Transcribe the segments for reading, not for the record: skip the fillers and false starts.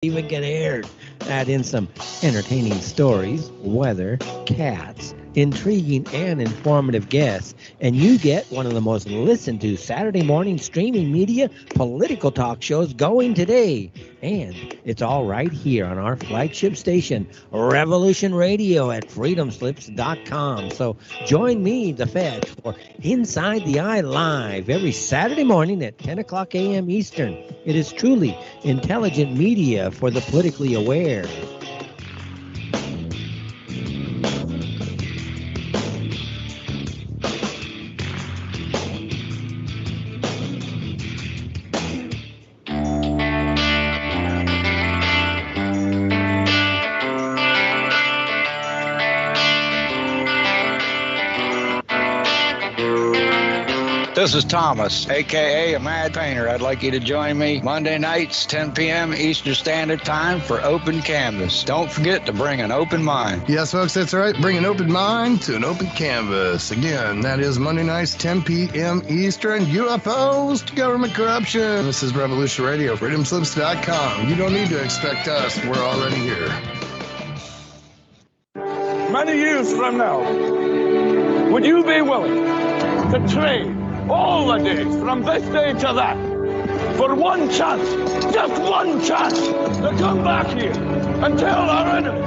even get aired. Add in some entertaining stories, weather, cats, intriguing and informative guests, and you get one of the most listened to Saturday morning streaming media political talk shows going today. And it's all right here on our flagship station, Revolution Radio at freedomslips.com. So join me, the Fed, for Inside the Eye Live every Saturday morning at 10 o'clock a.m. Eastern. It is truly intelligent media for the politically aware. This is Thomas, a.k.a. a Mad Painter. I'd like you to join me Monday nights, 10 p.m. Eastern Standard Time for Open Canvas. Don't forget to bring an open mind. Yes, folks, that's right. Bring an open mind to an open canvas. Again, that is Monday nights, 10 p.m. Eastern. UFOs to government corruption. This is Revolution Radio, freedomslips.com. You don't need to expect us. We're already here. Many years from now, would you be willing to trade all the days from this day to that for one chance, just one chance, to come back here and tell our enemies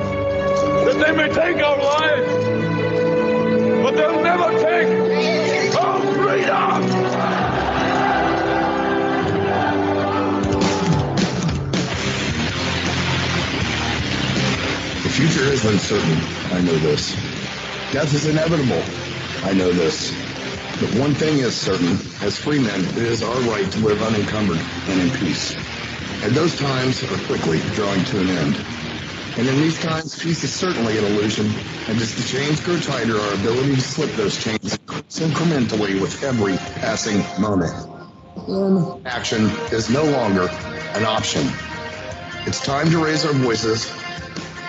that they may take our lives, but they'll never take our freedom? The future is uncertain. I know this. Death is inevitable. I know this. But one thing is certain, as free men, it is our right to live unencumbered and in peace. And those times are quickly drawing to an end. And in these times, peace is certainly an illusion, and as the chains grow tighter, our ability to slip those chains incrementally with every passing moment. Inaction is no longer an option. It's time to raise our voices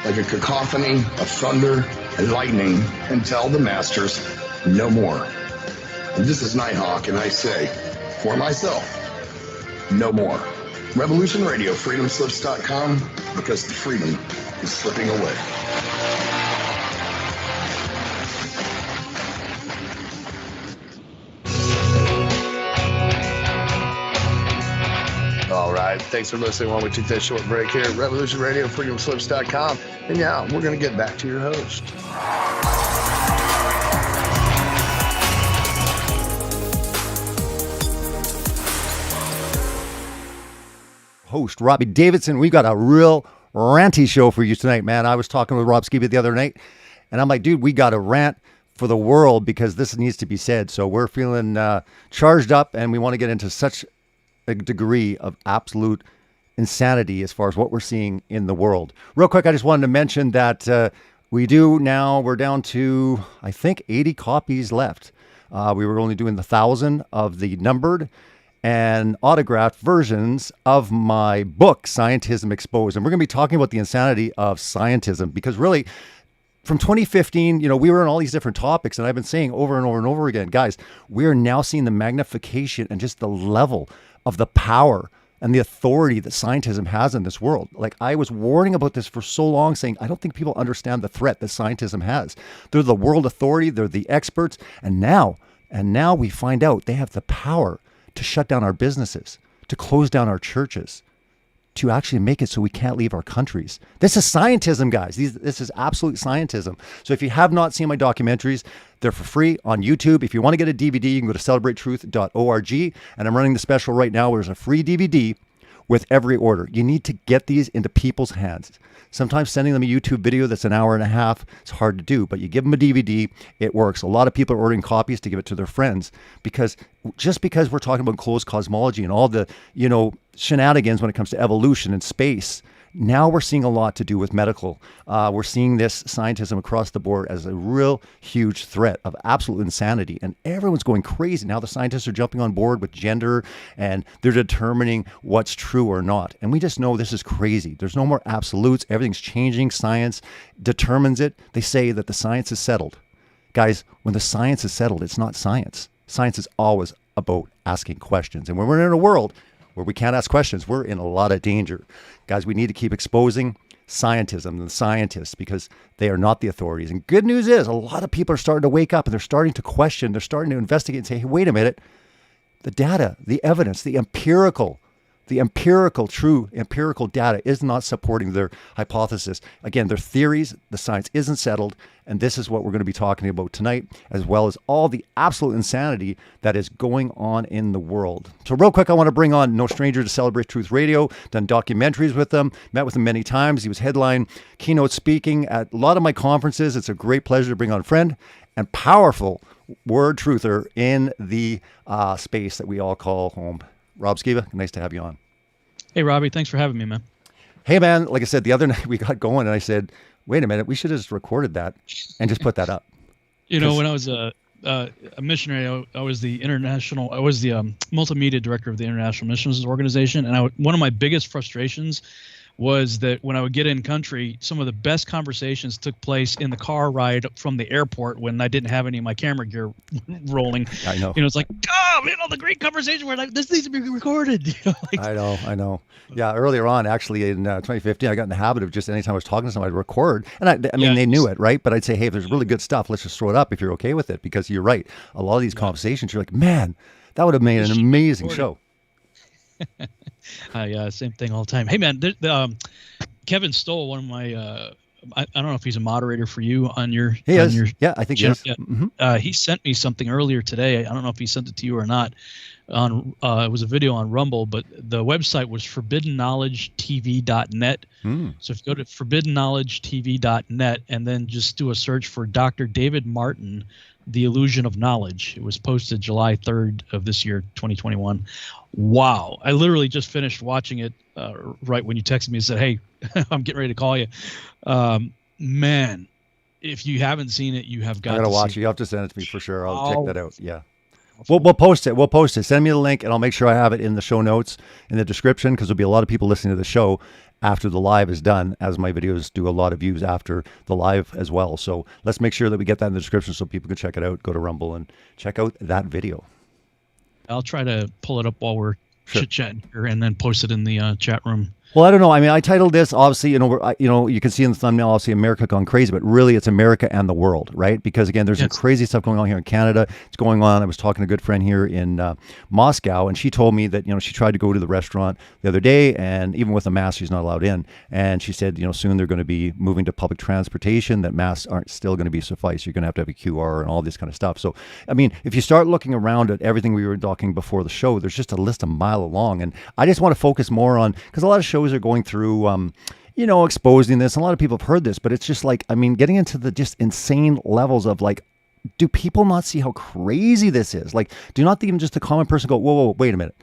like a cacophony of thunder and lightning and tell the masters no more. And this is Nighthawk, and I say, for myself, no more. Revolution Radio, freedomslips.com, because the freedom is slipping away. All right, thanks for listening while we took that short break here at Revolution Radio, freedomslips.com. And yeah, we're going to get back to your host. Host Robbie Davidson. We've got a real ranty show for you tonight, man. I was talking with Rob Skiba the other night, and I'm like, dude, we got a rant for the world because this needs to be said. So we're feeling charged up, and we want to get into such a degree of absolute insanity as far as what we're seeing in the world. Real quick, I just wanted to mention that we're down to, I think, 80 copies left. We were only doing 1,000 of the numbered and autographed versions of my book, Scientism Exposed. And we're going to be talking about the insanity of scientism because really, from 2015, we were on all these different topics, and I've been saying over and over and over again, guys, we're now seeing the magnification and just the level of the power and the authority that scientism has in this world. Like, I was warning about this for so long, saying, I don't think people understand the threat that scientism has. They're the world authority, they're the experts, and now we find out they have the power to shut down our businesses, to close down our churches, to actually make it so we can't leave our countries. This is scientism, guys. This is absolute scientism. So if you have not seen my documentaries, they're for free on YouTube. If you want to get a DVD, you can go to celebratetruth.org. And I'm running the special right now where there's a free DVD with every order. You need to get these into people's hands. Sometimes sending them a YouTube video that's an hour and a half, it's hard to do, but you give them a DVD, it works. A lot of people are ordering copies to give it to their friends because just because we're talking about closed cosmology and all the, shenanigans when it comes to evolution and space, now we're seeing a lot to do with medical. We're seeing this scientism across the board as a real huge threat of absolute insanity. And everyone's going crazy. Now the scientists are jumping on board with gender and they're determining what's true or not. And we just know this is crazy. There's no more absolutes. Everything's changing. Science determines it. They say that the science is settled. Guys, when the science is settled, it's not science. Science is always about asking questions. And when we're in a world where we can't ask questions, we're in a lot of danger. Guys, we need to keep exposing scientism and the scientists because they are not the authorities. And good news is a lot of people are starting to wake up and they're starting to question, they're starting to investigate and say, hey, wait a minute, the data, the evidence, the empirical true empirical data is not supporting their hypothesis. Again, their theories, the science isn't settled. And this is what we're going to be talking about tonight, as well as all the absolute insanity that is going on in the world. So real quick, I want to bring on no stranger to Celebrate Truth Radio, done documentaries with them, met with him many times. He was headline keynote speaking at a lot of my conferences. It's a great pleasure to bring on a friend and powerful word truther in the space that we all call home. Rob Skiba, nice to have you on. Hey, Robbie, thanks for having me, man. Hey, man, like I said, the other night we got going and I said, wait a minute, we should have just recorded that and just put that up. You know, when I was a missionary, I was the multimedia director of the International Missions Organization. And one of my biggest frustrations was that when I would get in country, some of the best conversations took place in the car ride from the airport when I didn't have any of my camera gear rolling. I know. You know, it's like, the great conversation where like this needs to be recorded. You know, like, I know. Yeah, earlier on, actually in 2015, I got in the habit of just anytime I was talking to somebody, I'd record. And I mean, they knew it, right? But I'd say, hey, if there's really good stuff, let's just throw it up if you're okay with it. Because you're right. A lot of these conversations, you're like, man, that would have made an amazing show. Yeah, same thing all the time. Hey, man, Kevin Stoll, one of my, I don't know if he's a moderator for you on your. Yeah, I think he is. Yeah. Mm-hmm. He sent me something earlier today. I don't know if he sent it to you or not. It was a video on Rumble, but the website was forbiddenknowledgetv.net. So if you go to forbiddenknowledgetv.net and then just do a search for Dr. David Martin, The Illusion of Knowledge. It was posted July 3rd of this year, 2021. Wow. I literally just finished watching it right when you texted me and said, hey, I'm getting ready to call you. Man, if you haven't seen it, you have got to I got to watch it. You have to send it to me for sure. I'll check that out. Yeah. We'll post it. We'll post it. Send me the link, and I'll make sure I have it in the show notes, in the description, because there'll be a lot of people listening to the show after the live is done, as my videos do a lot of views after the live as well. So let's make sure that we get that in the description so people can check it out. Go to Rumble and check out that video. I'll try to pull it up while we're chit-chatting here and then post it in the chat room. Well, I don't know. I mean, I titled this, obviously, you can see in the thumbnail, obviously, America Gone Crazy, but really it's America and the world, right? Because, again, there's some crazy stuff going on here in Canada. It's going on. I was talking to a good friend here in Moscow, and she told me that, she tried to go to the restaurant the other day, and even with a mask, she's not allowed in. And she said, soon they're going to be moving to public transportation, that masks aren't still going to be suffice. You're going to have a QR and all this kind of stuff. So, I mean, if you start looking around at everything we were talking before the show, there's just a list a mile long. And I just want to focus more on, because a lot of shows are going through, exposing this. A lot of people have heard this, but it's just like, I mean, getting into the just insane levels of like, do people not see how crazy this is? Like, do not even just a common person go, whoa, wait a minute.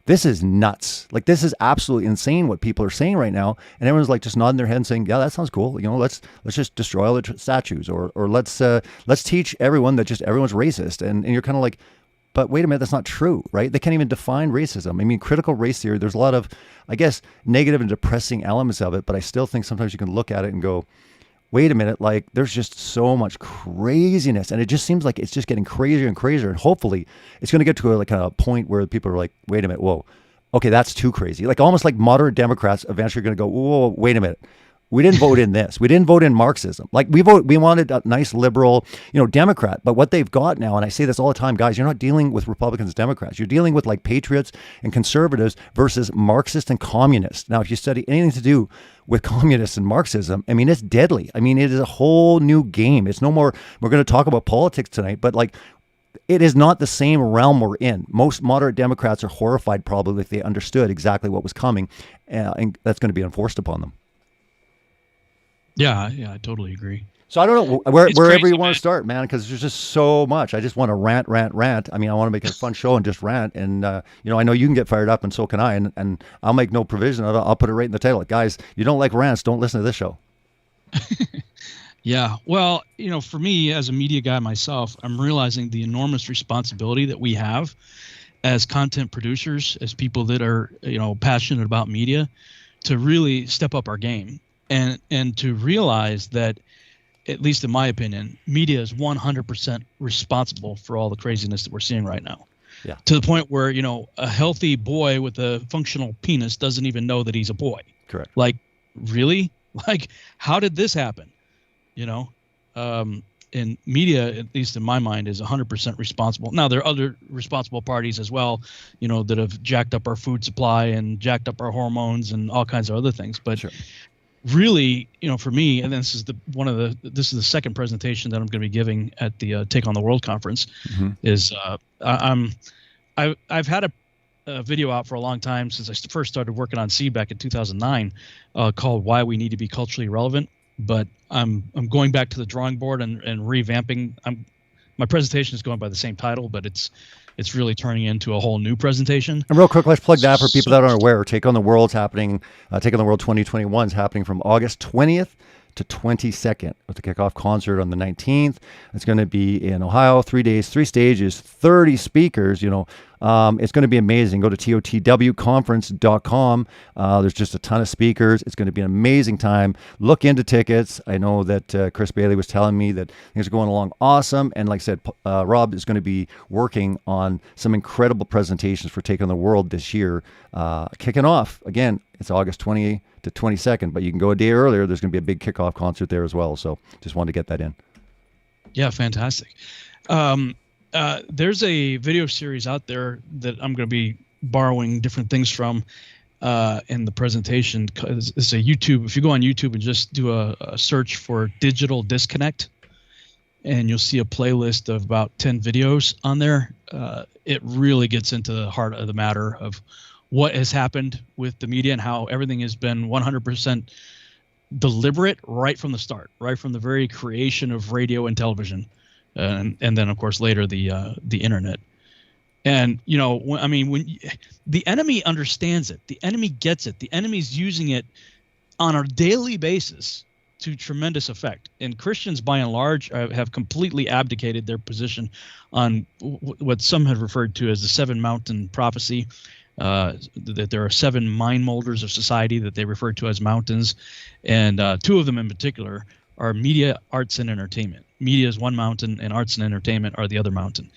This is nuts. Like, this is absolutely insane what people are saying right now. And everyone's like just nodding their head and saying, yeah, that sounds cool. Let's just destroy all the statues, or let's teach everyone that just everyone's racist. And you're kind of like, but wait a minute, that's not true, right? They can't even define racism. I mean, critical race theory, there's a lot of, I guess, negative and depressing elements of it, but I still think sometimes you can look at it and go, wait a minute, like there's just so much craziness, and it just seems like it's just getting crazier and crazier, and hopefully it's going to get to a point where people are like, wait a minute, whoa, okay, that's too crazy. Like almost like moderate Democrats eventually are going to go, whoa, wait a minute. We didn't vote in this. We didn't vote in Marxism. Like we wanted a nice liberal, Democrat. But what they've got now, and I say this all the time, guys, you're not dealing with Republicans and Democrats. You're dealing with like patriots and conservatives versus Marxists and communists. Now, if you study anything to do with communists and Marxism, I mean, it's deadly. I mean, it is a whole new game. It's no more, we're going to talk about politics tonight, but like, it is not the same realm we're in. Most moderate Democrats are horrified probably if they understood exactly what was coming, and that's going to be enforced upon them. Yeah, I totally agree. So I don't know wherever you want to start, man, because there's just so much. I just want to rant. I mean, I want to make it a fun show and just rant. And, I know you can get fired up, and so can I. And I'll make no provision. I'll put it right in the title. Like, guys, you don't like rants, don't listen to this show. Yeah. Well, for me as a media guy myself, I'm realizing the enormous responsibility that we have as content producers, as people that are, passionate about media, to really step up our game. And to realize that, at least in my opinion, media is 100% responsible for all the craziness that we're seeing right now. Yeah. To the point where, a healthy boy with a functional penis doesn't even know that he's a boy. Correct. Like, really? Like, how did this happen? And media, at least in my mind, is 100% responsible. Now, there are other responsible parties as well, that have jacked up our food supply and jacked up our hormones and all kinds of other things. But Sure. really, for me, and this is the second presentation that I'm going to be giving at the Take on the World conference, is I've had a video out for a long time since I first started working on seed back in 2009, called "Why We Need to Be Culturally Relevant." But I'm going back to the drawing board and revamping. My presentation is going by the same title, but it's really turning into a whole new presentation. And real quick, let's plug that for people that aren't aware. Take on the World's happening. Take on the World 2021 is happening from August 20th to 22nd with the kickoff concert on the 19th. It's going to be in Ohio, 3 days, 3 stages, 30 speakers. It's going to be amazing. Go to totwconference.com. There's just a ton of speakers. It's going to be an amazing time. Look into tickets. I know that Chris Bailey was telling me that things are going along awesome. And like I said, Rob is going to be working on some incredible presentations for Take on the World this year. Kicking off, again, it's August 20th to 22nd, but you can go a day earlier. There's going to be a big kickoff concert there as well. So just wanted to get that in. Yeah, fantastic. There's a video series out there that I'm going to be borrowing different things from in the presentation. It's a YouTube. If you go on YouTube and just do a search for Digital Disconnect, and you'll see a playlist of about 10 videos on there. It really gets into the heart of the matter of what has happened with the media and how everything has been 100% deliberate right from the start, right from the very creation of radio and television. And then, of course, later the internet. And, when the enemy understands it, the enemy gets it, the enemy's using it on a daily basis to tremendous effect. And Christians, by and large, have completely abdicated their position on what some have referred to as the 7 mountain prophecy, that there are 7 mind molders of society that they refer to as mountains. And 2 of them in particular are media, arts, and entertainment. Media is one mountain, and arts and entertainment are the other mountain.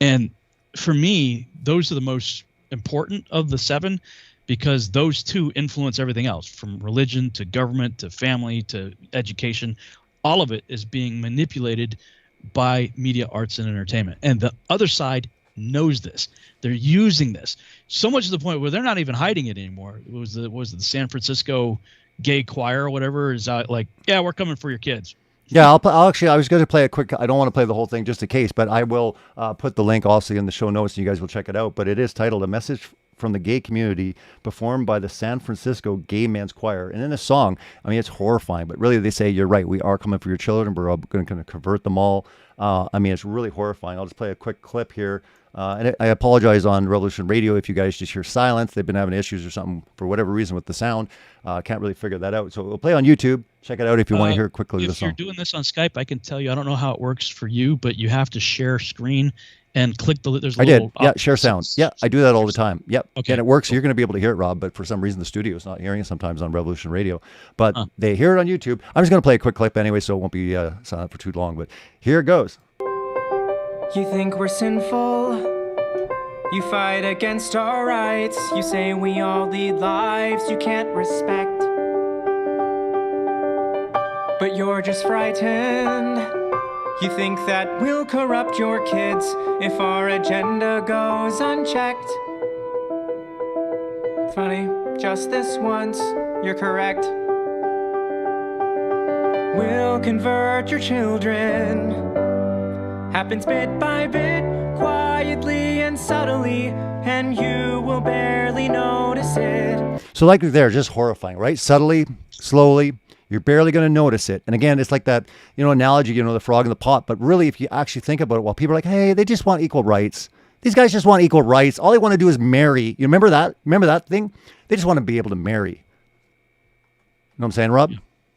And for me, those are the most important of the 7, because those 2 influence everything else, from religion to government to family to education. All of it is being manipulated by media, arts, and entertainment. And the other side knows this. They're using this so much to the point where they're not even hiding it anymore. It was the San Francisco gay choir or whatever is out like, yeah, we're coming for your kids. Yeah, I'll actually, I was going to play a quick, I don't want to play the whole thing just in case, but I will put the link also in the show notes and you guys will check it out. But it is titled A Message from the Gay Community, performed by the San Francisco Gay Men's Choir. And in the song, I mean, it's horrifying, but really they say, you're right, we are coming for your children, we're going to convert them all. I mean, it's really horrifying. I'll just play a quick clip here. And I apologize on Revolution Radio if you guys just hear silence. They've been having issues or something for whatever reason with the sound. Can't really figure that out. So we'll play on YouTube. Check it out if you want to hear quickly the song. If you're doing this on Skype, I can tell you, I don't know how it works for you, but you have to share screen and click the, there's a little yeah, share sound. Yeah, I do that all the time. Yep. Okay. And it works. So you're going to be able to hear it, Rob, but for some reason the studio is not hearing it sometimes on Revolution Radio. But they hear it on YouTube. I'm just going to play a quick clip anyway, so it won't be silent for too long. But here it goes. You think we're sinful? You fight against our rights. You say we all lead lives you can't respect. But you're just frightened. You think that we'll corrupt your kids if our agenda goes unchecked. Funny, just this once, you're correct. We'll convert your children. Happens bit by bit, quietly and subtly, and you will barely notice it. So like there, just horrifying, right? Subtly, slowly, you're barely going to notice it. And again, it's like that, analogy, the frog in the pot. But really, if you actually think about it, well, people are like, hey, they just want equal rights. These guys just want equal rights. All they want to do is marry. You remember that? Remember that thing? They just want to be able to marry. You know what I'm saying, Rob?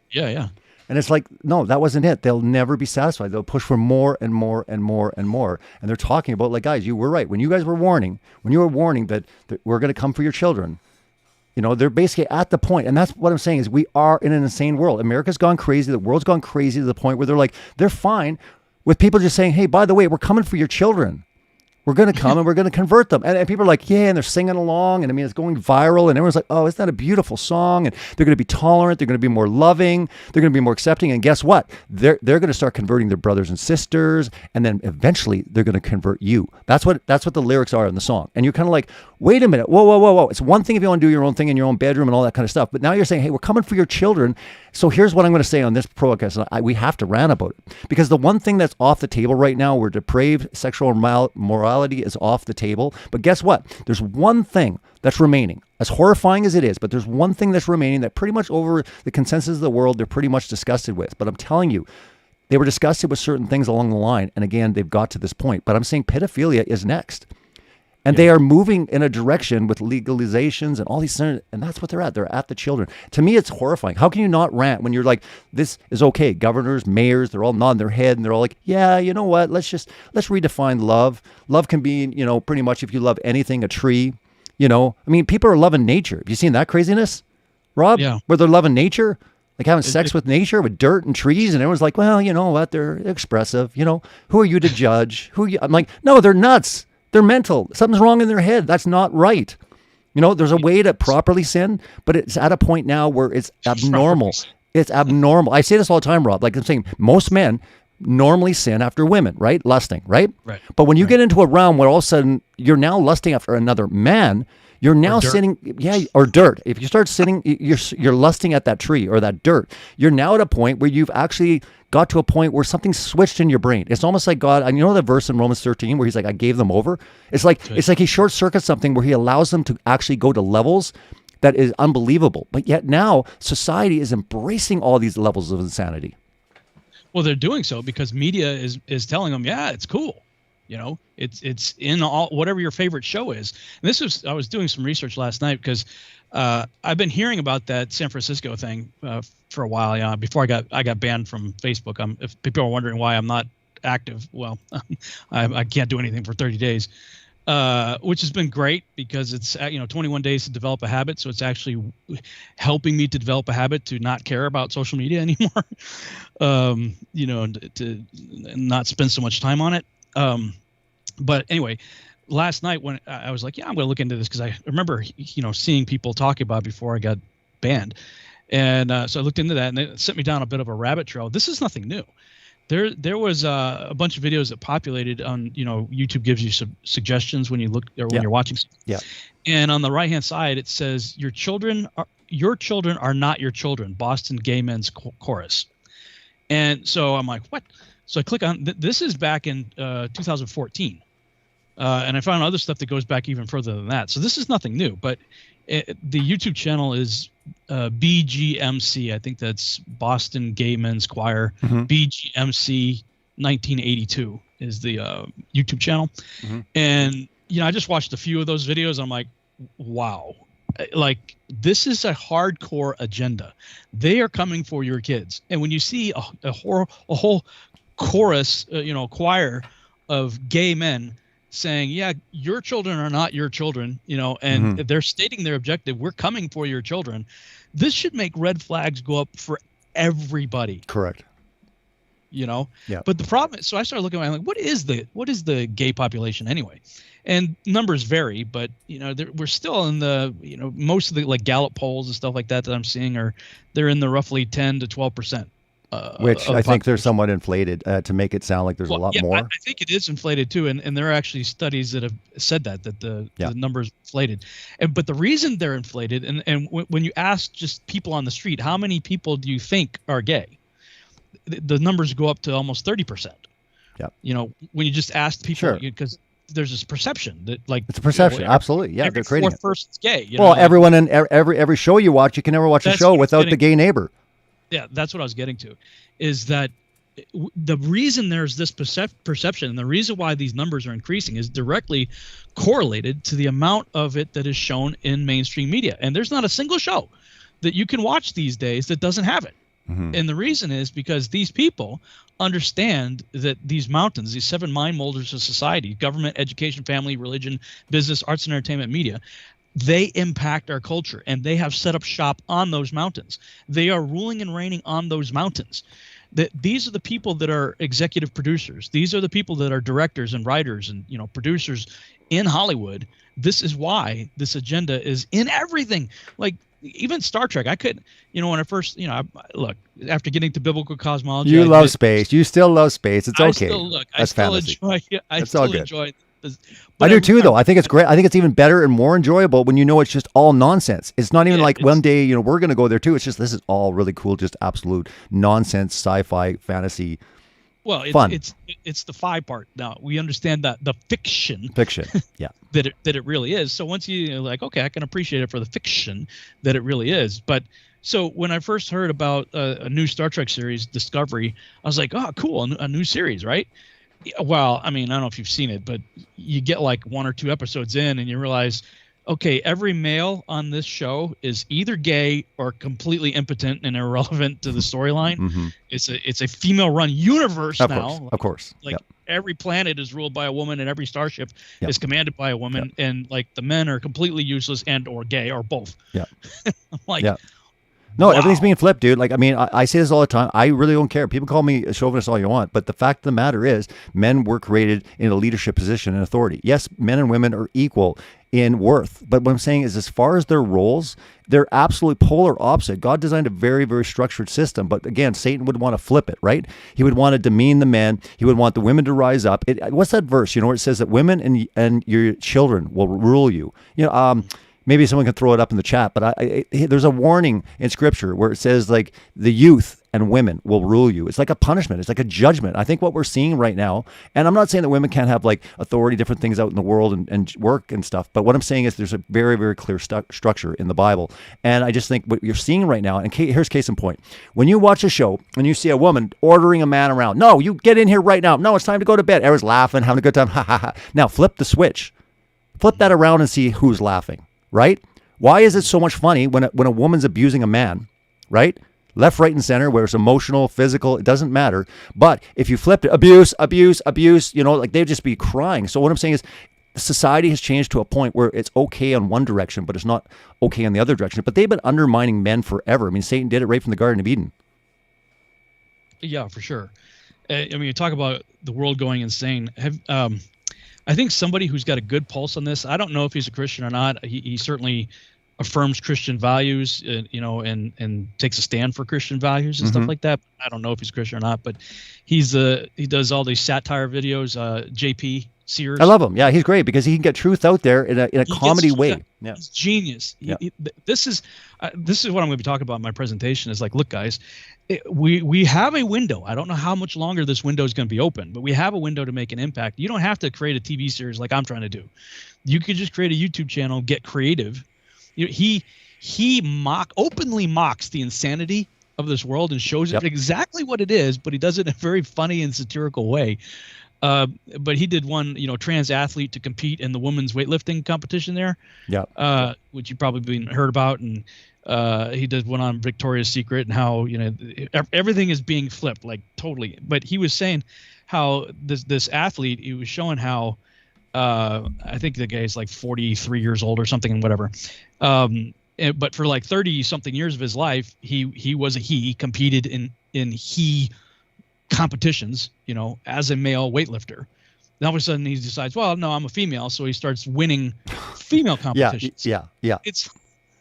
Yeah. And it's like, no, that wasn't it. They'll never be satisfied. They'll push for more and more and more and more. And they're talking about, like, guys, you were right. When you were warning that we're going to come for your children, they're basically at the point. And that's what I'm saying is we are in an insane world. America's gone crazy. The world's gone crazy to the point where they're fine with people just saying, hey, by the way, we're coming for your children. We're going to come and we're going to convert them. And people are like, yeah, and they're singing along. And I mean, it's going viral. And everyone's like, oh, isn't that a beautiful song? And they're going to be tolerant. They're going to be more loving. They're going to be more accepting. And guess what? They're going to start converting their brothers and sisters. And then eventually they're going to convert you. That's what the lyrics are in the song. And you're kind of like, wait a minute. Whoa. It's one thing if you want to do your own thing in your own bedroom and all that kind of stuff. But now you're saying, hey, we're coming for your children. So here's what I'm going to say on this podcast. We have to rant about it. Because the one thing that's off the table right now, where depraved sexual morality is off the table. But guess what? There's one thing that's remaining, as horrifying as it is, but there's one thing that's remaining that pretty much over the consensus of the world, they're pretty much disgusted with. But I'm telling you, they were disgusted with certain things along the line. And again, they've got to this point. But I'm saying pedophilia is next. And they are moving in a direction with legalizations and all these things, and that's what they're at. They're at the children. To me, it's horrifying. How can you not rant when you're like, this is okay? Governors, mayors, they're all nodding their head, and they're all like, yeah, you know what? Let's redefine love. Love can be, pretty much if you love anything, a tree. I mean, people are loving nature. Have you seen that craziness, Rob? Yeah. Where they're loving nature, like having sex with nature, with dirt and trees, and everyone's like, well, you know what? They're expressive. Who are you to judge? I'm like, no, they're nuts. They're mental. Something's wrong in their head. That's not right. There's a way to properly sin, but it's at a point now where it's abnormal. It's abnormal. I say this all the time, Rob. Like I'm saying, most men normally sin after women, right? Lusting, right? Right. But when you get into a realm where all of a sudden you're now lusting after another man, you're now sinning, or dirt. If you start sinning, you're lusting at that tree or that dirt. You're now at a point where you've actually got to a point where something switched in your brain. It's almost like God, and the verse in Romans 13 where he's like, I gave them over. It's like he short circuits something where he allows them to actually go to levels that is unbelievable. But yet now society is embracing all these levels of insanity. Well, they're doing so because media is telling them, yeah, it's cool. It's in all whatever your favorite show is. And I was doing some research last night because I've been hearing about that San Francisco thing for a while. Yeah, before I got banned from Facebook. If people are wondering why I'm not active, well, I can't do anything for 30 days, which has been great because it's 21 days to develop a habit. So it's actually helping me to develop a habit to not care about social media anymore. To not spend so much time on it. But anyway, last night when I was like, yeah, I'm going to look into this because I remember, seeing people talking about it before I got banned. And so I looked into that and it sent me down a bit of a rabbit trail. This is nothing new. There was a bunch of videos that populated on, YouTube gives you some suggestions when you look or when you're watching. Yeah. And on the right-hand side, it says, your children are not your children. Boston Gay Men's Chorus. And so I'm like, what? So I click on, this is back in 2014. And I found other stuff that goes back even further than that. So this is nothing new, but the YouTube channel is BGMC. I think that's Boston Gay Men's Choir. Mm-hmm. BGMC 1982 is the YouTube channel. Mm-hmm. And, I just watched a few of those videos. I'm like, wow. Like, this is a hardcore agenda. They are coming for your kids. And when you see a whole chorus, choir of gay men saying, yeah, your children are not your children, and they're stating their objective. We're coming for your children. This should make red flags go up for everybody. Correct. Yeah. But the problem is, so I started looking at, like, what is the gay population anyway? And numbers vary, but we're still in the most of the like Gallup polls and stuff like that I'm seeing they're in the roughly 10 to 12%. Which I think they're somewhat inflated to make it sound like there's a lot more. I think it is inflated too, and there are actually studies that have said that the numbers inflated. But the reason they're inflated, and when you ask just people on the street, how many people do you think are gay? The numbers go up to almost 30%. Yeah. When you just ask people, because there's this perception that it's a perception, absolutely, yeah. They're creating fourth person's gay. Everyone in every show you watch, you can never watch a show without the gay neighbor. Yeah, that's what I was getting to, is that the reason there's this perception and the reason why these numbers are increasing is directly correlated to the amount of it that is shown in mainstream media. And there's not a single show that you can watch these days that doesn't have it. Mm-hmm. And the reason is because these people understand that these mountains, these 7 mind molders of society, government, education, family, religion, business, arts and entertainment, media, they impact our culture, and they have set up shop on those mountains. They are ruling and reigning on those mountains. that these are the people that are executive producers. These are the people that are directors and writers and producers in Hollywood. This is why this agenda is in everything. Like even Star Trek, I could, when I first, look, after getting to biblical cosmology, you love space. You still love space. It's okay. I still enjoy. I do too, though. I think it's great. I think it's even better and more enjoyable when it's just all nonsense. It's not even like one day, we're going to go there too. It's just, this is all really cool, just absolute nonsense, sci-fi, fantasy. Well, fun. It's the fi part. Now we understand that the fiction, yeah, that it really is. So once you're like, okay, I can appreciate it for the fiction that it really is. But so when I first heard about a new Star Trek series, Discovery, I was like, oh, cool, a new series, right? Well, I mean, I don't know if you've seen it, but you get like 1 or 2 episodes in and you realize, okay, every male on this show is either gay or completely impotent and irrelevant to the storyline. Mm-hmm. It's a female-run universe now. Of course. Like every planet is ruled by a woman and every starship is commanded by a woman, and like the men are completely useless and or gay or both. Yeah. I'm like, no, wow. Everything's being flipped, dude. Like, I mean, I say this all the time. I really don't care. People call me a chauvinist all you want, but the fact of the matter is men were created in a leadership position and authority. Yes, men and women are equal in worth. But what I'm saying is, as far as their roles, they're absolutely polar opposite. God designed a very, very structured system. But again, Satan would want to flip it, right? He would want to demean the men. He would want the women to rise up. What's that verse, where it says that women and your children will rule you? Maybe someone can throw it up in the chat, but there's a warning in Scripture where it says like the youth and women will rule you. It's like a punishment. It's like a judgment. I think what we're seeing right now, and I'm not saying that women can't have like authority, different things out in the world and work and stuff, but what I'm saying is there's a very, very clear structure in the Bible. And I just think what you're seeing right now, and here's case in point. When you watch a show and you see a woman ordering a man around, no, you get in here right now. No, it's time to go to bed. Everyone's laughing, having a good time. Ha, ha, ha. Now flip the switch. Flip that around and see who's laughing. Right? Why is it so much funny when a woman's abusing a man, right? Left, right, and center, where it's emotional, physical, it doesn't matter. But if you flipped it, abuse, like they'd just be crying. So what I'm saying is society has changed to a point where it's okay on one direction, but it's not okay on the other direction. But they've been undermining men forever. I mean, Satan did it right from the Garden of Eden. Yeah, for sure. I mean, you talk about the world going insane. I think somebody who's got a good pulse on this, I don't know if he's a Christian or not. He certainly affirms Christian values, and takes a stand for Christian values and stuff like that. I don't know if he's Christian or not, but he does all these satire videos. JP Sears. I love him. Yeah, he's great because he can get truth out there in a comedy way. Yeah, he's genius. This is what I'm going to be talking about in my presentation. Is like, look, guys, we have a window. I don't know how much longer this window is going to be open, but we have a window to make an impact. You don't have to create a TV series like I'm trying to do. You could just create a YouTube channel, get creative. He openly mocks the insanity of this world and shows it exactly what it is, but he does it in a very funny and satirical way. But he did one, trans athlete to compete in the women's weightlifting competition there. Yeah. Which you probably heard about, and he did one on Victoria's Secret and how everything is being flipped, like totally. But he was saying how this athlete, he was showing how I think the guy's like 43 years old or something and whatever. But for like 30 something years of his life, he competed in competitions, as a male weightlifter. Then all of a sudden he decides, well, no, I'm a female, so he starts winning female competitions. Yeah. It's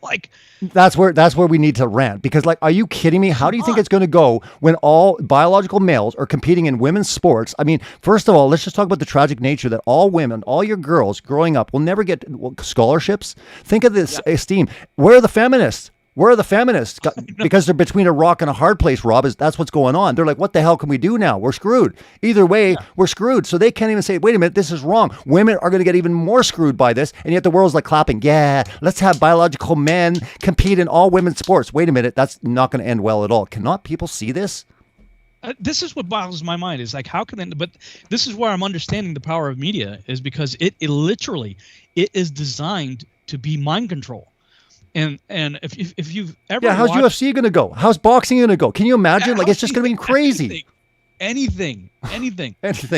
like that's where we need to rant, because like, are you kidding me? How do you think it's going to go when all biological males are competing in women's sports? I mean, first of all, let's just talk about the tragic nature that all women, all your girls growing up will never get scholarships. Think of this esteem. Where are the feminists? Where are the feminists? Because they're between a rock and a hard place, Rob. That's what's going on. They're like, what the hell can we do now? We're screwed. Either way, we're screwed. So they can't even say, wait a minute, this is wrong. Women are going to get even more screwed by this. And yet the world's like clapping, yeah, let's have biological men compete in all women's sports. Wait a minute, that's not going to end well at all. Cannot people see this? This is what boggles my mind, is like, how can they, but this is where I'm understanding the power of media, is because it literally is designed to be mind control. And if you've ever how's UFC going to go? How's boxing going to go? Can you imagine? Like, it's just going to be crazy. anything. Anything,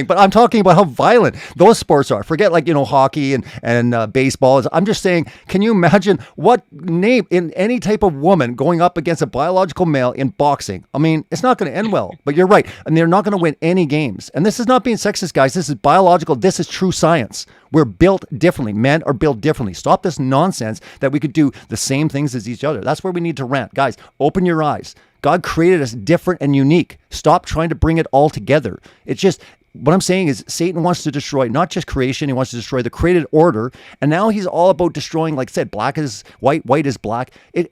but I'm talking about how violent those sports are. Forget hockey and baseball. I'm just saying, can you imagine what name in any type of woman going up against a biological male in boxing? I mean, it's not going to end well, but you're right. And they're not going to win any games. And this is not being sexist, guys. This is biological. This is true science. We're built differently. Men are built differently. Stop this nonsense that we could do the same things as each other. That's where we need to rant. Guys, open your eyes. God created us different and unique. Stop trying to bring it all together. It's just, what I'm saying is Satan wants to destroy not just creation, he wants to destroy the created order. And now he's all about destroying, like I said, black is white, white is black.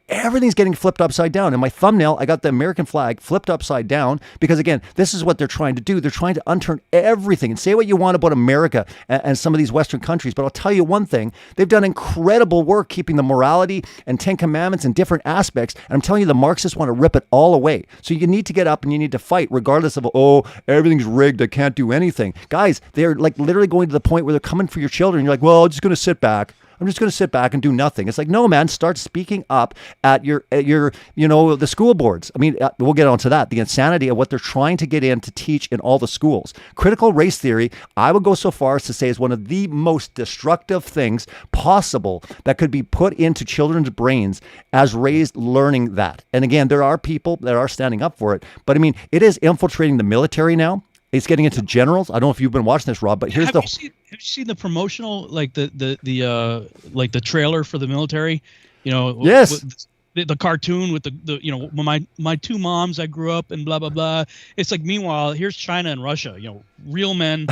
Everything's getting flipped upside down. In my thumbnail, I got the American flag flipped upside down because, again, this is what they're trying to do. They're trying to unturn everything. And say what you want about America and some of these Western countries, but I'll tell you one thing. They've done incredible work keeping the morality and 10 Commandments in different aspects. And I'm telling you, the Marxists want to rip it all away. So you need to get up and you need to fight regardless of, everything's rigged, I can't do anything. Guys, they're like literally going to the point where they're coming for your children. You're like, well, I'm just going to sit back. I'm just going to sit back and do nothing. It's like, no, man, start speaking up at your the school boards. I mean, we'll get onto that. The insanity of what they're trying to get in to teach in all the schools. Critical race theory, I would go so far as to say, is one of the most destructive things possible that could be put into children's brains as raised learning that. And again, there are people that are standing up for it. But I mean, it is infiltrating the military now. It's getting into generals. I don't know if you've been watching this, Rob, but here's have you seen the promotional, like the trailer for the military? Yes. The cartoon with the my two moms I grew up and blah blah blah. It's like, meanwhile, here's China and Russia, real men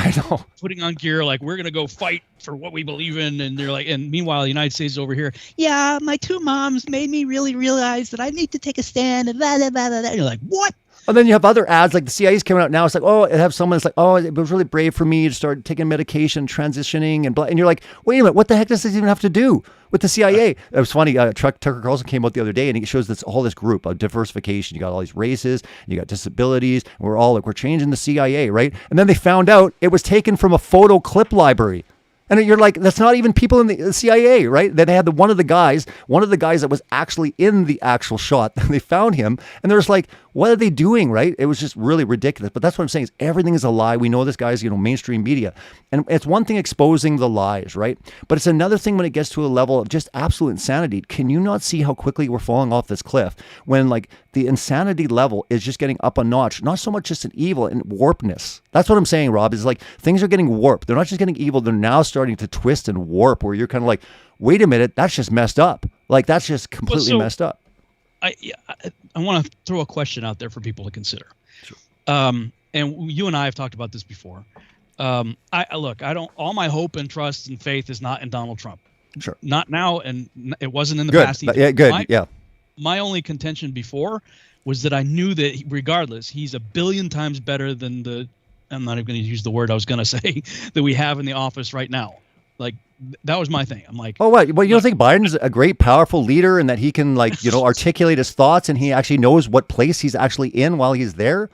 putting on gear like, we're gonna go fight for what we believe in, and they're like, and meanwhile the United States is over here. Yeah, my two moms made me really realize that I need to take a stand and blah blah blah blah. And you're like, what? And then you have other ads, like the CIA's coming out now. It's like, it have someone that's like, it was really brave for me to start taking medication, transitioning, and blah. And you're like, wait a minute, what the heck does this even have to do with the CIA? It was funny. Tucker Carlson came out the other day, and he shows this group of diversification. You got all these races, you got disabilities, and we're all like, we're changing the CIA, right? And then they found out it was taken from a photo clip library. And you're like, that's not even people in the CIA, right? Then they had one of the guys that was actually in the actual shot. They found him, and they're just like, what are they doing, right? It was just really ridiculous. But that's what I'm saying, is everything is a lie. We know this guy's, mainstream media. And it's one thing exposing the lies, right? But it's another thing when it gets to a level of just absolute insanity. Can you not see how quickly we're falling off this cliff when, like, the insanity level is just getting up a notch? Not so much just an evil and warpness. That's what I'm saying, Rob, is like things are getting warped. They're not just getting evil. They're now starting to twist and warp where you're kind of like, wait a minute, that's just messed up. Like, that's just completely messed up. I want to throw a question out there for people to consider. Sure. And you and I have talked about this before. All my hope and trust and faith is not in Donald Trump. Sure. Not now, and it wasn't in the good. past either. Yeah, good. My only contention before was that I knew that regardless, he's a billion times better than I'm not even going to use the word I was going to say, that we have in the office right now. Like, that was my thing. I'm like, you don't think Biden's a great, powerful leader and that he can, like, articulate his thoughts and he actually knows what place he's actually in while he's there?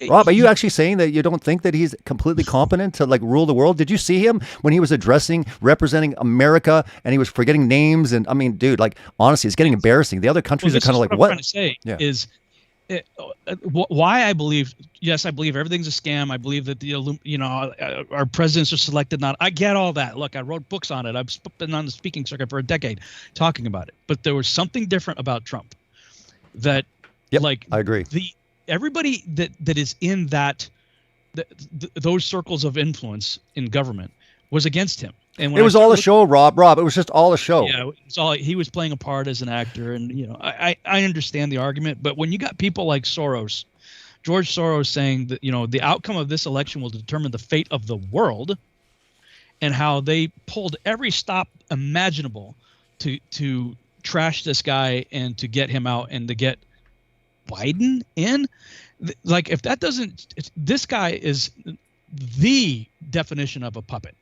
Rob, are you actually saying that you don't think that he's completely competent to, like, rule the world? Did you see him when he was representing America, and he was forgetting names? And I mean, dude, like, honestly, it's getting embarrassing. The other countries are kind of like, what? I'm trying to say is why I believe everything's a scam. I believe that our presidents are selected. I get all that. Look, I wrote books on it. I've been on the speaking circuit for a decade talking about it. But there was something different about Trump that, I agree. Everybody that is in those circles of influence in government was against him. And when it was all a show, Rob. It was just all a show. Yeah, he was playing a part as an actor, and I understand the argument. But when you got people like George Soros saying that the outcome of this election will determine the fate of the world, and how they pulled every stop imaginable to trash this guy and to get him out and to get Biden in, like, if that doesn't, this guy is the definition of a puppet.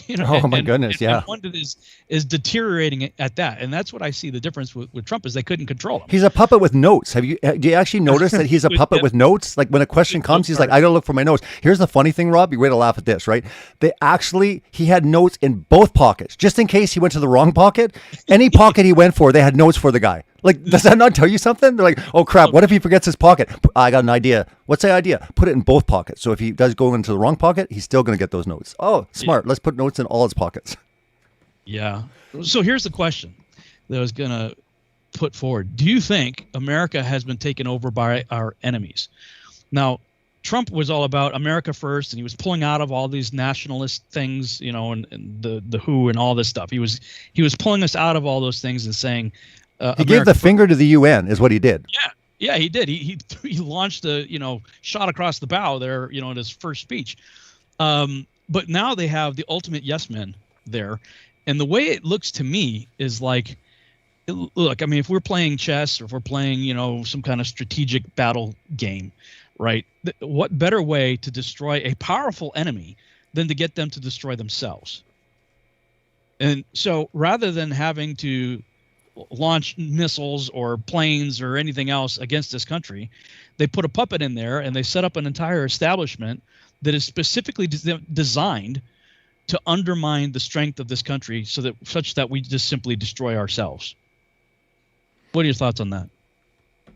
Goodness, yeah. And one that is deteriorating at that, and that's what I see the difference with Trump is they couldn't control him. He's a puppet with notes. Do you actually notice that he's a puppet with notes? Like, when a question comes, he's like, I gotta look for my notes. Here's the funny thing, Rob. You wait to laugh at this, right? He had notes in both pockets, just in case he went to the wrong pocket. Any pocket he went for, they had notes for the guy. Like, does that not tell you something? They're like, oh crap, what if he forgets his pocket? I got an idea. What's the idea? Put it in both pockets. So if he does go into the wrong pocket, he's still going to get those notes. Oh, smart. Let's put notes in all his pockets. Yeah. So here's the question that I was going to put forward. Do you think America has been taken over by our enemies? Now, Trump was all about America first, and he was pulling out of all these nationalist things, you know, and the WHO and all this stuff. He was pulling us out of all those things and saying, he gave the finger to the UN, is what he did. Yeah, he did. He launched a shot across the bow there, in his first speech. But now they have the ultimate yes men there, and the way it looks to me is like, look, I mean, if we're playing chess or if we're playing some kind of strategic battle game, right? What better way to destroy a powerful enemy than to get them to destroy themselves? And so rather than having to launch missiles or planes or anything else against this country, they put a puppet in there and they set up an entire establishment that is specifically designed to undermine the strength of this country such that we just simply destroy ourselves. What are your thoughts on that?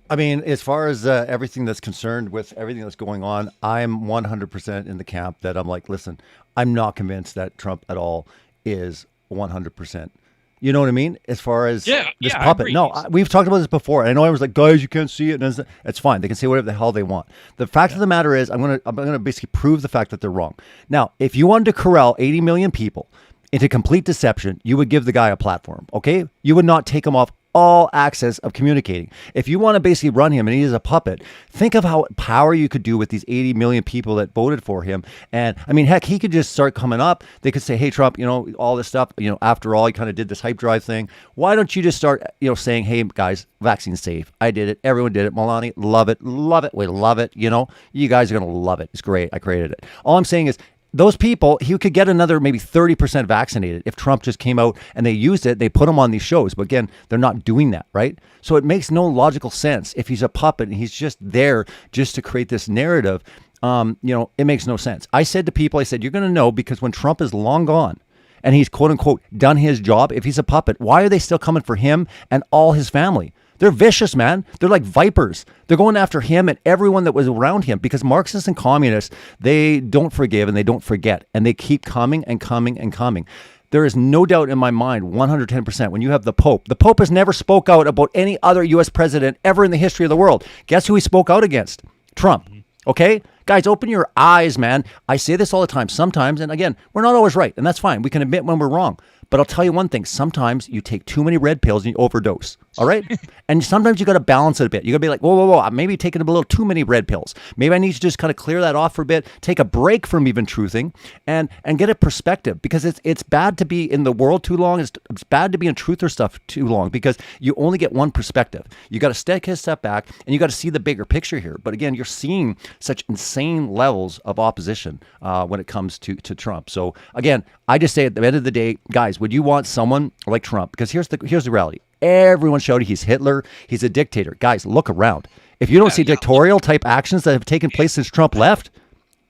I mean, as far as everything that's concerned with everything that's going on, I'm 100% in the camp that I'm like, listen, I'm not convinced that Trump at all is 100%. You know what I mean? As far as this puppet. No, we've talked about this before. And I know I was like, guys, you can't see it. And it's fine. They can say whatever the hell they want. The fact of the matter is, I'm gonna basically prove the fact that they're wrong. Now, if you wanted to corral 80 million people into complete deception, you would give the guy a platform, okay? You would not take him off all access of communicating. If you want to basically run him and he is a puppet, think of how power you could do with these 80 million people that voted for him. And I mean, heck, he could just start coming up. They could say, hey, Trump, all this stuff, after all, you kind of did this hype drive thing. Why don't you just start, saying, hey, guys, vaccine's safe. I did it. Everyone did it. Melania, love it. Love it. We love it. You guys are going to love it. It's great. I created it. All I'm saying is, those people, he could get another maybe 30% vaccinated if Trump just came out and they used it, they put him on these shows. But again, they're not doing that, right? So it makes no logical sense if he's a puppet and he's just there just to create this narrative. It makes no sense. I said to people, you're going to know because when Trump is long gone and he's quote unquote done his job, if he's a puppet, why are they still coming for him and all his family? They're vicious, man. They're like vipers. They're going after him and everyone that was around him because Marxists and communists, they don't forgive and they don't forget. And they keep coming and coming and coming. There is no doubt in my mind, 110%, when you have the Pope has never spoke out about any other U.S. president ever in the history of the world. Guess who he spoke out against? Trump. Okay? Guys, open your eyes, man. I say this all the time. Sometimes, and again, we're not always right. And that's fine. We can admit when we're wrong. But I'll tell you one thing. Sometimes you take too many red pills and you overdose. All right? And sometimes you got to balance it a bit. You got to be like, whoa. I'm maybe taking a little too many red pills. Maybe I need to just kind of clear that off for a bit, take a break from even truthing and get a perspective because it's bad to be in the world too long. It's bad to be in truther stuff too long because you only get one perspective. You got to take a step back and you got to see the bigger picture here. But again, you're seeing such insane levels of opposition when it comes to Trump. So again, I just say at the end of the day, guys, would you want someone like Trump? Because here's the reality. Everyone shouted he's Hitler. He's a dictator. Guys, look around. If you don't see dictatorial type actions that have taken place since Trump left.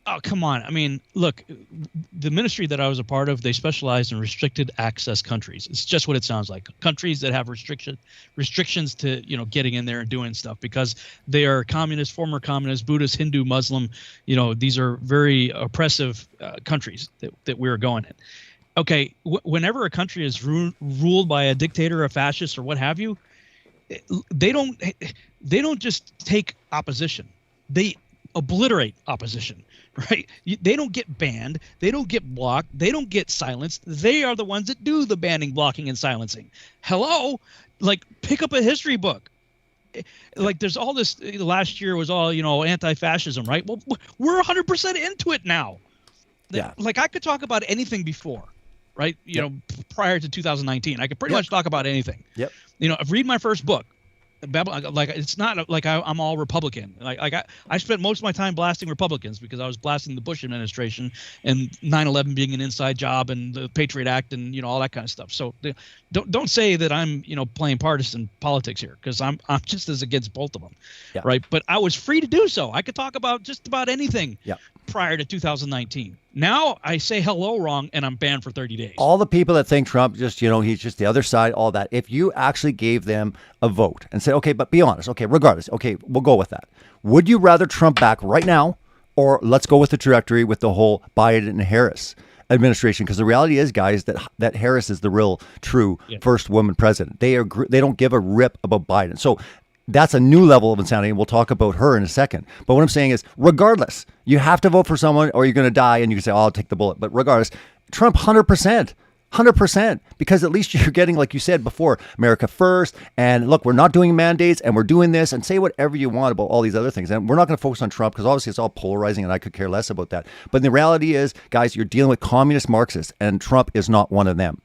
Oh, come on. I mean, look, the ministry that I was a part of, they specialized in restricted access countries. It's just what it sounds like. Countries that have restrictions to, getting in there and doing stuff because they are communist, former communist, Buddhist, Hindu, Muslim. These are very oppressive countries that we're going in. Okay, whenever a country is ruled by a dictator, a fascist, or what have you, they don't just take opposition; they obliterate opposition. Right? They don't get banned. They don't get blocked. They don't get silenced. They are the ones that do the banning, blocking, and silencing. Hello, like pick up a history book. Like there's all this. Last year was all anti-fascism, right? Well, we're 100% into it now. Yeah. Like I could talk about anything before. Right, prior to 2019, I could pretty much talk about anything. Yep. Read my first book. Like it's not like I'm all Republican. Like I spent most of my time blasting Republicans because I was blasting the Bush administration and 9/11 being an inside job and the Patriot Act and all that kind of stuff. So don't say that I'm playing partisan politics here because I'm just as against both of them. Yeah. Right. But I was free to do so. I could talk about just about anything. Yeah. prior to 2019. Now I say hello wrong and I'm banned for 30 days. All the people that think Trump just, he's just the other side, all that. If you actually gave them a vote and said, okay, but be honest, okay, regardless, okay, we'll go with that. Would you rather Trump back right now, or let's go with the trajectory with the whole Biden and Harris administration? Because the reality is, guys, that Harris is the real, true first woman president. They don't give a rip about Biden. So that's a new level of insanity, and we'll talk about her in a second. But what I'm saying is, regardless, you have to vote for someone or you're going to die, and you can say, oh, I'll take the bullet. But regardless, Trump 100%, because at least you're getting, like you said before, America first. And look, we're not doing mandates, and we're doing this, and say whatever you want about all these other things. And we're not going to focus on Trump because obviously it's all polarizing, and I could care less about that. But the reality is, guys, you're dealing with communist Marxists, and Trump is not one of them.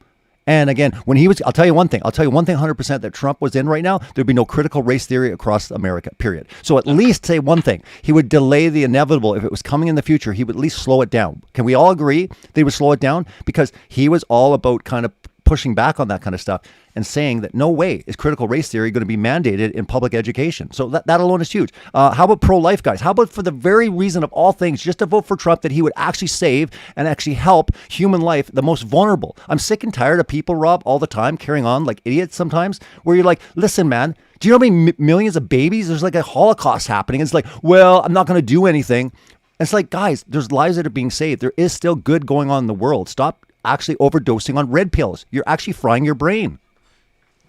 And again, when he was, I'll tell you one thing 100% that Trump was in right now, there'd be no critical race theory across America, period. So at least say one thing, he would delay the inevitable. If it was coming in the future, he would at least slow it down. Can we all agree that he would slow it down? Because he was all about kind of pushing back on that kind of stuff and saying that no way is critical race theory going to be mandated in public education. So that alone is huge. How about pro-life, guys? How about for the very reason of all things, just to vote for Trump, that he would actually save and actually help human life, the most vulnerable? I'm sick and tired of people, Rob, all the time carrying on like idiots sometimes, where you're like, listen, man, do you know how many millions of babies? There's like a Holocaust happening. It's like, well, I'm not going to do anything. It's like, guys, there's lives that are being saved. There is still good going on in the world. Stop actually overdosing on red pills. You're actually frying your brain.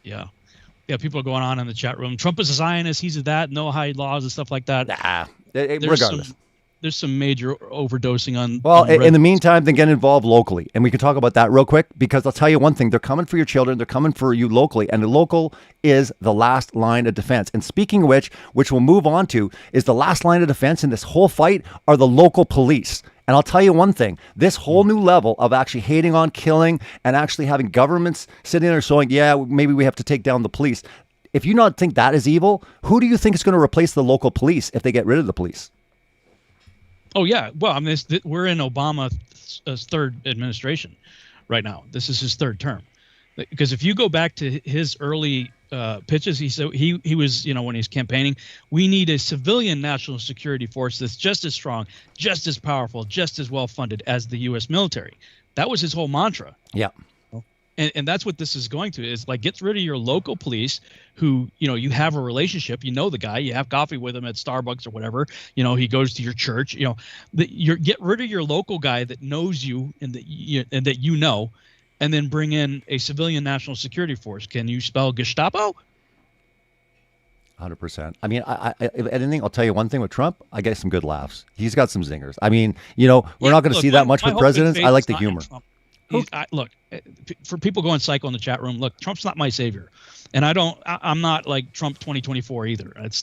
Yeah, people are going on in the chat room. Trump is a Zionist. He's a that. No hide laws and stuff like that. Regardless. There's some major overdosing on. Well, on in the meantime, then get involved locally. And we can talk about that real quick, because I'll tell you one thing. They're coming for your children. They're coming for you locally. And the local is the last line of defense. And speaking of which we'll move on to, is the last line of defense in this whole fight are the local police. And I'll tell you one thing, this whole new level of actually hating on, killing, and actually having governments sitting there saying, yeah, maybe we have to take down the police. If you not think that is evil, who do you think is going to replace the local police if they get rid of the police? Oh, yeah. Well, I mean, we're in Obama's third administration right now. This is his third term. Because if you go back to his early pitches, he was, when he's campaigning, we need a civilian national security force that's just as strong, just as powerful, just as well funded as the U.S. military. That was his whole mantra. Yeah. And that's what this is going to, is like, get rid of your local police who, you have a relationship, the guy, you have coffee with him at Starbucks or whatever, he goes to your church, get rid of your local guy that knows you and that and then bring in a civilian national security force. Can you spell Gestapo? 100%. I mean, if anything, I'll tell you one thing with Trump, I get some good laughs. He's got some zingers. I mean, we're not going to see that much with presidents. I like the humor. Look, for people going psycho in the chat room, look, Trump's not my savior. And I'm not like Trump 2024 either. That's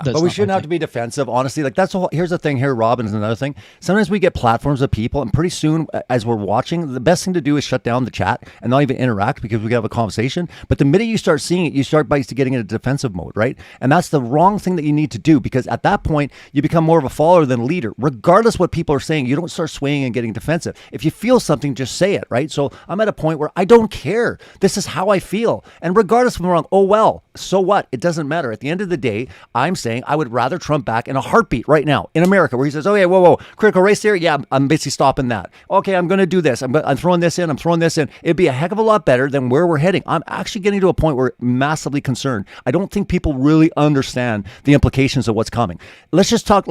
but we shouldn't have to be defensive, honestly. Like, that's the whole, here's the thing here, Rob, and another thing. Sometimes we get platforms of people, and pretty soon, as we're watching, the best thing to do is shut down the chat and not even interact, because we can have a conversation. But the minute you start seeing it, you start by getting into defensive mode, right? And that's the wrong thing that you need to do, because at that point, you become more of a follower than a leader. Regardless what people are saying, you don't start swaying and getting defensive. If you feel something, just say it, right? So I'm at a point where I don't care. This is how I feel. And regardless if I'm wrong, oh well, so what? It doesn't matter. At the end of the day, I'm saying I would rather Trump back in a heartbeat right now in America, where he says, oh yeah, whoa, critical race theory, yeah, I'm basically stopping that. Okay, I'm going to do this. I'm throwing this in. It'd be a heck of a lot better than where we're heading. I'm actually getting to a point where I'm massively concerned. I don't think people really understand the implications of what's coming. Let's just talk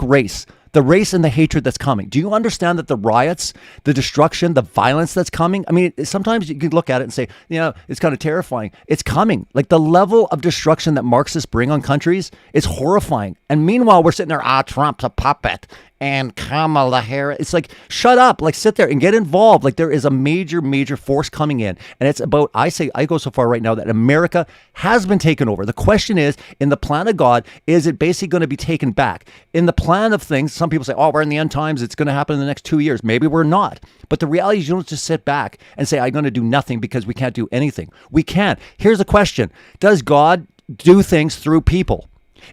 race. The race and the hatred that's coming. Do you understand that the riots, the destruction, the violence that's coming? I mean, sometimes you can look at it and say, it's kind of terrifying. It's coming. Like, the level of destruction that Marxists bring on countries is horrifying. And meanwhile, we're sitting there, Trump's a puppet. And Kamala Harris. It's like, shut up. Like, sit there and get involved. Like, there is a major, major force coming in. And it's about, I go so far right now that America has been taken over. The question is, in the plan of God, is it basically going to be taken back? In the plan of things, some people say, we're in the end times. It's going to happen in the next 2 years. Maybe we're not. But the reality is, you don't just sit back and say, I'm going to do nothing because we can't do anything. We can. Here's the question. Does God do things through people?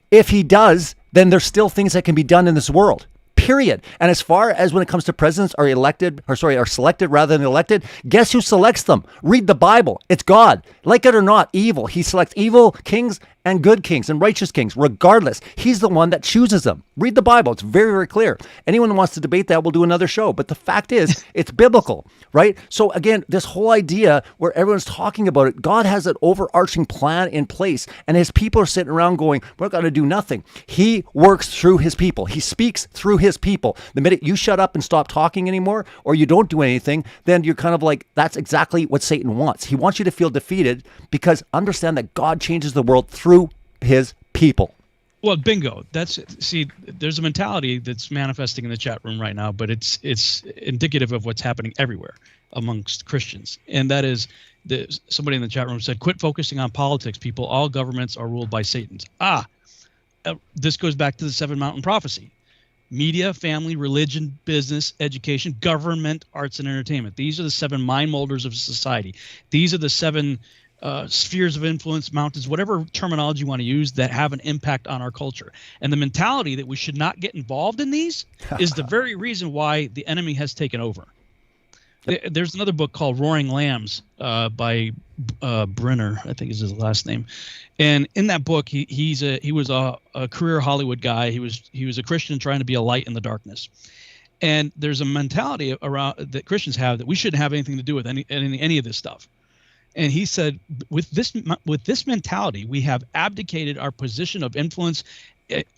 If he does, then there's still things that can be done in this world. period. And as far as when it comes to presidents are selected rather than elected, guess who selects them? Read the Bible. It's God. Like it or not, evil. He selects evil kings and good kings and righteous kings, regardless. He's the one that chooses them. Read the Bible. It's very, very clear. Anyone who wants to debate that, we'll do another show. But the fact is, it's biblical, right? So again, this whole idea where everyone's talking about it, God has an overarching plan in place, and his people are sitting around going, we're going to do nothing. He works through his people. He speaks through his people. The minute you shut up and stop talking anymore, or you don't do anything, then you're kind of like, that's exactly what Satan wants. He wants you to feel defeated, because understand that God changes the world through his people. Well, bingo. There's a mentality that's manifesting in the chat room right now, but it's indicative of what's happening everywhere amongst Christians. And that is, somebody in the chat room said, quit focusing on politics, people. All governments are ruled by Satans. This goes back to the 7 Mountain Prophecy. Media, family, religion, business, education, government, arts, and entertainment. These are the 7 mind molders of society. These are the 7 spheres of influence, mountains, whatever terminology you want to use, that have an impact on our culture. And the mentality that we should not get involved in these is the very reason why the enemy has taken over. There's another book called Roaring Lambs by Brenner, I think is his last name. And in that book, he was a career Hollywood guy. He was a Christian trying to be a light in the darkness. And there's a mentality around that Christians have that we shouldn't have anything to do with any of this stuff. And he said, with this mentality, we have abdicated our position of influence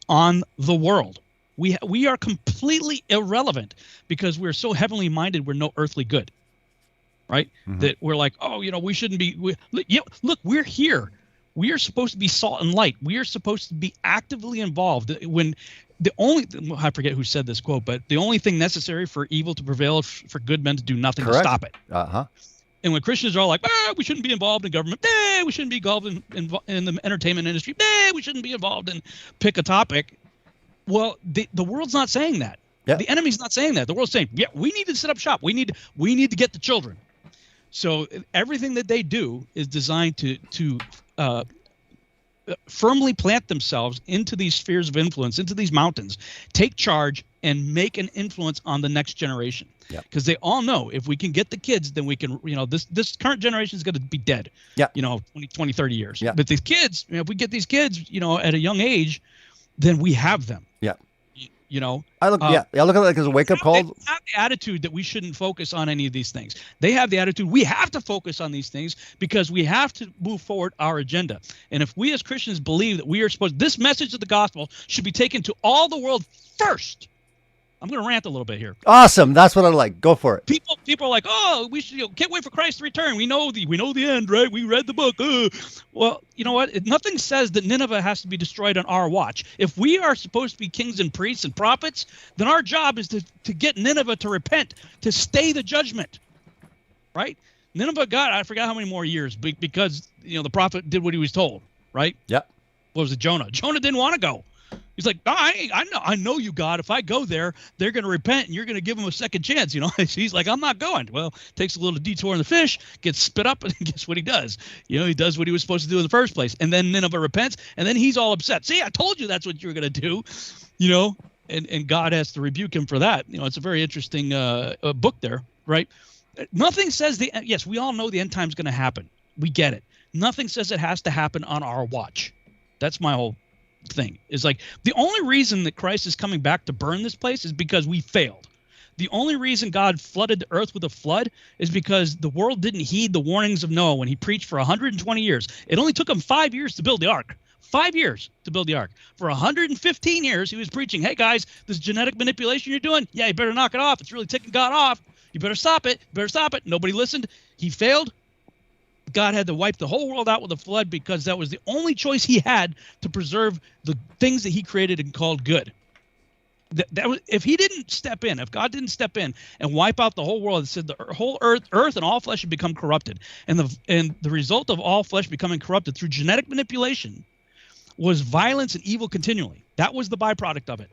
on the world. We are completely irrelevant because we're so heavenly minded. We're no earthly good, right? Mm-hmm. That we're like, we shouldn't be. Look, we're here. We are supposed to be salt and light. We are supposed to be actively involved. I forget who said this quote, but the only thing necessary for evil to prevail, for good men to do nothing. Correct. To stop it. Uh-huh. And when Christians are all like, we shouldn't be involved in government, we shouldn't be involved in the entertainment industry, we shouldn't be involved in pick a topic. Well, the world's not saying that. Yep. The enemy's not saying that. The world's saying, we need to set up shop. We need to get the children. So everything that they do is designed to firmly plant themselves into these spheres of influence, into these mountains, take charge, and make an influence on the next generation. Because they all know if we can get the kids, then we can, this current generation is going to be dead, 20, 30 years. Yeah. But these kids, if we get these kids, at a young age, then we have them. Yeah. I look at it like as a wake-up call. They have the attitude that we shouldn't focus on any of these things. They have the attitude we have to focus on these things because we have to move forward our agenda. And if we as Christians believe that this message of the gospel should be taken to all the world first. I'm going to rant a little bit here. Awesome. That's what I like. Go for it. People are like, we should can't wait for Christ to return. We know the end, right? We read the book. Well, you know what? Nothing says that Nineveh has to be destroyed on our watch. If we are supposed to be kings and priests and prophets, then our job is to get Nineveh to repent, to stay the judgment, right? Nineveh got, I forgot how many more years because, the prophet did what he was told, right? Yep. What was it, Jonah? Jonah didn't want to go. He's like, I know you, God. If I go there, they're going to repent, and you're going to give them a second chance. He's like, I'm not going. Well, takes a little detour in the fish, gets spit up, and guess what he does? He does what he was supposed to do in the first place. And then Nineveh repents, and then he's all upset. See, I told you that's what you were going to do, and God has to rebuke him for that. It's a very interesting book there, right? Nothing says yes, we all know the end time's going to happen. We get it. Nothing says it has to happen on our watch. That's my whole thing. Is like the only reason that Christ is coming back to burn this place is because we failed. The only reason God flooded the earth with a flood is because the world didn't heed the warnings of Noah when he preached for 120 years. It only took him 5 years to build the ark. 5 years to build the ark. For 115 years, he was preaching, hey guys, this genetic manipulation you're doing, you better knock it off. It's really ticking God off. You better stop it. Nobody listened. He failed. God had to wipe the whole world out with a flood because that was the only choice he had to preserve the things that he created and called good. That was, if he didn't step in, if God didn't step in and wipe out the whole world and said the whole earth and all flesh had become corrupted, and the result of all flesh becoming corrupted through genetic manipulation was violence and evil continually. That was the byproduct of it.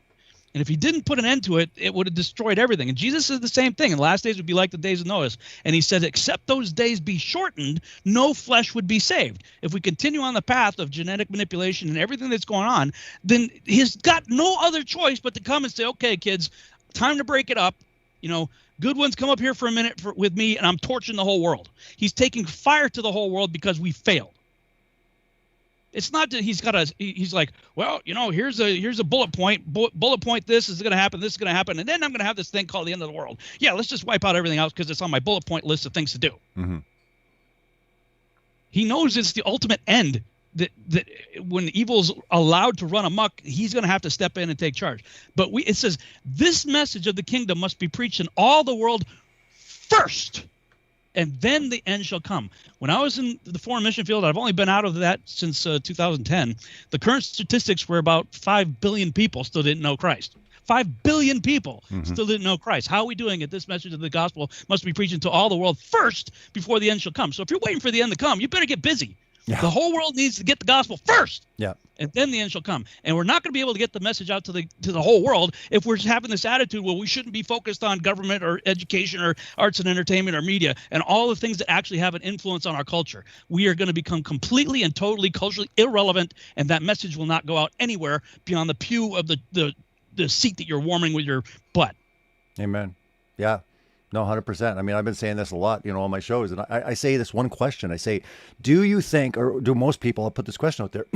And if he didn't put an end to it, it would have destroyed everything. And Jesus said the same thing. And the last days would be like the days of Noah. And he said, except those days be shortened, no flesh would be saved. If we continue on the path of genetic manipulation and everything that's going on, then he's got no other choice but to come and say, okay, kids, time to break it up. Good ones, come up here for a minute with me, and I'm torching the whole world. He's taking fire to the whole world because we failed. It's not that he's like, well, here's a bullet point. Bullet point, this is going to happen, this is going to happen, and then I'm going to have this thing called the end of the world. Yeah, let's just wipe out everything else because it's on my bullet point list of things to do. Mm-hmm. He knows it's the ultimate end, that when evil's allowed to run amok, he's going to have to step in and take charge. But it says, this message of the kingdom must be preached in all the world first, and then the end shall come. When I was in the foreign mission field, I've only been out of that since 2010. The current statistics were about 5 billion people still didn't know Christ. 5 billion people still didn't know Christ. How are we doing it? This message of the gospel must be preached to all the world first before the end shall come. So if you're waiting for the end to come, you better get busy. Yeah. The whole world needs to get the gospel first. Yeah. And then the end shall come. And we're not going to be able to get the message out to the whole world if we're having this attitude, well, we shouldn't be focused on government or education or arts and entertainment or media and all the things that actually have an influence on our culture. We are going to become completely and totally culturally irrelevant, and that message will not go out anywhere beyond the pew of the seat that you're warming with your butt. Amen. Yeah. No, 100%. I mean, I've been saying this a lot, on my shows, and I say this one question. I say, do you think, or do most people, I'll put this question out there,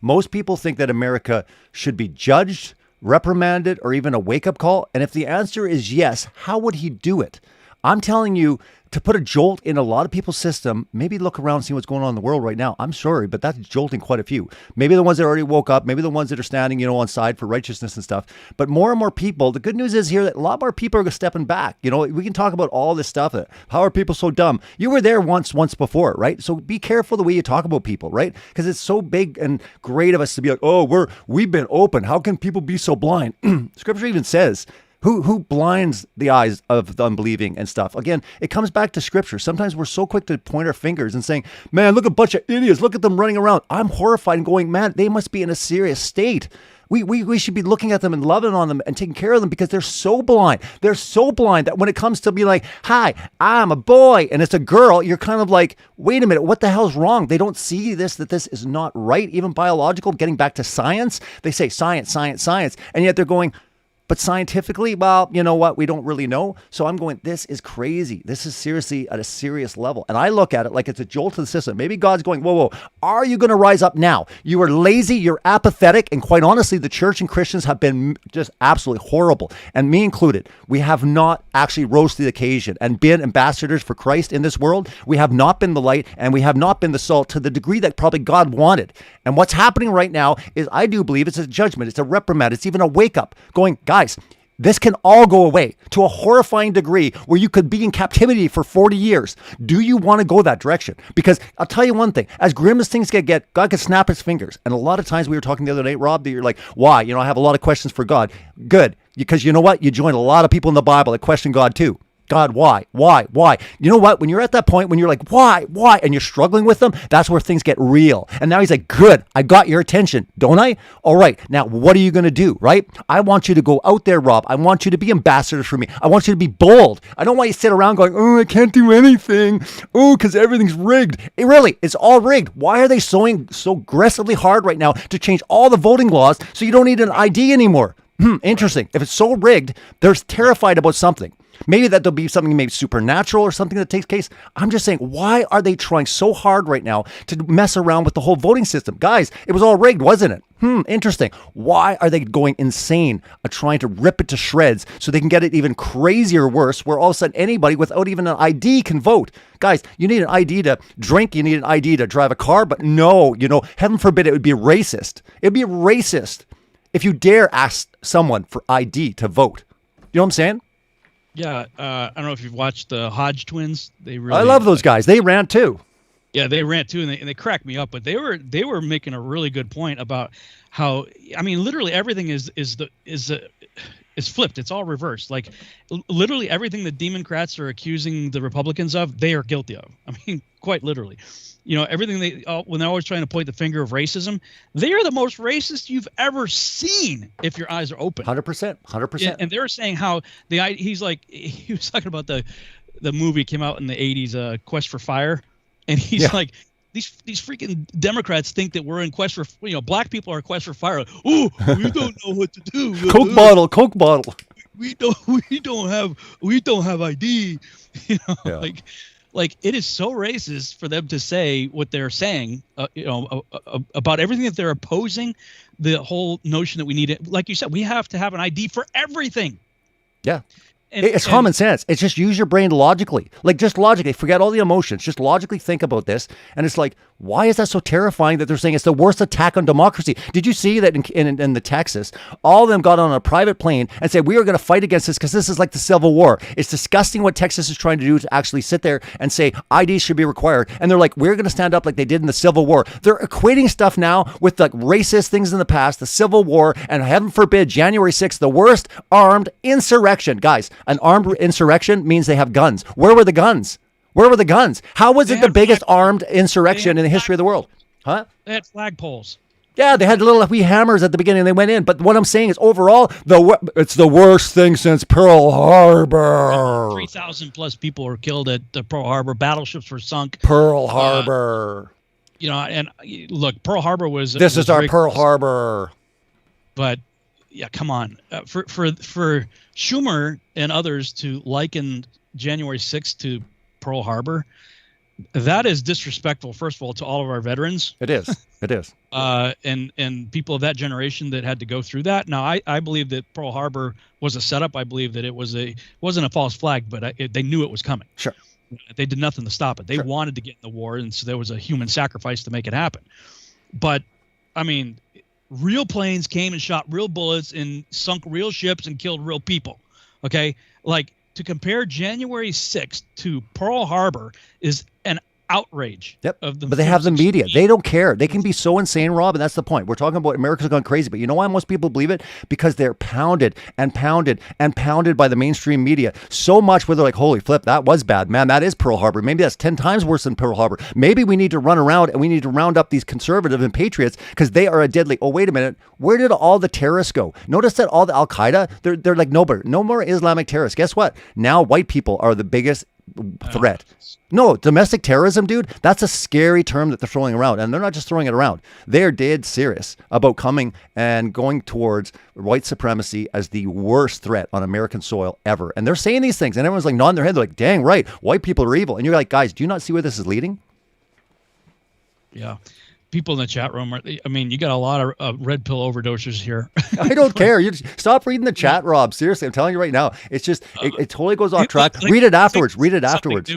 most people think that America should be judged, reprimanded, or even a wake-up call? And if the answer is yes, how would he do it? I'm telling you, to put a jolt in a lot of people's system, maybe look around and see what's going on in the world right now. I'm sorry, but that's jolting quite a few. Maybe the ones that already woke up, maybe the ones that are standing, on side for righteousness and stuff. But more and more people, the good news is here that a lot more people are stepping back. We can talk about all this stuff. How are people so dumb? You were there once before, right? So be careful the way you talk about people, right? Because it's so big and great of us to be like, oh, we've been open. How can people be so blind? Scripture even says, Who blinds the eyes of the unbelieving and stuff? Again, it comes back to Scripture. Sometimes we're so quick to point our fingers and saying, man, look, a bunch of idiots. Look at them running around. I'm horrified and going, man, they must be in a serious state. We should be looking at them and loving on them and taking care of them because they're so blind. They're so blind that when it comes to be like, hi, I'm a boy, and it's a girl, you're kind of like, wait a minute, what the hell's wrong? They don't see that this is not right, even biological. Getting back to science, they say science, science, science, and yet they're going, but scientifically, well, you know what? We don't really know. So I'm going, this is crazy. This is seriously at a serious level. And I look at it like it's a jolt to the system. Maybe God's going, whoa, are you going to rise up now? You are lazy. You're apathetic. And quite honestly, the church and Christians have been just absolutely horrible. And me included. We have not actually rose to the occasion and been ambassadors for Christ in this world. We have not been the light and we have not been the salt to the degree that probably God wanted. And what's happening right now is I do believe it's a judgment. It's a reprimand. It's even a wake up going, guys, this can all go away to a horrifying degree where you could be in captivity for 40 years. Do you want to go that direction? Because I'll tell you one thing, as grim as things get, God can snap his fingers. And a lot of times we were talking the other night, Rob, that you're like, why? I have a lot of questions for God. Good. Because you know what? You join a lot of people in the Bible that question God too. God, why? You know what? When you're at that point, when you're like, why? And you're struggling with them, that's where things get real. And now he's like, good, I got your attention, don't I? All right, now what are you going to do, right? I want you to go out there, Rob. I want you to be ambassadors for me. I want you to be bold. I don't want you to sit around going, oh, I can't do anything. Oh, because everything's rigged. It's all rigged. Why are they sowing so aggressively hard right now to change all the voting laws so you don't need an ID anymore? Interesting. If it's so rigged, they're terrified about something. Maybe that there'll be something maybe supernatural or something that takes place. I'm just saying, why are they trying so hard right now to mess around with the whole voting system? Guys, it was all rigged, wasn't it? Interesting. Why are they going insane trying to rip it to shreds so they can get it even crazier worse where all of a sudden anybody without even an ID can vote? Guys, you need an ID to drink. You need an ID to drive a car. But no, heaven forbid it would be racist. It would be racist if you dare ask someone for ID to vote. You know what I'm saying? Yeah, I don't know if you've watched the Hodge twins. I love those guys. They rant too. Yeah, they rant too, and they crack me up. But they were making a really good point about how, literally everything is It's flipped. It's all reversed. Like literally everything the Democrats are accusing the Republicans of, they are guilty of. I mean, quite literally. You know, everything when they're always trying to point the finger of racism, they are the most racist you've ever seen if your eyes are open. 100%. And they're saying how he was talking about the movie came out in the 80s, Quest for Fire, and he's like, these freaking Democrats think that we're in quest for, black people are in quest for fire. Oh, we don't know what to do. Coke bottle. We don't have ID. Like it is so racist for them to say what they're saying, about everything that they're opposing. The whole notion that we need it, like you said, we have to have an ID for everything. Yeah. It's common sense. It's just use your brain logically. Like just logically, forget all the emotions. Just logically think about this. And it's like, why is that so terrifying that they're saying it's the worst attack on democracy? Did you see that in the Texas, all of them got on a private plane and said, we are going to fight against this because this is like the Civil War. It's disgusting what Texas is trying to do to actually sit there and say IDs should be required. And they're like, we're going to stand up like they did in the Civil War. They're equating stuff now with like racist things in the past, the Civil War, and heaven forbid, January 6th, the worst armed insurrection. Guys, an armed insurrection means they have guns. Where were the guns? Where were the guns? How was it the biggest armed insurrection in the history of the world? Huh? They had flagpoles. Yeah, they had little wee hammers at the beginning and they went in. But what I'm saying is overall, it's the worst thing since Pearl Harbor. 3,000 plus people were killed at the Pearl Harbor. Battleships were sunk. Pearl Harbor. And look, Pearl Harbor was... This is our Pearl Harbor. But, yeah, come on. For Schumer and others to liken January 6th to Pearl Harbor, that is disrespectful, first of all, to all of our veterans. It is. And people of that generation that had to go through that. Now, I believe that Pearl Harbor was a setup. I believe that it wasn't a false flag, but they knew it was coming. Sure. They did nothing to stop it. They wanted to get in the war, and so there was a human sacrifice to make it happen. But, I mean, real planes came and shot real bullets and sunk real ships and killed real people. Okay? Like, to compare January 6th to Pearl Harbor is an outrage. Yep. But they have the media. They don't care. They can be so insane, Rob, and that's the point. We're talking about America's gone crazy, but you know why most people believe it? Because they're pounded and pounded and pounded by the mainstream media so much where they're like, holy flip, that was bad. Man, that is Pearl Harbor. Maybe that's 10 times worse than Pearl Harbor. Maybe we need to run around and we need to round up these conservative and patriots because they are a deadly. Oh, wait a minute. Where did all the terrorists go? Notice that all the Al-Qaeda, they're like, no more Islamic terrorists. Guess what? Now white people are the biggest threat. No, domestic terrorism, dude, that's a scary term that they're throwing around. And they're not just throwing it around. They're dead serious about coming and going towards white supremacy as the worst threat on American soil ever. And they're saying these things and everyone's like nodding their head. They're like, dang right, white people are evil. And you're like, guys, do you not see where this is leading? Yeah. People in the chat room you got a lot of red pill overdosers here. I don't care. You just stop reading the chat, Rob. Seriously, I'm telling you right now. It's just, it totally goes off track. Read it afterwards. Read it afterwards.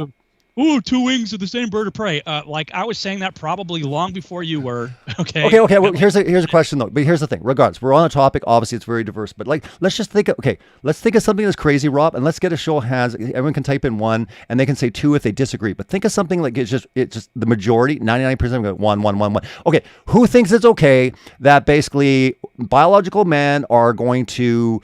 Ooh, two wings of the same bird of prey. Like I was saying that probably long before you were. Okay. Okay. Well, here's a question though. But here's the thing. Regardless, we're on a topic. Obviously, it's very diverse. But like, let's think of something that's crazy, Rob, and let's get a show of hands. Everyone can type in 1, and they can say 2 if they disagree. But think of something like it's just the majority, 99% go 1, 1, 1, 1. Okay, who thinks it's okay that basically biological men are going to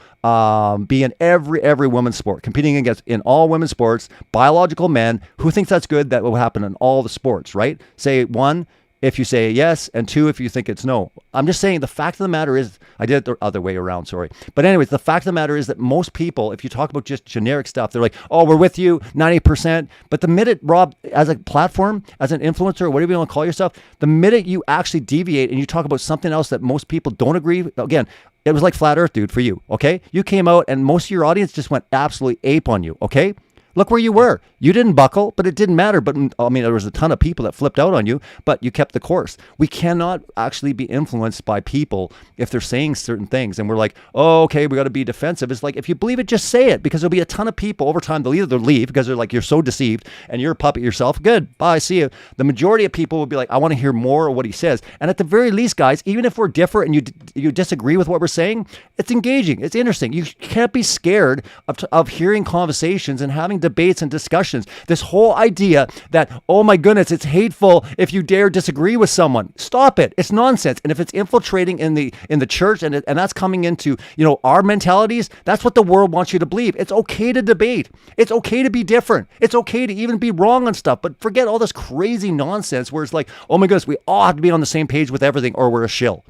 be in every women's sport, competing against in all women's sports, biological men? Who thinks that's good? That will happen in all the sports, right? Say 1 if you say yes, and 2 if you think it's no. I'm just saying the fact of the matter is, I did it the other way around, sorry. But anyways, the fact of the matter is that most people, if you talk about just generic stuff, they're like, oh, we're with you 90%. But the minute, Rob, as a platform, as an influencer, or whatever you want to call yourself, the minute you actually deviate and you talk about something else that most people don't agree with, again, it was like flat earth, dude, for you, okay? You came out and most of your audience just went absolutely ape on you, okay? Look where you were. You didn't buckle, but it didn't matter. But I mean, there was a ton of people that flipped out on you, but you kept the course. We cannot actually be influenced by people if they're saying certain things. And we're like, oh, okay, we got to be defensive. It's like, if you believe it, just say it, because there'll be a ton of people over time. They'll either leave because they're like, you're so deceived and you're a puppet yourself. Good. Bye. See you. The majority of people will be like, I want to hear more of what he says. And at the very least, guys, even if we're different and you disagree with what we're saying, it's engaging. It's interesting. You can't be scared of hearing conversations and having debates and discussions. This whole idea that, oh my goodness, it's hateful if you dare disagree with someone. Stop it. It's nonsense. And if it's infiltrating in the church and that's coming into, our mentalities, that's what the world wants you to believe. It's okay to debate. It's okay to be different. It's okay to even be wrong on stuff, but forget all this crazy nonsense where it's like, oh my goodness, we all have to be on the same page with everything or we're a shill.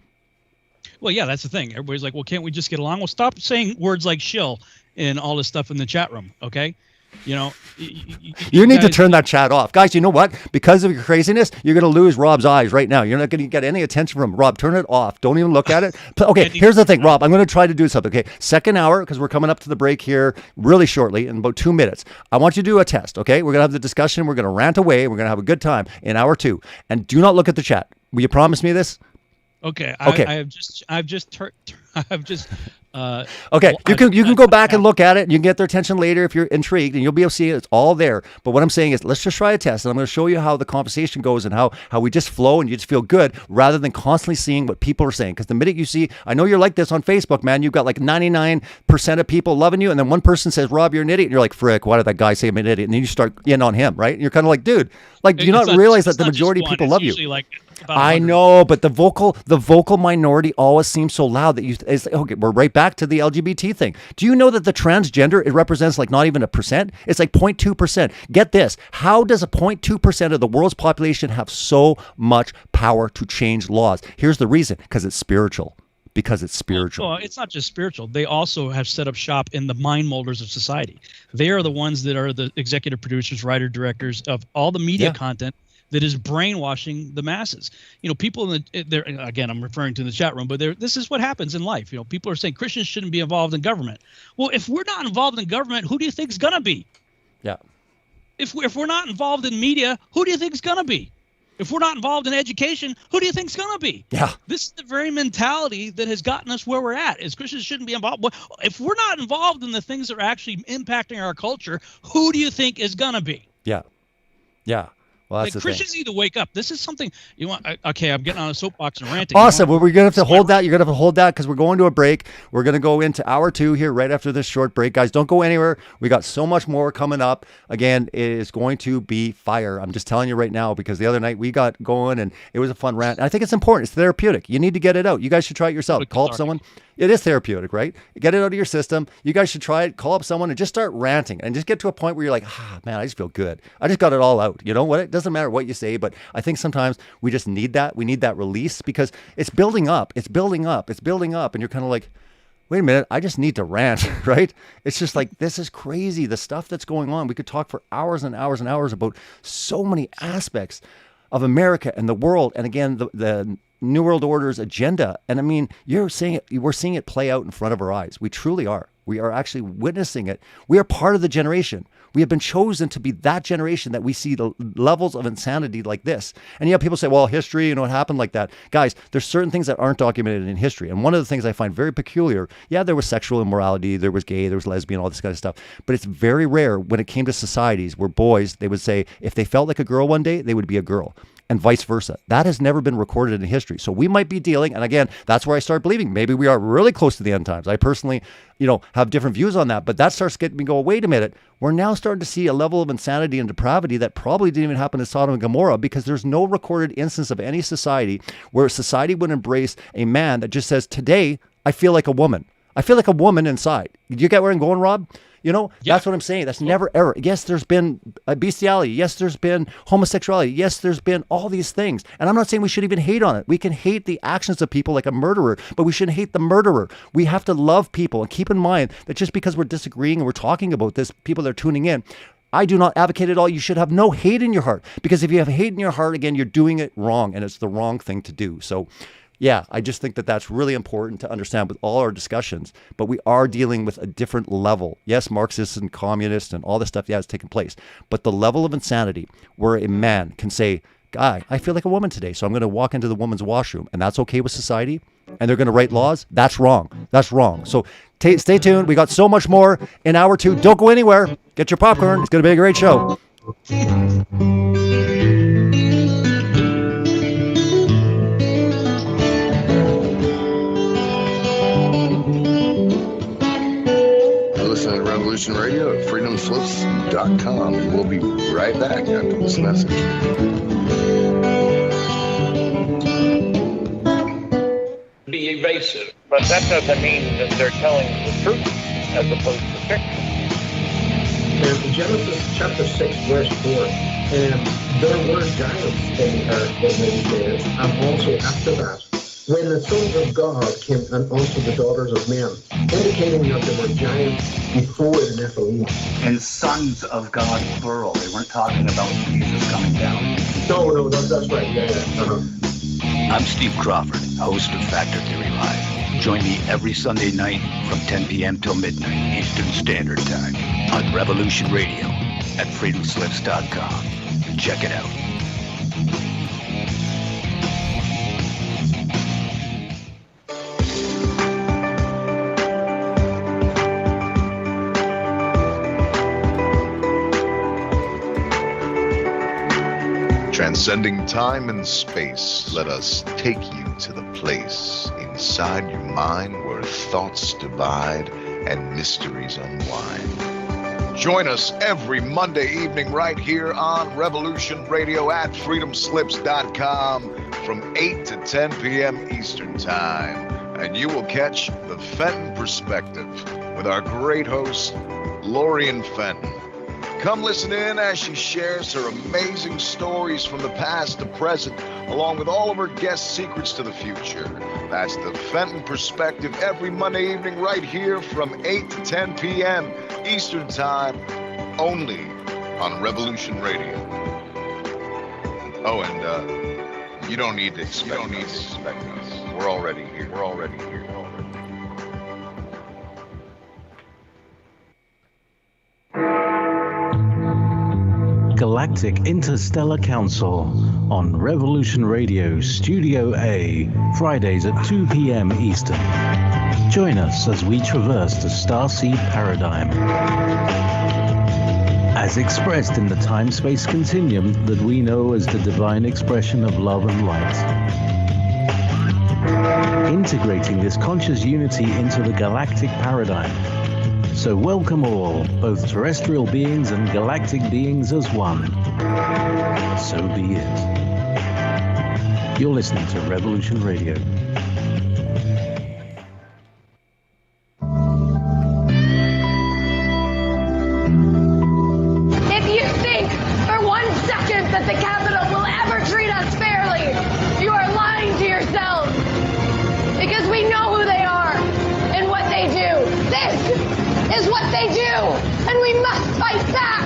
Well, yeah, that's the thing. Everybody's like, well, can't we just get along? Well, stop saying words like shill and all this stuff in the chat room, okay? You need to turn that chat off. Guys, you know what? Because of your craziness, you're going to lose Rob's eyes right now. You're not going to get any attention from him. Rob, turn it off. Don't even look at it. Okay, here's the thing, Rob. I'm going to try to do something, okay? Second hour, because we're coming up to the break here really shortly in about 2 minutes. I want you to do a test, okay? We're going to have the discussion. We're going to rant away. We're going to have a good time in hour 2. And do not look at the chat. Will you promise me this? Okay. Okay. I've just. Okay, you can go back and look at it, and you can get their attention later if you're intrigued, and you'll be able to see it. It's all there. But what I'm saying is, let's just try a test, and I'm going to show you how the conversation goes and how we just flow and you just feel good rather than constantly seeing what people are saying. Because the minute you see, I know you're like this on Facebook, man. You've got like 99% of people loving you, and then one person says, "Rob, you're an idiot," and you're like, "Frick, why did that guy say I'm an idiot?" And then you start in on him, right? And you're kind of like, dude, like, do you not realize that the majority of people love you? Like I know, but the vocal minority always seems so loud that it's like, okay, we're right back to the LGBT thing. Do you know that the transgender, it represents like not even a percent? It's like 0.2%. Get this. How does a 0.2% of the world's population have so much power to change laws? Here's the reason, because it's spiritual. Because it's spiritual. Well, it's not just spiritual. They also have set up shop in the mind molders of society. They are the ones that are the executive producers, writer, directors of all the media content that is brainwashing the masses. People again, I'm referring to the chat room, but this is what happens in life. People are saying Christians shouldn't be involved in government. Well, if we're not involved in government, who do you think is going to be? Yeah. If we're not involved in media, who do you think is going to be? If we're not involved in education, who do you think is going to be? Yeah. This is the very mentality that has gotten us where we're at. As Christians shouldn't be involved. If we're not involved in the things that are actually impacting our culture, who do you think is going to be? Yeah. Yeah. Well, that's like Christians need to wake up. This is something you want. Okay, I'm getting on a soapbox and ranting. Awesome. Well, we're gonna have to hold that. You're gonna have to hold that because we're going to a break. We're gonna go into hour 2 here right after this short break, guys. Don't go anywhere. We got so much more coming up. Again, it is going to be fire. I'm just telling you right now because the other night we got going and it was a fun rant. And I think it's important. It's therapeutic. You need to get it out. You guys should try it yourself. Call up someone. It is therapeutic, right? Get it out of your system. You guys should try it. Call up someone and just start ranting and just get to a point where you're like, man, I just feel good. I just got it all out. You know what? It doesn't matter what you say, but I think sometimes we just need that. We need that release because it's building up. It's building up. It's building up. And you're kind of like, wait a minute, I just need to rant, right? It's just like, this is crazy. The stuff that's going on. We could talk for hours and hours and hours about so many aspects of America and the world. And again, the New World Order's agenda. And I mean, we're seeing it play out in front of our eyes. We truly are. We are actually witnessing it. We are part of the generation. We have been chosen to be that generation that we see the levels of insanity like this. And people say, well, history, it happened like that. Guys, there's certain things that aren't documented in history. And one of the things I find very peculiar, there was sexual immorality, there was gay, there was lesbian, all this kind of stuff. But it's very rare when it came to societies where boys, they would say, if they felt like a girl one day, they would be a girl. And vice versa. That has never been recorded in history. So we might be dealing, and again, that's where I start believing. Maybe we are really close to the end times. I personally, have different views on that, but that starts getting me go, wait a minute. We're now starting to see a level of insanity and depravity that probably didn't even happen in Sodom and Gomorrah because there's no recorded instance of any society where society would embrace a man that just says, today, I feel like a woman. I feel like a woman inside. Do you get where I'm going, Rob? That's what I'm saying. That's never ever. Yes, there's been bestiality. Yes, there's been homosexuality. Yes, there's been all these things. And I'm not saying we should even hate on it. We can hate the actions of people like a murderer, but we shouldn't hate the murderer. We have to love people and keep in mind that just because we're disagreeing and we're talking about this, people that are tuning in, I do not advocate at all. You should have no hate in your heart because if you have hate in your heart, again, you're doing it wrong and it's the wrong thing to do. So I just think that that's really important to understand with all our discussions, but we are dealing with a different level. Yes, Marxists and communists and all this stuff, it's taken place, but the level of insanity where a man can say, guy, I feel like a woman today, so I'm going to walk into the woman's washroom, and that's okay with society, and they're going to write laws, that's wrong. That's wrong. So stay tuned. We got so much more in hour 2. Don't go anywhere. Get your popcorn. It's going to be a great show. Listen, Revolution Radio at freedomslips.com. We'll be right back after this message. Be evasive, but that doesn't mean that they're telling the truth as opposed to fiction. And Genesis chapter 6, verse 4, and there were giants in the earth in those days, and also after that, when the sons of God came and also the daughters of men, indicating that there were giants before the Nephilim. And sons of God, plural. They weren't talking about Jesus coming down. No, that's right. Yeah. Uh-huh. I'm Steve Crawford, host of Factor Theory Live. Join me every Sunday night from 10 p.m. till midnight Eastern Standard Time on Revolution Radio at freedomslips.com. Check it out. Transcending time and space, let us take you to the place inside your mind where thoughts divide and mysteries unwind. Join us every Monday evening right here on Revolution Radio at freedomslips.com from 8 to 10 p.m. Eastern Time. And you will catch the Fenton Perspective with our great host, Lorian Fenton. Come listen in as she shares her amazing stories from the past to present, along with all of her guest secrets to the future. That's the Fenton Perspective every Monday evening right here from 8 to 10 p.m. Eastern Time, only on Revolution Radio. Oh, and you don't need to expect us. We're already here. Galactic Interstellar Council on Revolution Radio Studio A, Fridays at 2 p.m. Eastern. Join us as we traverse the starseed paradigm, as expressed in the time-space continuum that we know as the divine expression of love and light. Integrating this conscious unity into the galactic paradigm. So welcome all, both terrestrial beings and galactic beings as one. So be it. You're listening to Revolution Radio. If you think for 1 second that the Capitol will ever treat us fairly, you are lying to yourselves. Because we know who they are and what they do. This is what they do, and we must fight back.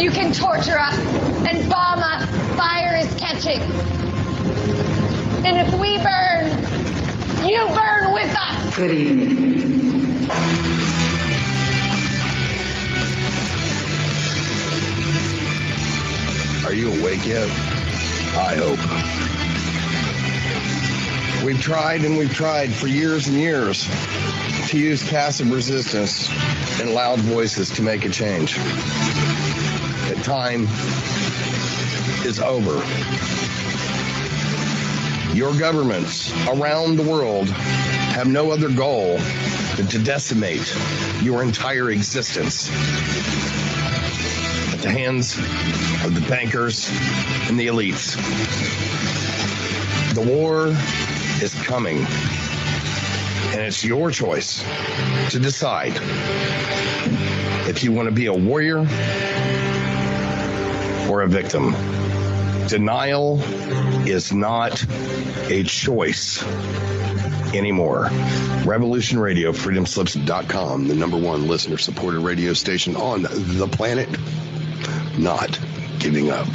You can torture us and bomb us. Fire is catching. And if we burn, you burn with us. Good evening. Are you awake yet? I hope. We've tried for years and years to use passive resistance and loud voices to make a change. The time is over. Your governments around the world have no other goal than to decimate your entire existence at the hands of the bankers and the elites. The war is coming, and it's your choice to decide if you want to be a warrior or a victim. Denial is not a choice anymore. Revolution Radio, freedomslips.com, the #1 listener-supported radio station on the planet. Not giving up.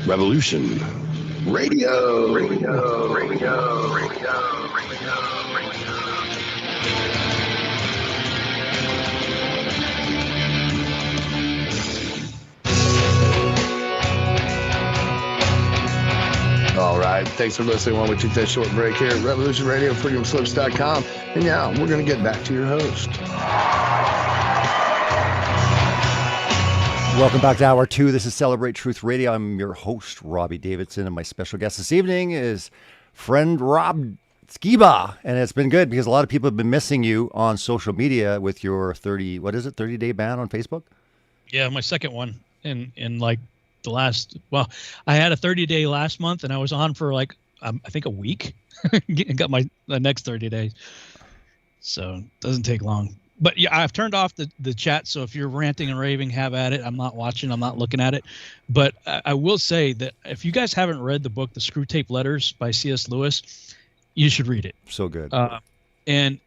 Revolution Radio. All right. Thanks for listening while we took that short break here at Revolution Radio, freedomslips.com. And now we're going to get back to your host. Welcome back to Hour 2. This is Celebrate Truth Radio. I'm your host, Robbie Davidson, and my special guest this evening is friend Rob Skiba, and it's been good because a lot of people have been missing you on social media with your 30-day ban on Facebook. Yeah, my second one in like the last. Well, I had a 30-day last month, and I was on for like I think a week. Got my next 30 days, so it doesn't take long. But yeah, I've turned off the chat, so if you're ranting and raving, have at it. I'm not watching. I'm not looking at it. But I will say that if you guys haven't read the book, The Screw Tape Letters by C.S. Lewis, you should read it. So good. And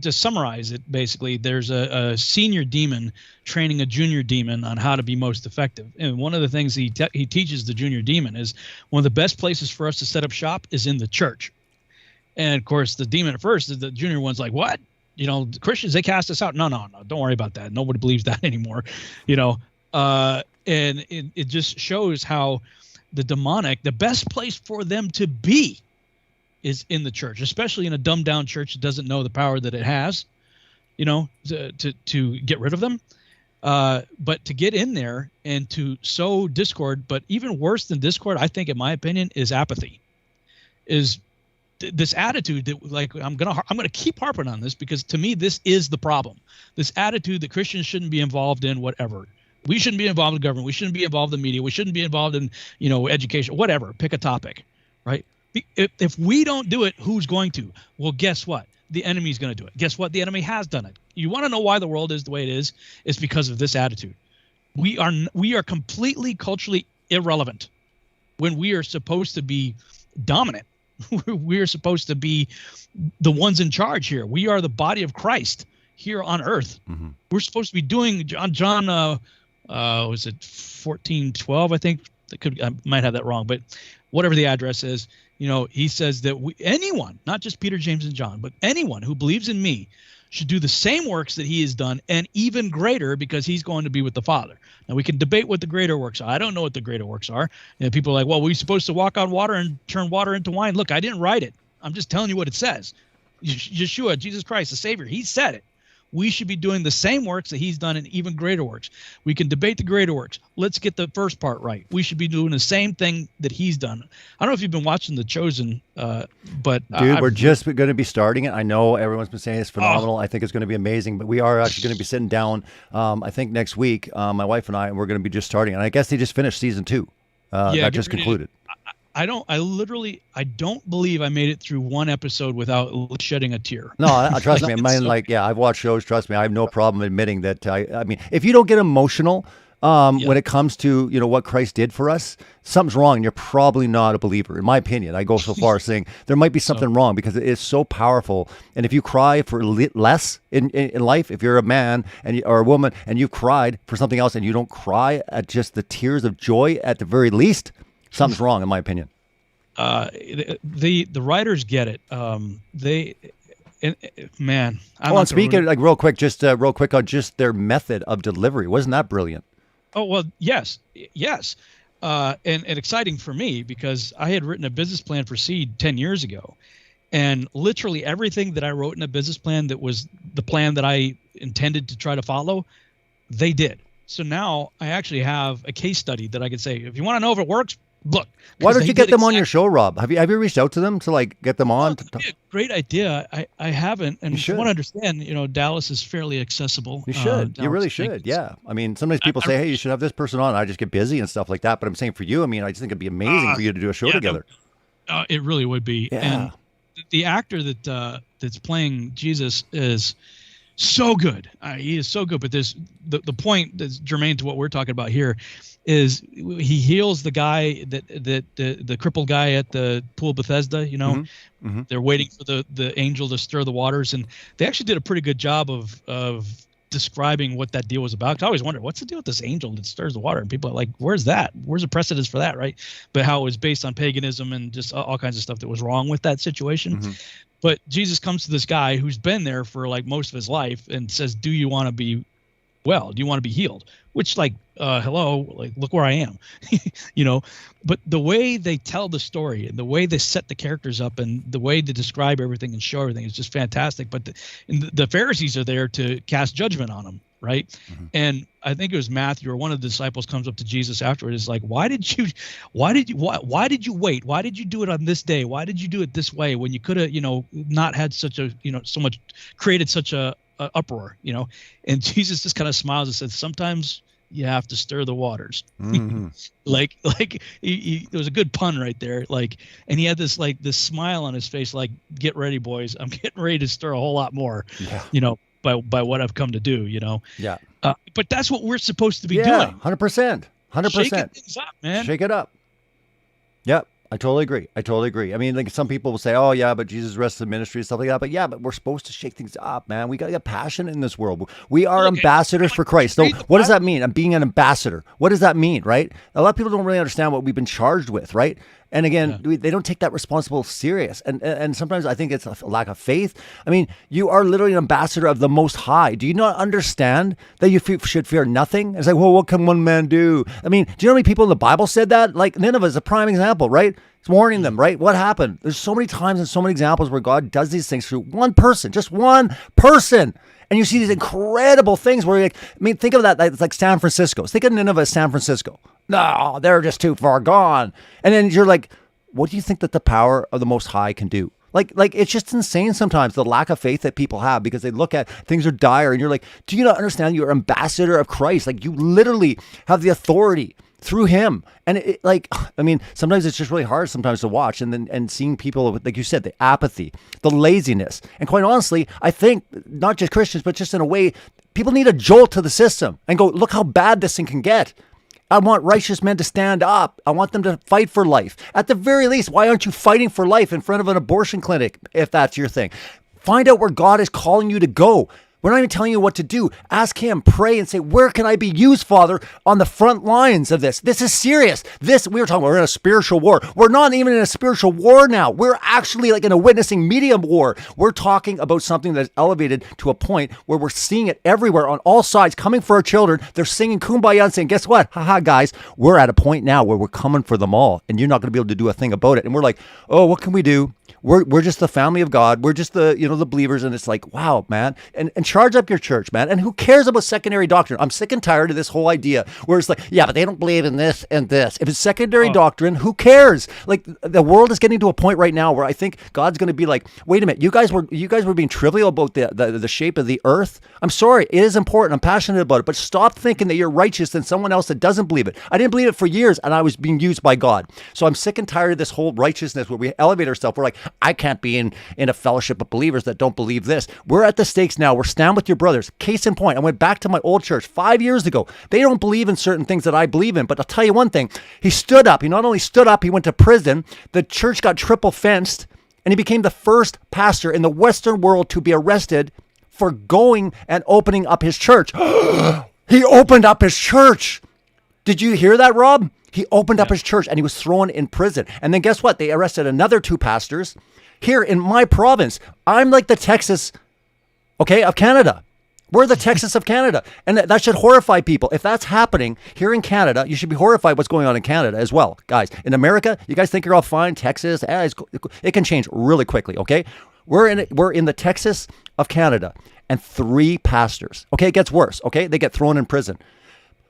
to summarize it, basically, there's a senior demon training a junior demon on how to be most effective. And one of the things he teaches the junior demon is one of the best places for us to set up shop is in the church. And, of course, the demon at first, the junior one's like, what? You know, the Christians, they cast us out. No, don't worry about that. Nobody believes that anymore, you know. And it just shows how the demonic, the best place for them to be is in the church, especially in a dumbed down church that doesn't know the power that it has, you know, to get rid of them. But to get in there and to sow discord, but even worse than discord, I think, in my opinion, is apathy, is this attitude that, like, I'm gonna keep harping on this because to me this is the problem. This attitude that Christians shouldn't be involved in whatever. We shouldn't be involved in government. We shouldn't be involved in media. We shouldn't be involved in, you know, education. Whatever. Pick a topic, right? If we don't do it, who's going to? Well, guess what? The enemy's going to do it. Guess what? The enemy has done it. You want to know why the world is the way it is? It's because of this attitude. We are completely culturally irrelevant when we are supposed to be dominant. We're supposed to be the ones in charge here. We are the body of Christ here on earth. Mm-hmm. We're supposed to be doing John was it 14:12? I think I might have that wrong, but whatever the address is, you know, he says that anyone, not just Peter, James, and John, but anyone who believes in me should do the same works that he has done and even greater because he's going to be with the Father. Now, we can debate what the greater works are. I don't know what the greater works are. And people are like, well, we're supposed to walk on water and turn water into wine. Look, I didn't write it. I'm just telling you what it says. Yeshua, Jesus Christ, the Savior, he said it. We should be doing the same works that he's done and even greater works. We can debate the greater works. Let's get the first part right. We should be doing the same thing that he's done. I don't know if you've been watching The Chosen, but dude, we're just going to be starting it. I know everyone's been saying it's phenomenal. I think it's going to be amazing, but we are actually going to be sitting down, I think next week, my wife and I, and we're going to be just starting. And I guess they just finished season 2. That just concluded. I don't believe I made it through one episode without shedding a tear. No, trust me. I've watched shows. Trust me. I have no problem admitting that. I mean, if you don't get emotional when it comes to, you know, what Christ did for us, something's wrong. And you're probably not a believer, in my opinion. I go so far as saying there might be something wrong because it is so powerful. And if you cry for less in life, if you're a man or a woman and you've cried for something else and you don't cry at just the tears of joy at the very least, something's wrong, in my opinion. The writers get it. Speaking like real quick on just their method of delivery, wasn't that brilliant? Oh well, yes, and exciting for me because I had written a business plan for Seed 10 years ago, and literally everything that I wrote in a business plan that was the plan that I intended to try to follow, they did. So now I actually have a case study that I could say, if you want to know if it works, look. Why don't you get them on your show, Rob? Have you reached out to them to like get them on? Great idea. I haven't, and you want to understand, you know, Dallas is fairly accessible. You should. You really should. Yeah. I mean, sometimes people say, hey, you should have this person on. I just get busy and stuff like that. But I'm saying for you, I mean, I just think it'd be amazing for you to do a show together. It really would be. Yeah. And the actor that's playing Jesus is so good. He is so good. But the point that's germane to what we're talking about here is he heals the guy the crippled guy at the pool of Bethesda. You know, they're waiting for the angel to stir the waters, and they actually did a pretty good job of describing what that deal was about. 'Cause I always wondered, what's the deal with this angel that stirs the water? And people are like, where's that? Where's the precedence for that, right? But how it was based on paganism and just all kinds of stuff that was wrong with that situation. But Jesus comes to this guy who's been there for like most of his life and says, do you want to be well? Do you want to be healed? Which, like, hello, like, look where I am, you know. But the way they tell the story and the way they set the characters up and the way they describe everything and show everything is just fantastic. But the Pharisees are there to cast judgment on him. right? And I think it was Matthew or one of the disciples comes up to Jesus afterward. Is like, why did you wait? Why did you do it on this day? Why did you do it this way when you could have, not had such a, created such a uproar, And Jesus just kind of smiles and says, sometimes you have to stir the waters. Like there was a good pun right there. And he had this smile on his face, like, get ready, boys. I'm getting ready to stir a whole lot more, by what I've come to do, Yeah. But that's what we're supposed to be doing. 100%. 100%. Shaking things up, man. Shake it up. Yep. I totally agree. I mean, like, some people will say, oh, yeah, but Jesus rested the ministry and stuff like that. But yeah, but we're supposed to shake things up, man. We got to get passionate in this world. We are ambassadors for Christ. So what does that mean? I'm being an ambassador. What does that mean, right? A lot of people don't really understand what we've been charged with, right? And again, they don't take that responsibility serious. And sometimes I think it's a lack of faith. I mean, you are literally an ambassador of the Most High. Do you not understand that you should fear nothing? It's like, well, what can one man do? I mean, do you know how many people in the Bible said that? Like Nineveh is a prime example, right? It's warning them, right? What happened? There's so many times and so many examples where God does these things through one person, just one person. And you see these incredible things where, like, I mean, think of that. It's like San Francisco. Think of Nineveh as San Francisco. No, they're just too far gone. And then you're like, what do you think that the power of the Most High can do? Like it's just insane sometimes, the lack of faith that people have, because they look at things are dire and you're like, do you not understand you're an ambassador of Christ? Like, you literally have the authority through him. And sometimes it's just really hard sometimes to watch and seeing people, like you said, the apathy, the laziness. And quite honestly, I think not just Christians, but just in a way, people need a jolt to the system and go, look how bad this thing can get. I want righteous men to stand up. I want them to fight for life. At the very least, why aren't you fighting for life in front of an abortion clinic, if that's your thing? Find out where God is calling you to go. We're not even telling you what to do. Ask him, pray, and say, where can I be used, Father, on the front lines of this? This is serious. We were talking about we're in a spiritual war. We're not even in a spiritual war now. We're actually like in a witnessing media war. We're talking about something that's elevated to a point where we're seeing it everywhere on all sides, coming for our children. They're singing Kumbaya and saying, guess what? Haha, guys, we're at a point now where we're coming for them all, and you're not going to be able to do a thing about it. And we're like, oh, what can we do? We're just the family of God. We're just the believers. And it's like, wow, man. And charge up your church, man. And who cares about secondary doctrine? I'm sick and tired of this whole idea where it's like, yeah, but they don't believe in this and this. If it's secondary doctrine, who cares? Like, the world is getting to a point right now where I think God's going to be like, wait a minute, you guys were being trivial about the shape of the earth. I'm sorry. It is important. I'm passionate about it. But stop thinking that you're righteous than someone else that doesn't believe it. I didn't believe it for years, and I was being used by God. So I'm sick and tired of this whole righteousness where we elevate ourselves. We're like, I can't be in a fellowship of believers that don't believe this. We're at the stakes now. We're stand with your brothers. Case in point, I went back to my old church 5 years ago. They don't believe in certain things that I believe in, but I'll tell you one thing. He stood up. He not only stood up, he went to prison. The church got triple fenced, and he became the first pastor in the Western world to be arrested for going and opening up his church. He opened up his church. Did you hear that, Rob? He opened up his church and he was thrown in prison. And then guess what? They arrested another 2 pastors here in my province. I'm like the Texas, of Canada. We're the Texas of Canada. And that should horrify people. If that's happening here in Canada, you should be horrified what's going on in Canada as well. Guys, in America, you guys think you're all fine. Texas, it can change really quickly, okay? We're in the Texas of Canada, and 3 pastors. Okay, it gets worse, okay? They get thrown in prison.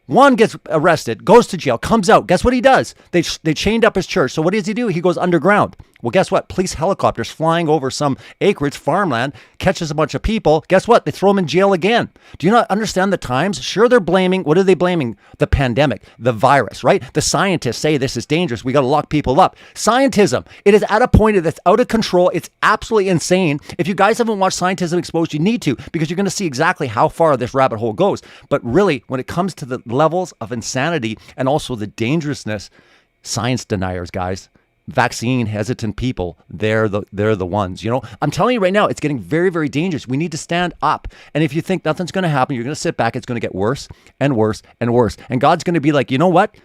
One gets arrested, goes to jail, comes out. Guess what he does? They chained up his church. So what does he do? He goes underground. Well, guess what? Police helicopters flying over some acreage, farmland, catches a bunch of people. Guess what? They throw them in jail again. Do you not understand the times? Sure, they're blaming. What are they blaming? The pandemic, the virus, right? The scientists say this is dangerous. We got to lock people up. Scientism. It is at a point that's out of control. It's absolutely insane. If you guys haven't watched Scientism Exposed, you need to, because you're going to see exactly how far this rabbit hole goes. But really, when it comes to the levels of insanity and also the dangerousness, science deniers, guys, vaccine hesitant people, they're the ones, I'm telling you right now, it's getting very, very dangerous. We need to stand up. And if you think nothing's going to happen, you're going to sit back, it's going to get worse and worse and worse. And God's going to be like, you know what?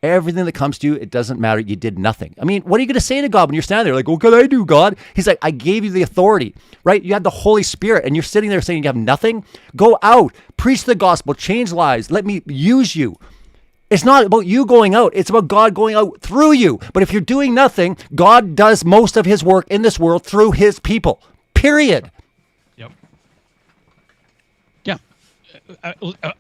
Everything that comes to you, it doesn't matter. You did nothing. I mean, what are you going to say to God when you're standing there? Like, what can I do, God? He's like, I gave you the authority, right? You had the Holy Spirit, and you're sitting there saying you have nothing. Go out, preach the gospel, change lives. Let me use you. It's not about you going out. It's about God going out through you. But if you're doing nothing, God does most of his work in this world through his people, period. Yep. Yeah.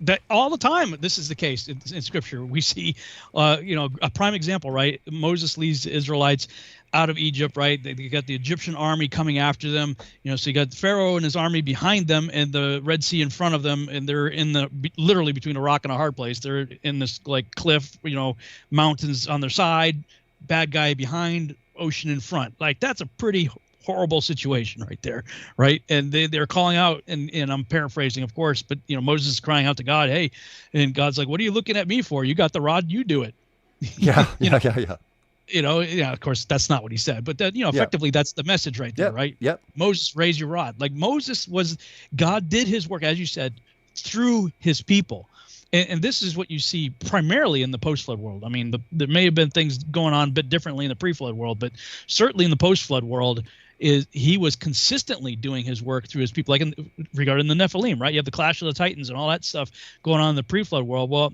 that all the time. This is the case in Scripture. We see, a prime example, right? Moses leads the Israelites out of Egypt, right? They got the Egyptian army coming after them. So you got Pharaoh and his army behind them, and the Red Sea in front of them, and they're in literally between a rock and a hard place. They're in this like cliff, mountains on their side, bad guy behind, ocean in front. Like that's a pretty horrible situation right there, right? And they're calling out, and I'm paraphrasing, of course, but Moses is crying out to God, hey, and God's like, what are you looking at me for? You got the rod, you do it. Yeah. Of course, that's not what he said, but that, effectively that's the message right there, right? Yep. Moses, raise your rod. Like God did his work, as you said, through his people. And this is what you see primarily in the post-flood world. I mean, there may have been things going on a bit differently in the pre-flood world, but certainly in the post-flood world, he was consistently doing his work through his people, like regarding the Nephilim, right? You have the clash of the Titans and all that stuff going on in the pre-flood world. Well,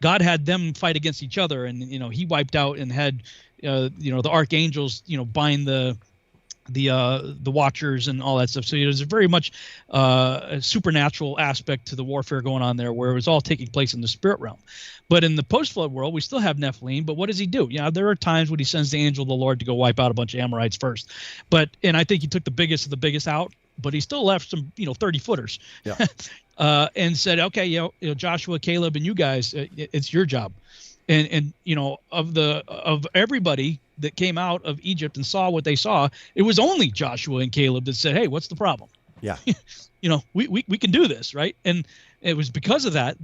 God had them fight against each other, and he wiped out and had the archangels bind the watchers and all that stuff. So there's a very much a supernatural aspect to the warfare going on there, where it was all taking place in the spirit realm. But in the post-flood world, we still have Nephilim. But what does he do? There are times when he sends the angel of the Lord to go wipe out a bunch of Amorites first. And I think he took the biggest of the biggest out, but he still left some 30-footers. Yeah. And said, okay, Joshua, Caleb, and you guys, it's your job. And of everybody that came out of Egypt and saw what they saw, it was only Joshua and Caleb that said, hey, what's the problem? Yeah. We can do this, right? And it was because of that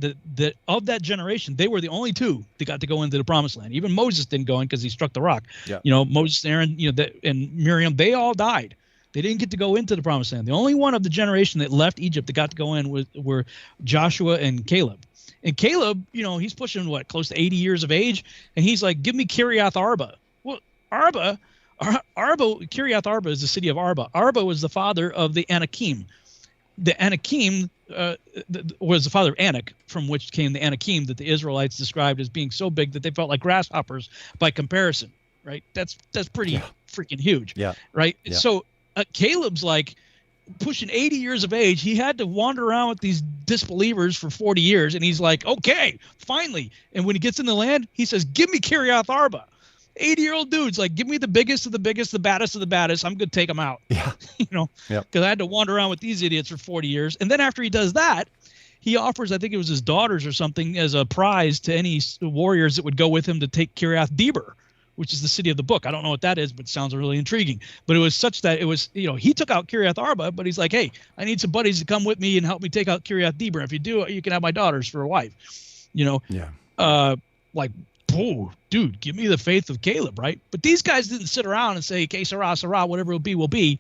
of that generation, they were the only two that got to go into the promised land. Even Moses didn't go in because he struck the rock. Yeah. Moses, Aaron, and Miriam, they all died. They didn't get to go into the promised land. The only one of the generation that left Egypt that got to go in were Joshua and Caleb. And Caleb, he's pushing close to 80 years of age, and he's like, give me Kiriath Arba. Well, Kiriath Arba is the city of Arba. Arba was the father of the Anakim. The Anakim was the father of Anak, from which came the Anakim that the Israelites described as being so big that they felt like grasshoppers by comparison, right? That's pretty freaking huge, right? Yeah. So Caleb's like pushing 80 years of age. He had to wander around with these disbelievers for 40 years, and he's like, okay, finally. And when he gets in the land, he says, give me Kiriath Arba. 80-year-old dude's like, give me the biggest of the biggest, the baddest of the baddest. I'm going to take them out. Yeah. Because I had to wander around with these idiots for 40 years. And then after he does that, he offers, I think it was his daughters or something, as a prize to any warriors that would go with him to take Kiriath Deber, which is the city of the book. I don't know what that is, but it sounds really intriguing. But it was such that it was, he took out Kiriath Arba, but he's like, hey, I need some buddies to come with me and help me take out Kiriath Deber. If you do, you can have my daughters for a wife. Oh, dude, give me the faith of Caleb, right? But these guys didn't sit around and say, okay, Sarah, whatever it will be.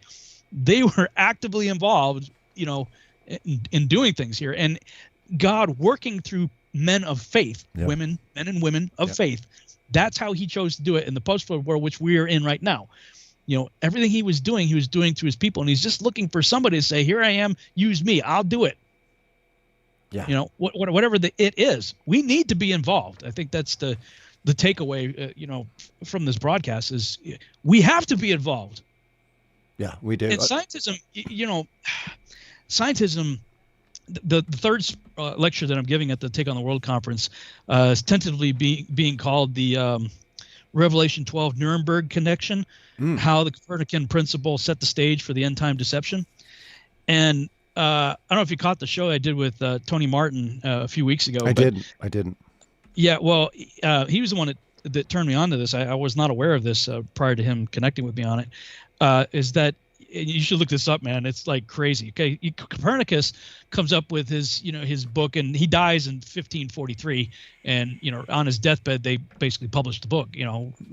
They were actively involved, in doing things here. And God working through men of faith, men and women of faith. That's how he chose to do it in the post-flood world, which we are in right now. Everything he was doing through his people. And he's just looking for somebody to say, here I am, use me, I'll do it. Yeah. Whatever it is, we need to be involved. I think that's the takeaway, from this broadcast is we have to be involved. Yeah, we do. And scientism, the third lecture that I'm giving at the Take on the World conference is tentatively being called the Revelation 12 Nuremberg connection, how the Copernican principle set the stage for the end time deception. And I don't know if you caught the show I did with Tony Martin a few weeks ago. I didn't. Yeah, well, he was the one that turned me on to this. I was not aware of this prior to him connecting with me on it. Is that you should look this up, man. It's like crazy. Okay, Copernicus comes up with his book, and he dies in 1543. And on his deathbed, they basically published the book.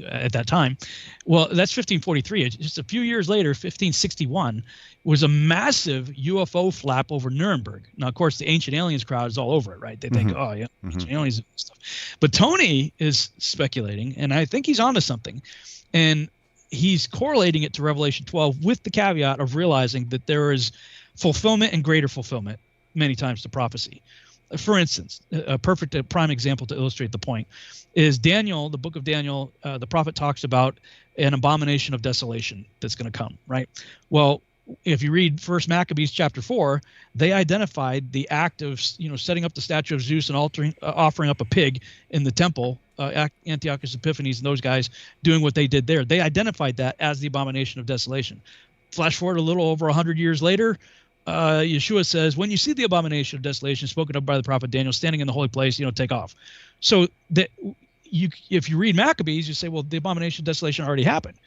At that time, well, that's 1543. Just a few years later, 1561, was a massive UFO flap over Nuremberg. Now, of course, the Ancient Aliens crowd is all over it, right? They think, oh yeah, Ancient Aliens and stuff. But Tony is speculating, and I think he's onto something, and he's correlating it to Revelation 12 with the caveat of realizing that there is fulfillment and greater fulfillment many times to prophecy. For instance, a prime example to illustrate the point is Daniel, the book of Daniel. The prophet talks about an abomination of desolation that's going to come, right? Well, if you read First Maccabees chapter 4, they identified the act of setting up the statue of Zeus and offering up a pig in the temple. Antiochus Epiphanes and those guys doing what they did there. They identified that as the abomination of desolation. Flash forward a little over 100 years later, Yeshua says, when you see the abomination of desolation spoken of by the prophet Daniel standing in the holy place, take off. So that if you read Maccabees, you say, well, the abomination of desolation already happened.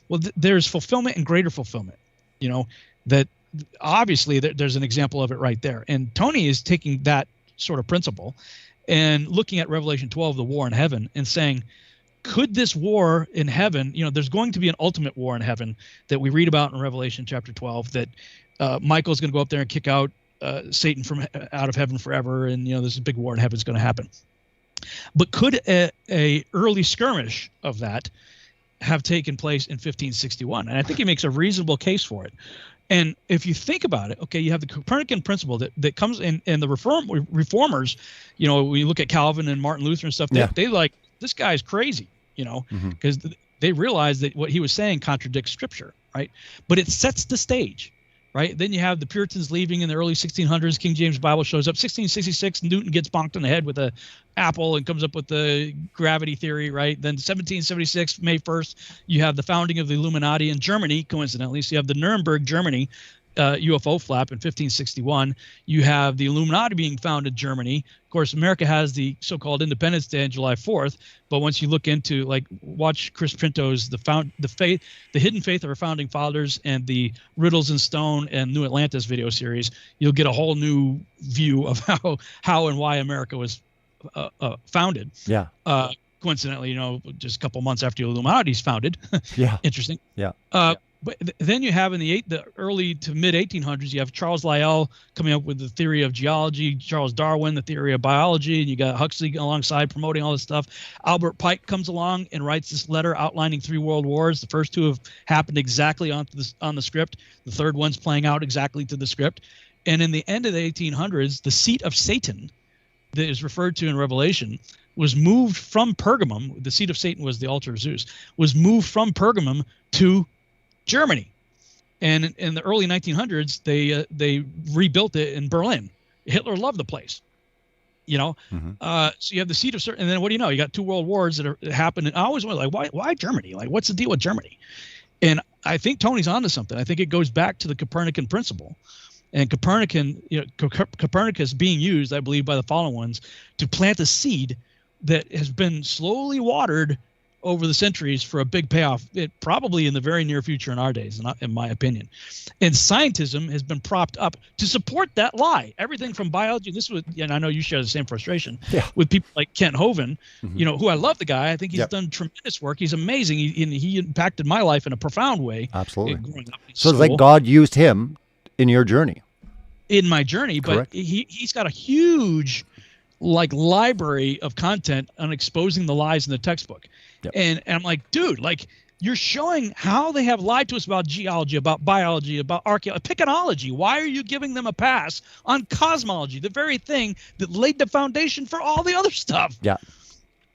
Well, there's fulfillment and greater fulfillment. That obviously there's an example of it right there. And Tony is taking that sort of principle and looking at Revelation 12, the war in heaven, and saying, could this war in heaven, there's going to be an ultimate war in heaven that we read about in Revelation chapter 12, that Michael's going to go up there and kick out Satan from out of heaven forever. And, this big war in heaven is going to happen. But could a early skirmish of that have taken place in 1561? And I think he makes a reasonable case for it. And if you think about it, okay, you have the Copernican principle that comes in the reformers, we look at Calvin and Martin Luther and stuff, they like, this guy's crazy, because they realize that what he was saying contradicts scripture, right? But it sets the stage, right? Then you have the Puritans leaving in the early 1600s. King James Bible shows up. 1666, Newton gets bonked on the head with a apple and comes up with the gravity theory, right? Then 1776, May 1st, you have the founding of the Illuminati in Germany, coincidentally. So you have the Nuremberg, Germany, UFO flap in 1561. You have the Illuminati being founded in Germany. Of course, America has the so-called Independence Day on July 4th. But once you look into, watch Chris Pinto's the Hidden Faith of Our Founding Fathers and the Riddles in Stone and New Atlantis video series, you'll get a whole new view of how and why America was founded. Yeah. Coincidentally, just a couple months after the Illuminati's founded. Yeah. Interesting. Yeah. But then you have in the early to mid 1800s, you have Charles Lyell coming up with the theory of geology, Charles Darwin, the theory of biology, and you got Huxley alongside promoting all this stuff. Albert Pike comes along and writes this letter outlining 3 world wars. The first 2 have happened exactly on the script. The third one's playing out exactly to the script. And in the end of the 1800s, the seat of Satan that is referred to in Revelation was moved from Pergamum. The seat of Satan was the altar of Zeus, was moved from Pergamum to Germany. And in the early 1900s, they rebuilt it in Berlin. Hitler loved the place, So you have the seat of certain, and then what do you know? You got 2 world wars that happened. And I always wonder, why Germany? What's the deal with Germany? And I think Tony's onto something. I think it goes back to the Copernican principle. And Copernicus being used, I believe, by the fallen ones to plant a seed that has been slowly watered over the centuries for a big payoff, probably in the very near future in our days, in my opinion. And scientism has been propped up to support that lie. Everything from biology, and I know you share the same frustration with people like Kent Hovind, who I love the guy. I think he's done tremendous work. He's amazing. He impacted my life in a profound way. Absolutely. So it's like God used him in your journey. In my journey, but he's got a huge library of content on exposing the lies in the textbook. Yep. And I'm like, dude, you're showing how they have lied to us about geology, about biology, about archaeology, picanology. Why are you giving them a pass on cosmology, the very thing that laid the foundation for all the other stuff? Yeah.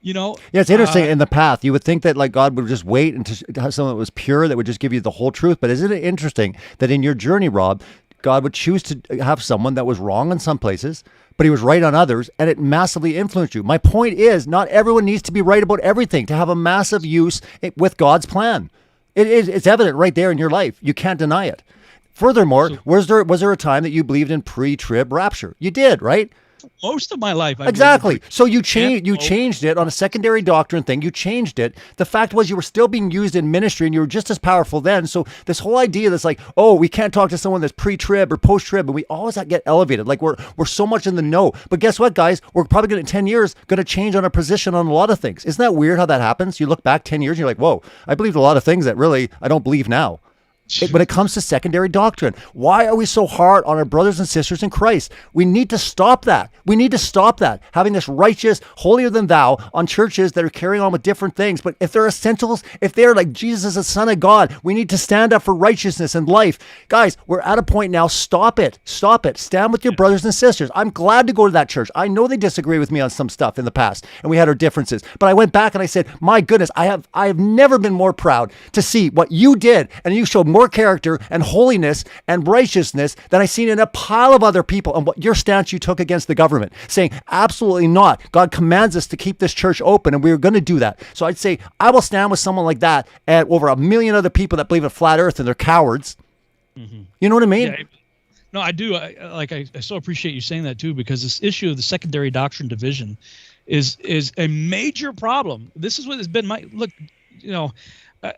Yeah, it's interesting. In the path, you would think that God would just wait and to have something that was pure, that would just give you the whole truth. But isn't it interesting that in your journey, Rob, God would choose to have someone that was wrong in some places, but he was right on others, and it massively influenced you. My point is, not everyone needs to be right about everything to have a massive use with God's plan. It's evident right there in your life. You can't deny it. Furthermore, was there a time that you believed in pre-trib rapture? You did, right? Most of my life. Exactly. So you changed it on a secondary doctrine thing. You changed it. The fact was you were still being used in ministry and you were just as powerful then. So this whole idea that's we can't talk to someone that's pre-trib or post-trib, and we always get elevated. We're so much in the know. But guess what, guys? We're probably going to, 10 years, going to change on our position on a lot of things. Isn't that weird how that happens? You look back 10 years and you're like, whoa, I believed a lot of things that really I don't believe now. When it comes to secondary doctrine, why are we so hard on our brothers and sisters in Christ? We need to stop that. We need to stop that. Having this righteous, holier than thou on churches that are carrying on with different things. But if they're essentials, if they're like Jesus is the Son of God, we need to stand up for righteousness and life. Guys, we're at a point now. Stop it. Stop it. Stand with your brothers and sisters. I'm glad to go to that church. I know they disagree with me on some stuff in the past, and we had our differences. But I went back and I said, my goodness, I have never been more proud to see what you did, and you showed more more character and holiness and righteousness than I've seen in a pile of other people. And what your stance you took against the government, saying absolutely not. God commands us to keep this church open, and we are going to do that. So I'd say I will stand with someone like that and over 1 million other people that believe in flat earth and they're cowards. Mm-hmm. You know what I mean? Yeah, no, I do. I so appreciate you saying that too, because this issue of the secondary doctrine division is a major problem. This is what has been my look. You know,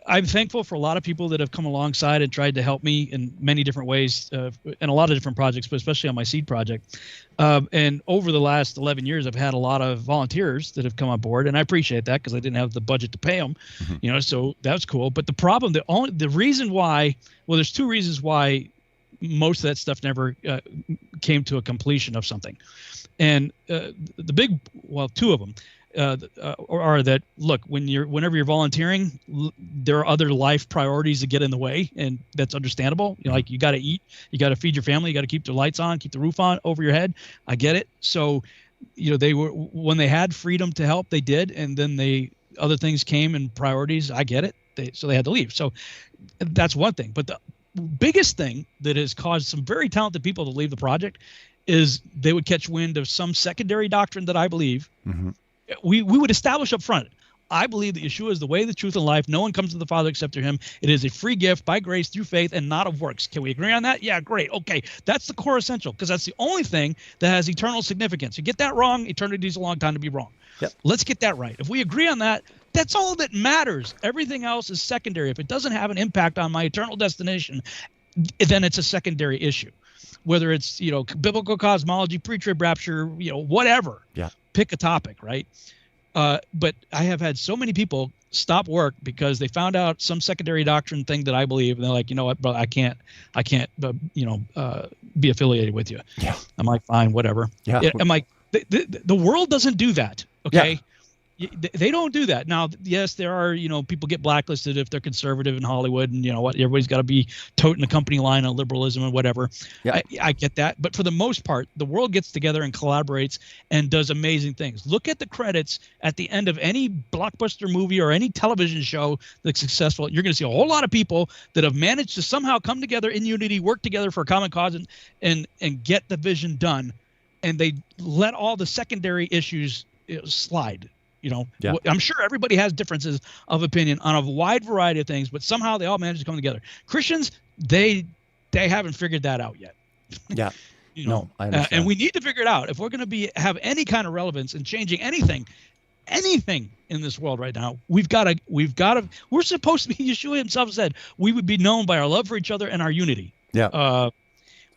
I'm thankful for a lot of people that have come alongside and tried to help me in many different ways, in a lot of different projects, but especially on my seed project. And over the last 11 years, I've had a lot of volunteers that have come on board, and I appreciate that because I didn't have the budget to pay them. Mm-hmm. You know, so that's cool. But the problem, the reason why, well, there's two reasons why most of that stuff never came to a completion of something. And the big, well, two of them are that, look, whenever you're volunteering, there are other life priorities that get in the way, and that's understandable. You know, like you got to eat, you got to feed your family, you got to keep the lights on, keep the roof on over your head. I get it. So, you know, when they had freedom to help, they did, and then other things came and priorities. I get it. So they had to leave. So that's one thing. But the biggest thing that has caused some very talented people to leave the project is they would catch wind of some secondary doctrine that I believe. Mm-hmm. We would establish up front. I believe that Yeshua is the way, the truth, and life. No one comes to the Father except through him. It is a free gift by grace through faith and not of works. Can we agree on that? Yeah, great. Okay. That's the core essential, because that's the only thing that has eternal significance. You get that wrong, eternity is a long time to be wrong. Yep. Let's get that right. If we agree on that, that's all that matters. Everything else is secondary. If it doesn't have an impact on my eternal destination, then it's a secondary issue. Whether it's, you know, biblical cosmology, pre-trib rapture, you know, whatever. Yeah. Pick a topic, right? But I have had so many people stop work because they found out some secondary doctrine thing that I believe, and they're like, you know what, bro, I can't, be affiliated with you. Yeah. I'm like, fine, whatever. Yeah. I'm like, the world doesn't do that. Okay. Yeah. They don't do that. Now, yes, there are, you know, people get blacklisted if they're conservative in Hollywood, and you know what, everybody's got to be toting the company line on liberalism and whatever. Yeah. I get that. But for the most part, the world gets together and collaborates and does amazing things. Look at the credits at the end of any blockbuster movie or any television show that's successful. You're going to see a whole lot of people that have managed to somehow come together in unity, work together for a common cause, and get the vision done. And they let all the secondary issues slide. You know, yeah. I'm sure everybody has differences of opinion on a wide variety of things, but somehow they all manage to come together. Christians, they haven't figured that out yet. Yeah. You know, no, I understand. And we need to figure it out if we're going to have any kind of relevance in changing anything in this world right now. We're supposed to be, Yeshua himself said, we would be known by our love for each other and our unity. Yeah.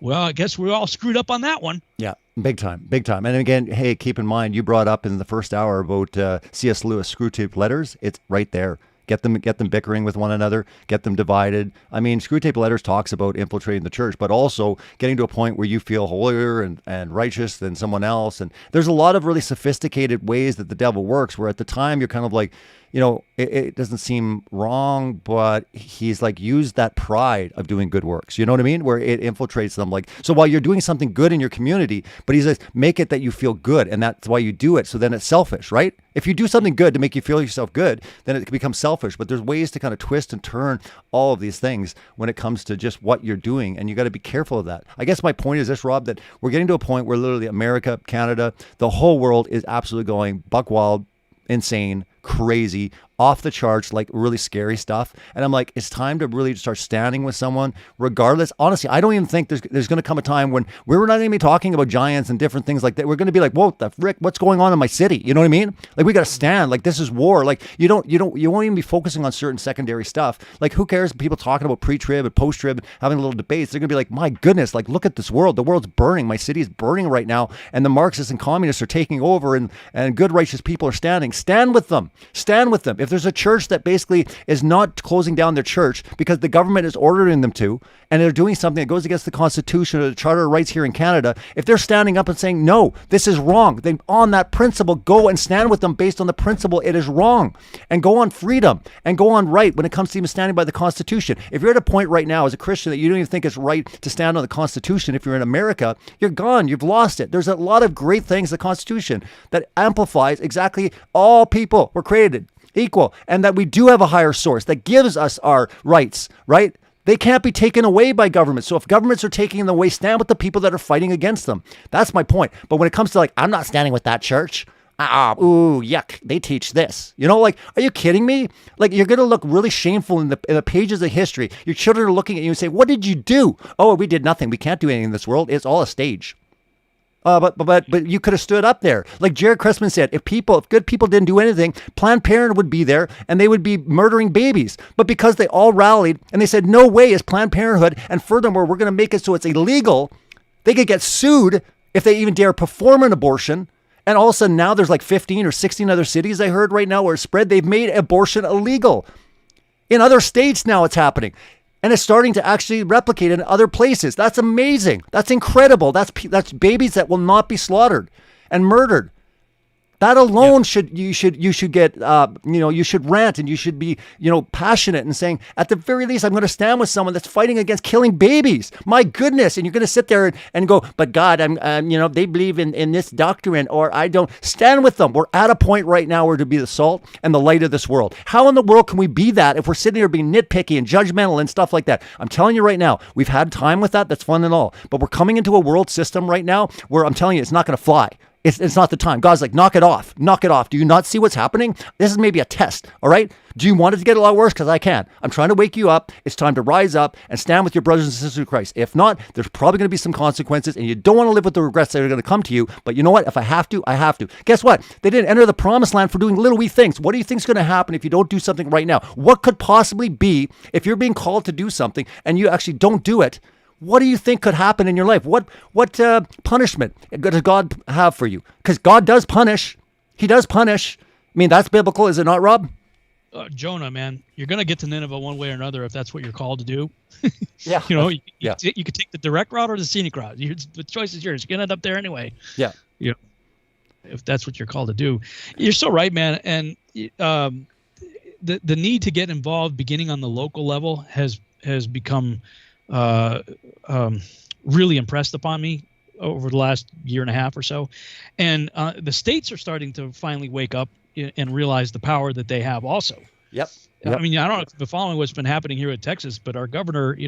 Well, I guess we're all screwed up on that one. Yeah, big time, big time. And again, hey, keep in mind, you brought up in the first hour about C.S. Lewis Screwtape Letters. It's right there. Get them bickering with one another, get them divided. I mean, Screwtape Letters talks about infiltrating the church, but also getting to a point where you feel holier and righteous than someone else. And there's a lot of really sophisticated ways that the devil works, where at the time you're kind of like, you know, it doesn't seem wrong, but he's like used that pride of doing good works. You know what I mean? Where it infiltrates them. Like, so while you're doing something good in your community, but he says, make it that you feel good. And that's why you do it. So then it's selfish, right? If you do something good to make you feel yourself good, then it becomes selfish. But there's ways to kind of twist and turn all of these things when it comes to just what you're doing. And you got to be careful of that. I guess my point is this, Rob, that we're getting to a point where literally America, Canada, the whole world is absolutely going buck wild, insane, crazy, off the charts, like really scary stuff. And I'm like, it's time to really start standing with someone regardless. Honestly, I don't even think there's going to come a time when we're not going to be talking about giants and different things like that. We're going to be like, whoa, the frick, what's going on in my city? You know what I mean? Like, we got to stand. Like, this is war. Like, you won't even be focusing on certain secondary stuff. Like, who cares if people talking about pre-trib and post-trib and having little debates? They're going to be like, my goodness, like, look at this world. The world's burning. My city is burning right now. And the Marxists and communists are taking over, and good righteous people are standing. Stand with them. Stand with them. If there's a church that basically is not closing down their church because the government is ordering them to, and they're doing something that goes against the Constitution or the Charter of Rights here in Canada, if they're standing up and saying, no, this is wrong, then on that principle, go and stand with them based on the principle it is wrong, and go on freedom and go on right when it comes to even standing by the Constitution. If you're at a point right now as a Christian that you don't even think it's right to stand on the Constitution, if you're in America, you're gone. You've lost it. There's a lot of great things in the Constitution that amplifies exactly all people were created equal, and that we do have a higher source that gives us our rights, right? They can't be taken away by governments. So if governments are taking them away, stand with the people that are fighting against them. That's my point. But when it comes to like, I'm not standing with that church. Ooh, yuck. They teach this. You know, like, are you kidding me? Like, you're going to look really shameful in the pages of history. Your children are looking at you and say, what did you do? Oh, we did nothing. We can't do anything in this world. It's all a stage. But you could have stood up there. Like Jared Christman said, if good people didn't do anything, Planned Parenthood would be there and they would be murdering babies. But because they all rallied and they said, no way is Planned Parenthood, and furthermore, we're going to make it so it's illegal, they could get sued if they even dare perform an abortion. And all of a sudden now there's like 15 or 16 other cities I heard right now where it's spread. They've made abortion illegal. In other states now it's happening. And it's starting to actually replicate in other places. That's amazing. That's incredible. That's babies that will not be slaughtered and murdered. That alone you should get you should rant, and you should be passionate and saying, at the very least, I'm going to stand with someone that's fighting against killing babies. My goodness. And you're going to sit there and go, but God, they believe in this doctrine, or I don't. Stand with them. We're at a point right now where to be the salt and the light of this world. How in the world can we be that if we're sitting here being nitpicky and judgmental and stuff like that? I'm telling you right now, we've had time with that. That's fun and all, but we're coming into a world system right now where I'm telling you, it's not going to fly. It's not the time. God's like, knock it off. Knock it off. Do you not see what's happening? This is maybe a test, all right? Do you want it to get a lot worse? Because I can. I'm trying to wake you up. It's time to rise up and stand with your brothers and sisters in Christ. If not, there's probably going to be some consequences, and you don't want to live with the regrets that are going to come to you. But you know what? If I have to, I have to. Guess what? They didn't enter the promised land for doing little wee things. What do you think is going to happen if you don't do something right now? What could possibly be if you're being called to do something and you actually don't do it? What do you think could happen in your life? What punishment does God have for you? Because God does punish. He does punish. I mean, that's biblical, is it not, Rob? Jonah, man, you're going to get to Nineveh one way or another if that's what you're called to do. Yeah. You could take the direct route or the scenic route. The choice is yours. You're going to end up there anyway. Yeah. If that's what you're called to do. You're so right, man. And the need to get involved beginning on the local level has become really impressed upon me over the last year and a half or so. And the states are starting to finally wake up and realize the power that they have also. Yep. I mean, I don't know if you're following what's been happening here in Texas, but our governor, he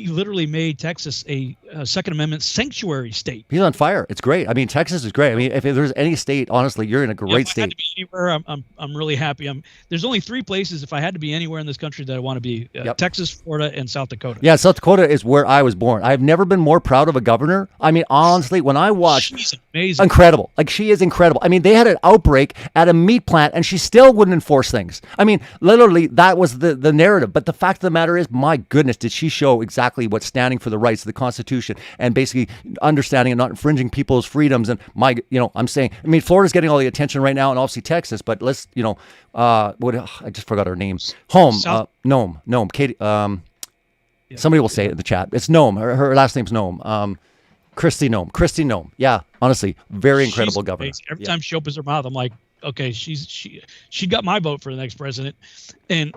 literally made Texas a Second Amendment sanctuary state. He's on fire. It's great. I mean, Texas is great. I mean, if there's any state, honestly, you're in a great state. If I had to be anywhere, I'm really happy. There's only 3 places if I had to be anywhere in this country that I want to be: Texas, Florida, and South Dakota. Yeah, South Dakota is where I was born. I've never been more proud of a governor. I mean, honestly, when I watched, she's amazing, incredible. Like, she is incredible. I mean, they had an outbreak at a meat plant, and she still wouldn't enforce things. I mean, literally, that was the narrative. But the fact of the matter is, my goodness, did she show exactly what's standing for the rights of the Constitution and basically understanding and not infringing people's freedoms. And I'm saying, I mean, Florida's getting all the attention right now, and obviously Texas, but let's, I just forgot her name. Nome. Katie, somebody will say it in the chat. It's Nome. Her last name's Nome. Kristi Nome. Yeah, honestly, very incredible governor. Every time she opens her mouth, I'm like, okay, she got my vote for the next president. And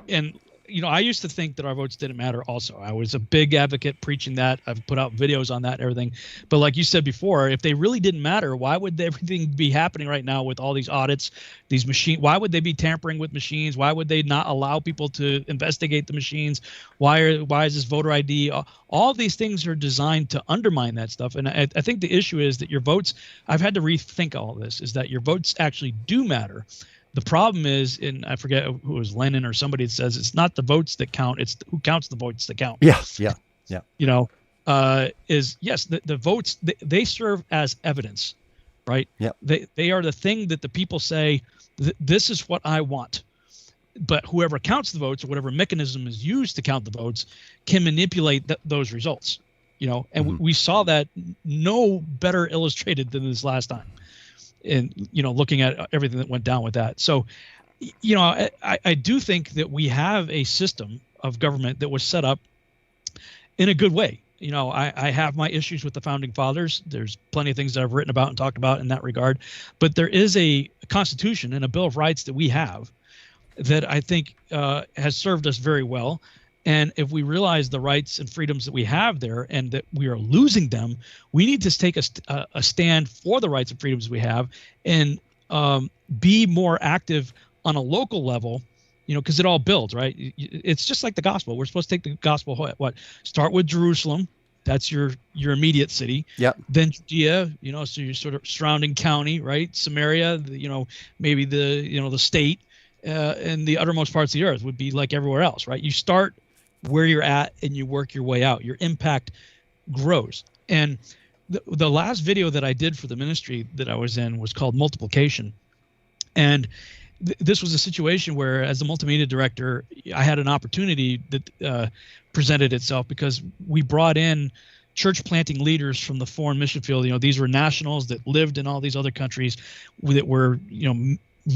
I used to think that our votes didn't matter also. I was a big advocate preaching that. I've put out videos on that and everything. But like you said before, if they really didn't matter, why would everything be happening right now with all these audits, these machines? Why would they be tampering with machines? Why would they not allow people to investigate the machines? Why is this voter ID? All these things are designed to undermine that stuff. And I think the issue is that your votes, I've had to rethink all this, is that your votes actually do matter. The problem is, and I forget who it was, Lenin or somebody that says it's not the votes that count, it's who counts the votes that count. Yeah. The votes, they serve as evidence, right? Yeah. They are the thing that the people say, this is what I want. But whoever counts the votes, or whatever mechanism is used to count the votes, can manipulate those results. And we saw that no better illustrated than this last time. And, looking at everything that went down with that. So, I do think that we have a system of government that was set up in a good way. I have my issues with the founding fathers. There's plenty of things that I've written about and talked about in that regard. But there is a Constitution and a Bill of Rights that we have that I think has served us very well. And if we realize the rights and freedoms that we have there and that we are losing them, we need to take a stand for the rights and freedoms we have and be more active on a local level, because it all builds, right? It's just like the gospel. We're supposed to take the gospel, start with Jerusalem. That's your immediate city. Yep. Then Judea, so your sort of surrounding county, right? Samaria, maybe the state, and the uttermost parts of the earth would be like everywhere else, right? You start where you're at and you work your way out. Your impact grows. And the last video that I did for the ministry that I was in was called Multiplication. And this was a situation where, as the multimedia director, I had an opportunity that presented itself because we brought in church planting leaders from the foreign mission field. These were nationals that lived in all these other countries that were,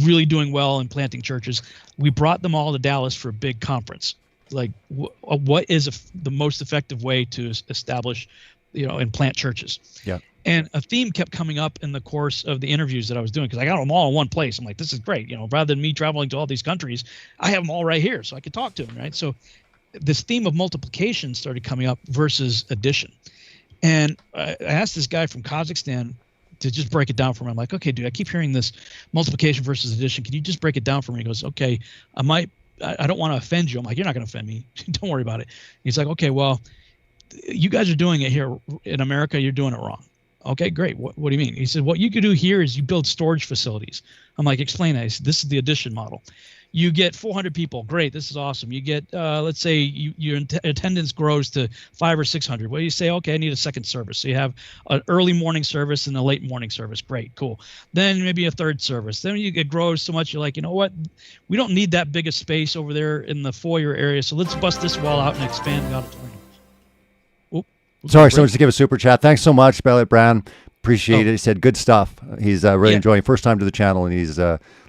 really doing well in planting churches. We brought them all to Dallas for a big conference. Like, what is the most effective way to establish, and plant churches? Yeah. And a theme kept coming up in the course of the interviews that I was doing, because I got them all in one place. I'm like, this is great. Rather than me traveling to all these countries, I have them all right here so I could talk to them, right? So this theme of multiplication started coming up versus addition. And I asked this guy from Kazakhstan to just break it down for me. I'm like, okay, dude, I keep hearing this multiplication versus addition. Can you just break it down for me? He goes, okay, I don't want to offend you. I'm like, you're not going to offend me. Don't worry about it. He's like, okay, well, you guys are doing it here in America. You're doing it wrong. Okay, great. What do you mean? He said, what you could do here is you build storage facilities. I'm like, explain that. He said, this is the addition model. You get 400 people. Great. This is awesome. You get, let's say your attendance grows to 500 or 600. Well, you say, okay, I need a second service. So you have an early morning service and a late morning service. Great, cool. Then maybe a third service. Then it grows so much, you're like, you know what? We don't need that big a space over there in the foyer area. So let's bust this wall out and expand the auditorium. Sorry, someone just gave a super chat. Thanks so much, Bellet Brand. Appreciate it. He said good stuff. He's really enjoying first time to the channel, and he's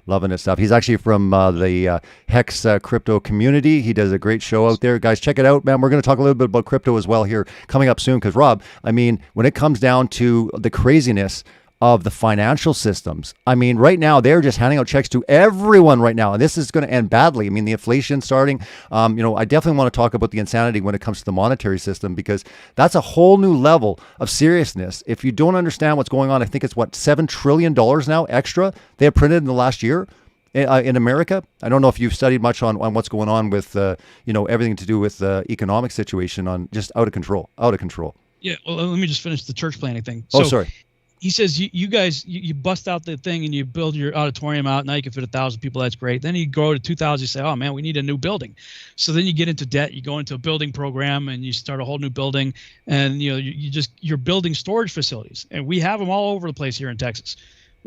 loving his stuff. He's actually from the Hex crypto community. He does a great show out there. Guys, check it out, man. We're going to talk a little bit about crypto as well here coming up soon, because Rob, I mean, when it comes down to the craziness of the financial systems, I mean, right now they're just handing out checks to everyone right now, and this is going to end badly. I mean, the inflation starting. I definitely want to talk about the insanity when it comes to the monetary system, because that's a whole new level of seriousness. If you don't understand what's going on, I think it's $7 trillion now extra they have printed in the last year in America. I don't know if you've studied much on what's going on with everything to do with the economic situation, on just out of control. Yeah. Well, let me just finish the church planning thing. Sorry. He says, you guys, you bust out the thing and you build your auditorium out. Now you can fit 1,000 people. That's great. Then you grow to 2,000. You say, oh man, we need a new building. So then you get into debt. You go into a building program and you start a whole new building, and you're building storage facilities, and we have them all over the place here in Texas.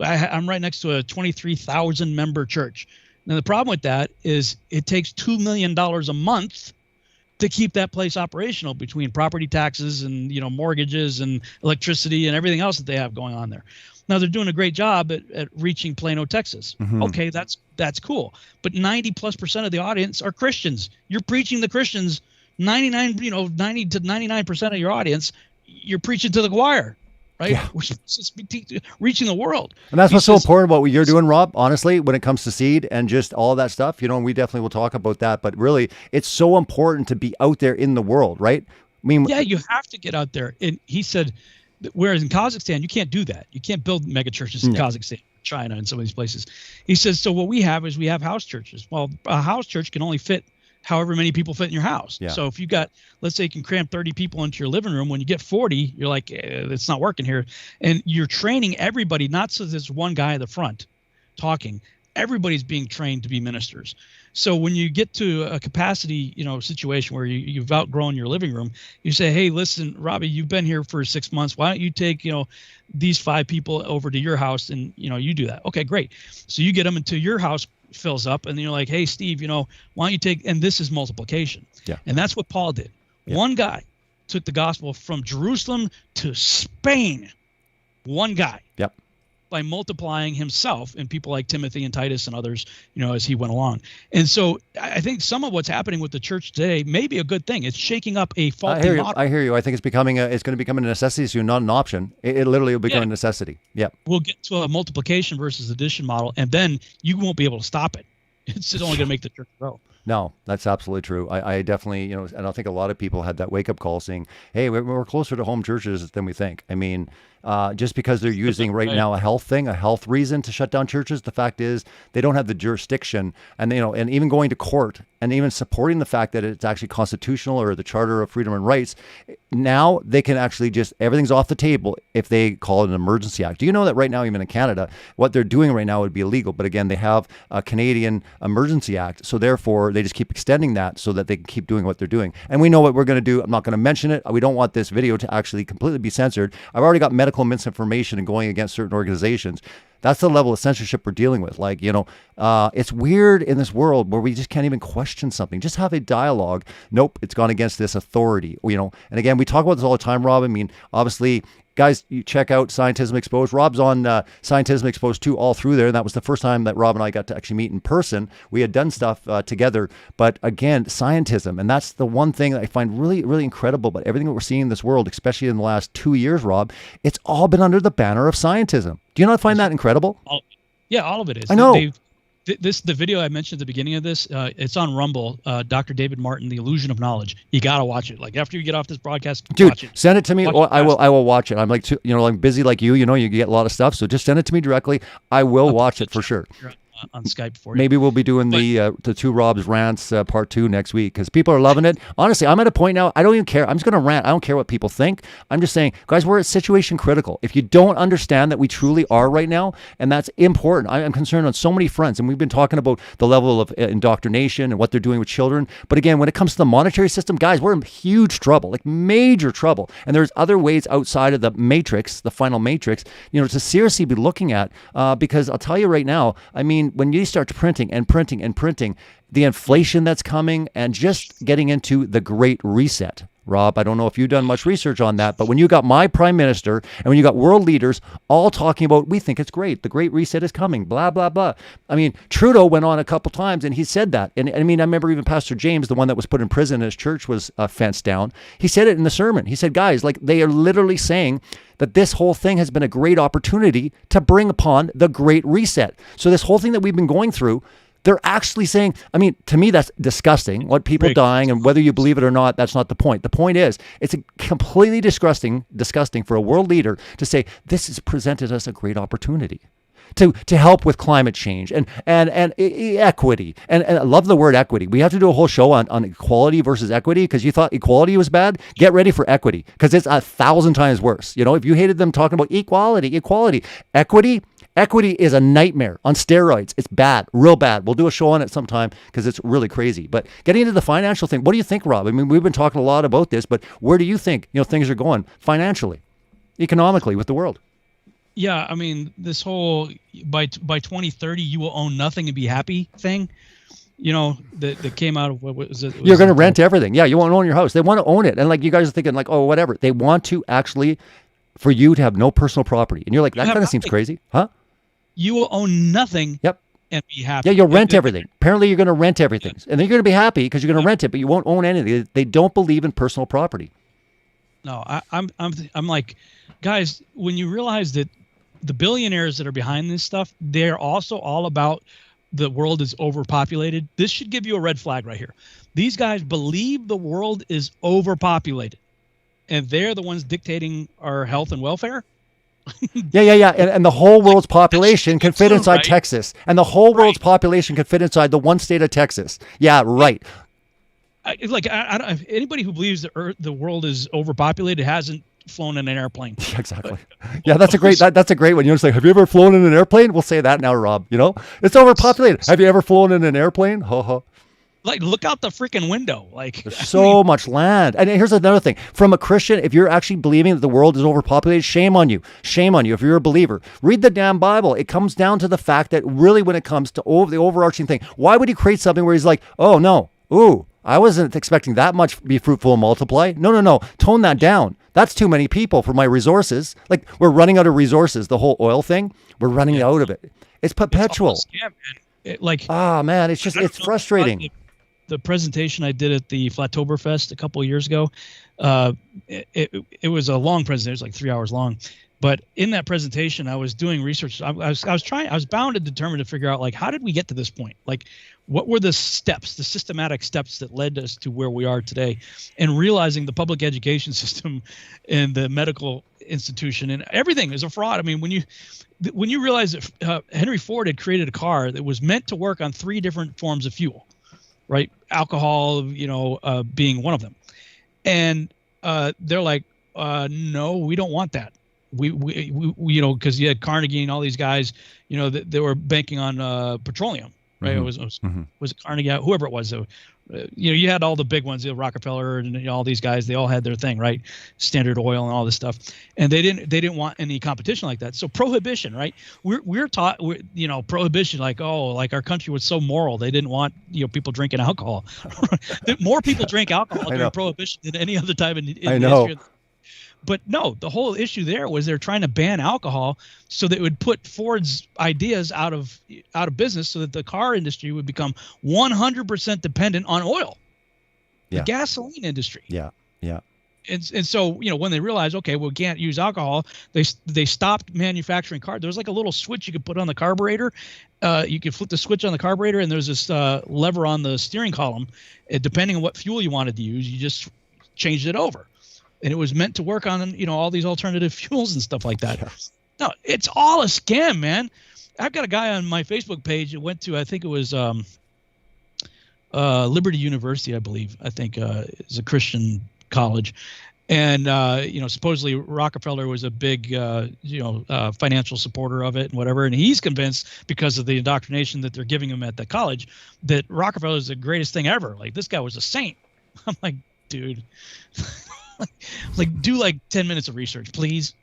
I'm right next to a 23,000 member church. Now the problem with that is it takes $2 million a month to keep that place operational, between property taxes and mortgages and electricity and everything else that they have going on there. Now they're doing a great job at reaching Plano, Texas. Mm-hmm. Okay, that's cool. But 90+% of the audience are Christians. You're preaching the Christians. 90 to 99% of your audience, you're preaching to the choir. Right? Yeah. We're supposed to be reaching the world. And that's what's so important about what you're doing, Rob, honestly, when it comes to seed and just all of that stuff. We definitely will talk about that. But really, it's so important to be out there in the world, right? I mean, yeah, you have to get out there. And he said, whereas in Kazakhstan, you can't do that. You can't build mega churches in Kazakhstan, China, and some of these places. He says, so what we have is we have house churches. Well, a house church can only fit however many people fit in your house. Yeah. So if you got, let's say you can cram 30 people into your living room, when you get 40, you're like, it's not working here. And you're training everybody, not so there's one guy at the front talking. Everybody's being trained to be ministers. So when you get to a capacity, situation where you've outgrown your living room, you say, hey, listen, Robbie, you've been here for 6 months. Why don't you take, these 5 people over to your house and, you do that. Okay, great. So you get them into your house, fills up, and then you're like, hey, Steve, why don't you take, and this is multiplication. Yeah. And that's what Paul did. Yeah. One guy took the gospel from Jerusalem to Spain. One guy. Yep. By multiplying himself and people like Timothy and Titus and others, as he went along. And so I think some of what's happening with the church today may be a good thing. It's shaking up a faulty model. I hear you. I think it's going to become a necessity soon, not an option. It literally will become a necessity. Yeah. We'll get to a multiplication versus addition model, and then you won't be able to stop it. It's only going to make the church grow. No, that's absolutely true. I definitely, and I think a lot of people had that wake up call saying, hey, we're closer to home churches than we think. I mean, just because they're using right now a health reason to shut down churches, the fact is they don't have the jurisdiction, and and even going to court and even supporting the fact that it's actually constitutional or the Charter of Freedom and Rights, now they can actually just, everything's off the table if they call it an emergency act. Do you know that right now, even in Canada, what they're doing right now would be illegal, but again, they have a Canadian Emergency Act, so therefore they just keep extending that so that they can keep doing what they're doing. And we know what we're going to do. I'm not going to mention it. We don't want this video to actually completely be censored. I've already got medical misinformation and going against certain organizations. That's the level of censorship we're dealing with. Like, it's weird in this world where we just can't even question something. Just have a dialogue. Nope, it's gone against this authority. And again, we talk about this all the time, Rob. I mean, obviously, guys, you check out Scientism Exposed. Rob's on Scientism Exposed 2 all through there. And that was the first time that Rob and I got to actually meet in person. We had done stuff together. But again, scientism. And that's the one thing that I find really, really incredible about everything that we're seeing in this world, especially in the last 2 years, Rob. It's all been under the banner of scientism. Do you not find that incredible? All of it is. I know. The video I mentioned at the beginning of this, it's on Rumble. Dr. David Martin, The Illusion of Knowledge. You gotta watch it. Like after you get off this broadcast, dude, watch it. Send it to me. I will watch it. I'm like, I'm busy like you. You get a lot of stuff, so just send it to me directly. I will watch it for sure. On Skype for you. Maybe we'll be doing the two Rob's rants part 2 next week because people are loving it. Honestly, I'm at a point now, I don't even care. I'm just going to rant. I don't care what people think. I'm just saying, guys, we're at situation critical. If you don't understand that we truly are right now, and that's important. I'm concerned on so many fronts, and we've been talking about the level of indoctrination and what they're doing with children. But again, when it comes to the monetary system, guys, we're in huge trouble, like major trouble. And there's other ways outside of the matrix, the final matrix, to seriously be looking at because I'll tell you right now, I mean, when you start printing and printing and printing, the inflation that's coming and just getting into the Great Reset. Rob, I don't know if you've done much research on that, but when you got my prime minister and when you got world leaders all talking about, we think it's great, the Great Reset is coming, blah, blah, blah. I mean, Trudeau went on a couple times and he said that. And I mean, I remember even Pastor James, the one that was put in prison and his church was fenced down. He said it in the sermon. He said, guys, like they are literally saying that this whole thing has been a great opportunity to bring upon the Great Reset. So this whole thing that we've been going through, they're actually saying, I mean, to me, that's disgusting. What people dying and whether you believe it or not, that's not the point. The point is, it's completely disgusting for a world leader to say, this has presented us a great opportunity to help with climate change and equity. And I love the word equity. We have to do a whole show on equality versus equity because you thought equality was bad. Get ready for equity because it's 1,000 times worse. If you hated them talking about equality, equity is a nightmare on steroids. It's bad, real bad. We'll do a show on it sometime because it's really crazy. But getting into the financial thing, what do you think, Rob? I mean, we've been talking a lot about this, but where do you think things are going financially, economically with the world? Yeah, I mean, this whole by 2030 you will own nothing and be happy thing, that came out of what was it? You're going to rent everything. Yeah, you won't own your house. They want to own it, and like you guys are thinking, like, oh, whatever. They want to actually for you to have no personal property, and you're like, that kind of seems crazy, huh? You will own nothing. Yep. And be happy. Yeah, you'll rent everything. Apparently, you're going to rent everything, and then you're going to be happy because you're going to rent it, but you won't own anything. They don't believe in personal property. No, I'm like, guys, when you realize that the billionaires that are behind this stuff, they're also all about the world is overpopulated. This should give you a red flag right here. These guys believe the world is overpopulated, and they're the ones dictating our health and welfare. Yeah. And the whole world's population can fit inside Texas. And the whole world's population can fit inside the one state of Texas. Yeah, right. Anybody who believes the world is overpopulated hasn't flown in an airplane. Exactly. Yeah, that's a great one. You know, it's like, have you ever flown in an airplane? We'll say that now, Rob. It's overpopulated. Have you ever flown in an airplane? Ho ho. Like, look out the freaking window. Like, there's so much land. And here's another thing. From a Christian, if you're actually believing that the world is overpopulated, shame on you. Shame on you if you're a believer. Read the damn Bible. It comes down to the fact that really when it comes to the overarching thing, why would he create something where he's like, oh, no, ooh, I wasn't expecting that much be fruitful and multiply. No. Tone that down. That's too many people for my resources. Like, we're running out of resources. The whole oil thing, we're running out of it. It's perpetual. It's frustrating. The presentation I did at the Flatoberfest a couple of years ago, it was a long presentation. It was like 3 hours long. But in that presentation, I was doing research. I was bound and determined to figure out, like, how did we get to this point? Like, what were the steps, the systematic steps that led us to where we are today? And realizing the public education system and the medical institution and everything is a fraud. I mean, when you realize that Henry Ford had created a car that was meant to work on 3 different forms of fuel, right? Alcohol, being one of them. And they're like, no, we don't want that. We because you had Carnegie and all these guys, they were banking on petroleum, right? Mm-hmm. Was it Carnegie, whoever it was. You had all the big ones, Rockefeller and all these guys. They all had their thing, right? Standard Oil and all this stuff, and they didn't want any competition like that. So prohibition, right? We're taught, prohibition, like our country was so moral. They didn't want people drinking alcohol. More people drank alcohol during prohibition than any other time in history. But no, the whole issue there was they're trying to ban alcohol so that it would put Ford's ideas out of business, so that the car industry would become 100% dependent on oil, the gasoline industry. Yeah, yeah. And so when they realized, okay, we can't use alcohol, they stopped manufacturing cars. There was like a little switch you could put on the carburetor. You could flip the switch on the carburetor, and there's this lever on the steering column. Depending on what fuel you wanted to use, you just changed it over. And it was meant to work on, all these alternative fuels and stuff like that. Yes. No, it's all a scam, man. I've got a guy on my Facebook page that went to, I think it was Liberty University, I believe. I think it's a Christian college. And, supposedly Rockefeller was a big, financial supporter of it and whatever. And he's convinced, because of the indoctrination that they're giving him at the college, that Rockefeller is the greatest thing ever. Like, this guy was a saint. I'm like, dude. Do 10 minutes of research, please.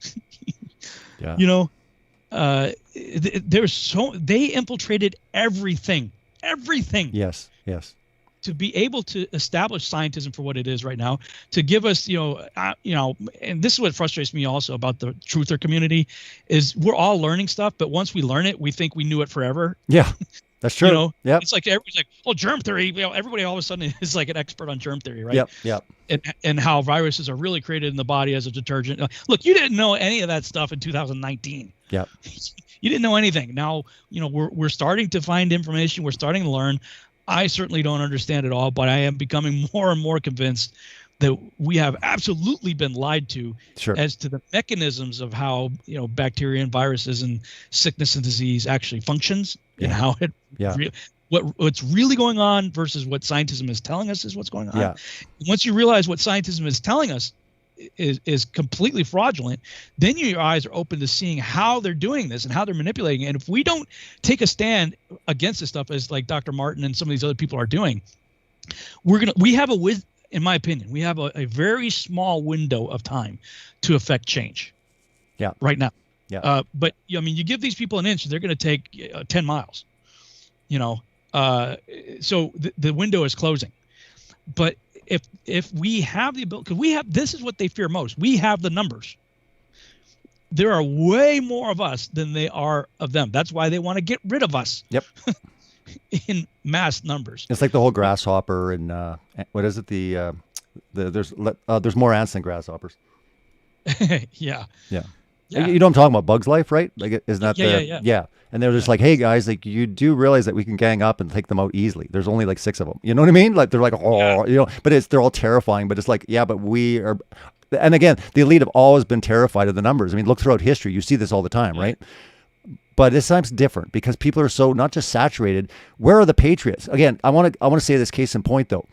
Yeah. They infiltrated everything. Yes. To be able to establish scientism for what it is right now, to give us, and this is what frustrates me also about the truther community, is we're all learning stuff, but once we learn it, we think we knew it forever. Yeah. That's true. Yep. It's like everybody's like, oh, germ theory. Everybody all of a sudden is like an expert on germ theory, right? Yep. And how viruses are really created in the body as a detergent. Look, you didn't know any of that stuff in 2019. Yep. You didn't know anything. Now, we're starting to find information. We're starting to learn. I certainly don't understand it all, but I am becoming more and more convinced that we have absolutely been lied to as to the mechanisms of how bacteria and viruses and sickness and disease actually functions, and how it what's really going on versus what scientism is telling us is what's going on. Yeah. Once you realize what scientism is telling us is completely fraudulent, then your eyes are open to seeing how they're doing this and how they're manipulating it. And if we don't take a stand against this stuff, as like Dr. Martin and some of these other people are doing, in my opinion, we have a very small window of time to affect change. Yeah. Right now. Yeah. But you give these people an inch, they're going to take 10 miles. So the window is closing. But if we have the ability, because this is what they fear most. We have the numbers. There are way more of us than they are of them. That's why they want to get rid of us. Yep. In mass numbers. It's like the whole grasshopper and what is it? There's more ants than grasshoppers. Yeah. You know what I'm talking about? Bugs Life, right? Like, isn't that yeah. And they're just like, hey guys, like, you do realize that we can gang up and take them out easily. There's only like 6 of them. You know what I mean? Like, they're like, but they're all terrifying. But it's like, yeah, but we are. And again, the elite have always been terrified of the numbers. I mean, look throughout history, you see this all the time, right? But this time's different because people are so not just saturated. Where are the patriots? Again, I want to say this case in point though.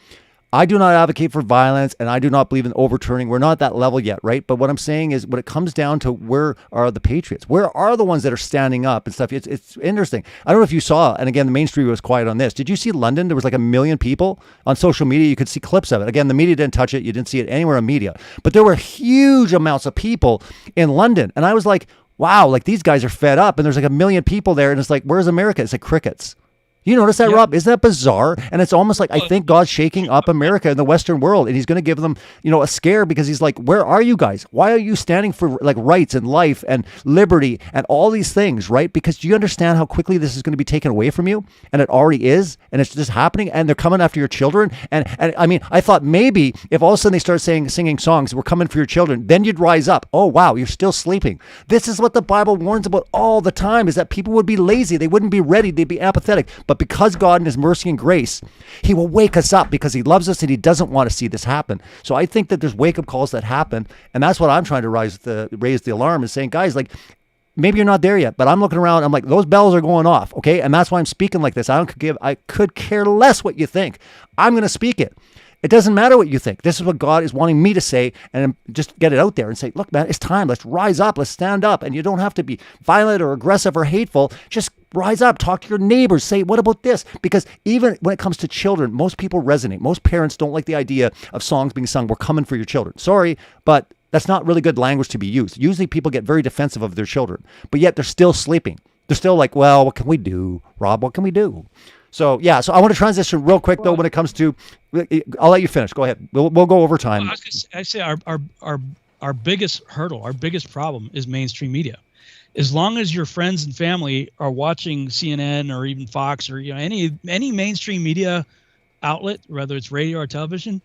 I do not advocate for violence, and I do not believe in overturning. We're not at that level yet, right? But what I'm saying is, when it comes down to where are the patriots, where are the ones that are standing up and stuff? It's interesting. I don't know if you saw, and again, the mainstream was quiet on this. Did you see London? There was like 1 million people on social media. You could see clips of it. Again, the media didn't touch it. You didn't see it anywhere in media. But there were huge amounts of people in London, and I was like, wow, like these guys are fed up, and there's like 1 million people there, and it's like, where's America? It's like crickets. You notice that, Rob? Isn't that bizarre? And it's almost like I think God's shaking up America and the Western world, and he's going to give them, a scare, because he's like, where are you guys? Why are you standing for like rights and life and liberty and all these things, right? Because do you understand how quickly this is going to be taken away from you? And it already is, and it's just happening, and they're coming after your children. And I mean, I thought maybe if all of a sudden they start singing songs, we're coming for your children, then you'd rise up. Oh, wow, you're still sleeping. This is what the Bible warns about all the time, is that people would be lazy. They wouldn't be ready. They'd be apathetic. But because God in his mercy and grace, he will wake us up because he loves us and he doesn't want to see this happen. So I think that there's wake-up calls that happen. And that's what I'm trying to raise the alarm, is saying, guys, like, maybe you're not there yet, but I'm looking around. I'm like, those bells are going off. Okay. And that's why I'm speaking like this. I could care less what you think. I'm going to speak it. It doesn't matter what you think. This is what God is wanting me to say, and just get it out there and say, look, man, it's time. Let's rise up. Let's stand up. And you don't have to be violent or aggressive or hateful. Just rise up. Talk to your neighbors. Say, what about this? Because even when it comes to children, most people resonate. Most parents don't like the idea of songs being sung, we're coming for your children. Sorry, but that's not really good language to be used. Usually people get very defensive of their children, but yet they're still sleeping. They're still like, well, what can we do? Rob, what can we do? So, yeah, so I want to transition real quick, though, when it comes to, I'll let you finish. Go ahead. We'll go over time. Well, I say our biggest hurdle, our biggest problem is mainstream media. As long as your friends and family are watching CNN or even Fox or any mainstream media outlet, whether it's radio or television,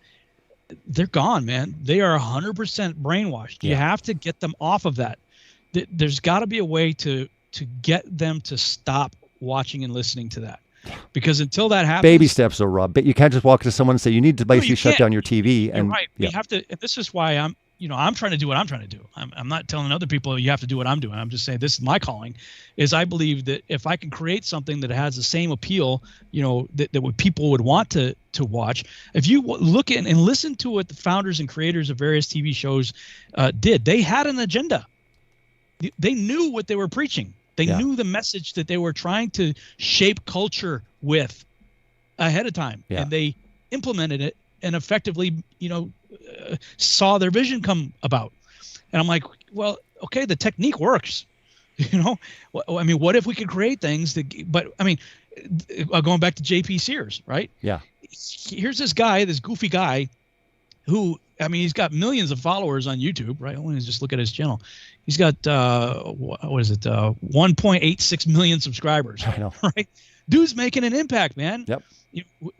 they're gone, man. They are 100% brainwashed. You have to get them off of that. There's got to be a way to get them to stop watching and listening to that. Because until that happens, baby steps, though, Rob. But you can't just walk to someone and say you need to basically shut down your TV. And you're right. We have to. And this is why I'm trying to do what I'm trying to do. I'm not telling other people you have to do what I'm doing. I'm just saying this is my calling. Is I believe that if I can create something that has the same appeal, that what people would want to watch. If you look at and listen to what the founders and creators of various TV shows did, they had an agenda. They knew what they were preaching. They knew the message that they were trying to shape culture with ahead of time, and they implemented it and effectively, saw their vision come about. And I'm like, well, okay, the technique works. I mean, what if we could create things but I mean, going back to JP Sears, right? Yeah. Here's this guy, this goofy guy who, I mean, he's got millions of followers on YouTube, right? I want to just look at his channel. He's got, 1.86 million subscribers. I know. Right? Dude's making an impact, man. Yep.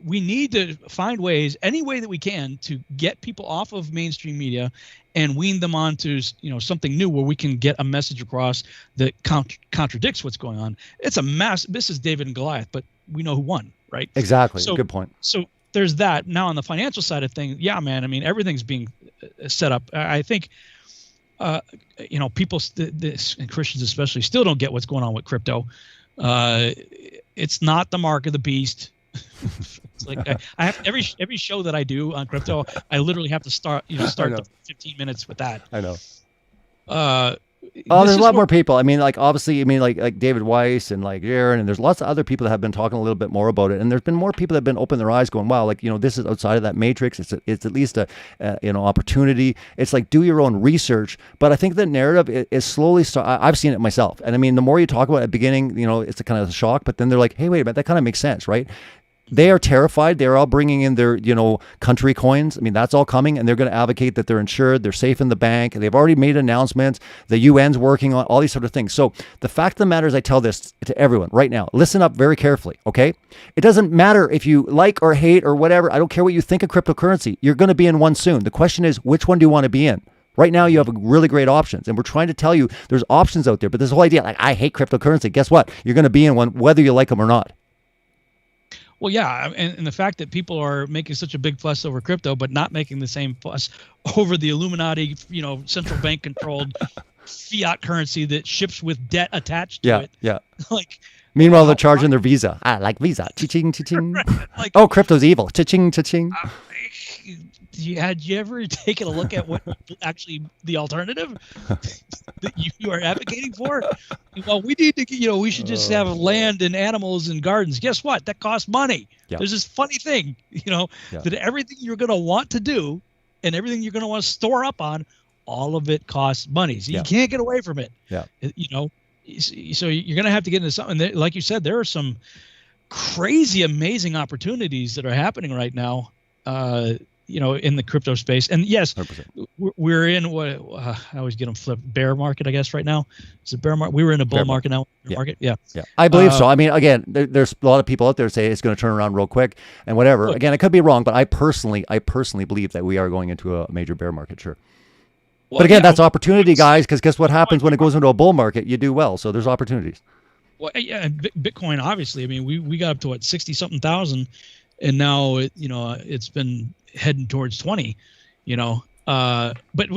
We need to find ways, any way that we can, to get people off of mainstream media and wean them onto, something new where we can get a message across that contradicts what's going on. It's a mass. This is David and Goliath, but we know who won, right? Exactly. So, good point. So there's that. Now on the financial side of things, yeah, man. I mean, everything's being set up. I think, people, and Christians especially, still don't get what's going on with crypto. It's not the mark of the beast. It's like I have every show that I do on crypto, I literally have to start the 15 minutes with that. I know. There's a lot more people. I mean, like, obviously, like David Weiss and like Aaron, and there's lots of other people that have been talking a little bit more about it. And there's been more people that have been opening their eyes, going, wow, like, this is outside of that matrix. It's at least a opportunity. It's like, do your own research. But I think the narrative is slowly I've seen it myself. And I mean, the more you talk about it at the beginning, it's a kind of a shock, but then they're like, hey, wait a minute, that kind of makes sense, right? They are terrified. They're all bringing in their, country coins. I mean, that's all coming, and they're going to advocate that they're insured, they're safe in the bank. They've already made announcements. The UN's working on all these sort of things. So the fact of the matter is, I tell this to everyone right now. Listen up very carefully, okay? It doesn't matter if you like or hate or whatever. I don't care what you think of cryptocurrency. You're going to be in one soon. The question is, which one do you want to be in? Right now, you have really great options, and we're trying to tell you there's options out there. But this whole idea, like, I hate cryptocurrency. Guess what? You're going to be in one, whether you like them or not. Well, yeah, and the fact that people are making such a big fuss over crypto, but not making the same fuss over the Illuminati, central bank controlled fiat currency that ships with debt attached to it. Yeah. Like, meanwhile, they're charging their Visa. I like Visa. Cha-ching, cha-ching. Right. Like, oh, crypto's evil. Cha-ching, cha-ching. Had you ever taken a look at what actually the alternative that you are advocating for? Well, we need to, we should just have land and animals and gardens. Guess what? That costs money. Yeah. There's this funny thing, that everything you're going to want to do and everything you're going to want to store up on, all of it costs money. So you can't get away from it. Yeah. So you're going to have to get into something. Like you said, there are some crazy, amazing opportunities that are happening right now, in the crypto space. And yes, 100%. we're in what I always get them flipped, bear market, I guess, right now. Is it bear market? We were in a bull market now. Market, yeah. I believe so. I mean, again, there's a lot of people out there say it's going to turn around real quick and whatever. Look, again, I could be wrong, but I personally believe that we are going into a major bear market. Sure. Well, but again, that's opportunity, guys, because guess what happens when it goes into a bull market? You do well. So there's opportunities. Well, yeah, Bitcoin, obviously. I mean, we got up to what, 60-something thousand, and now it's been heading towards 20. But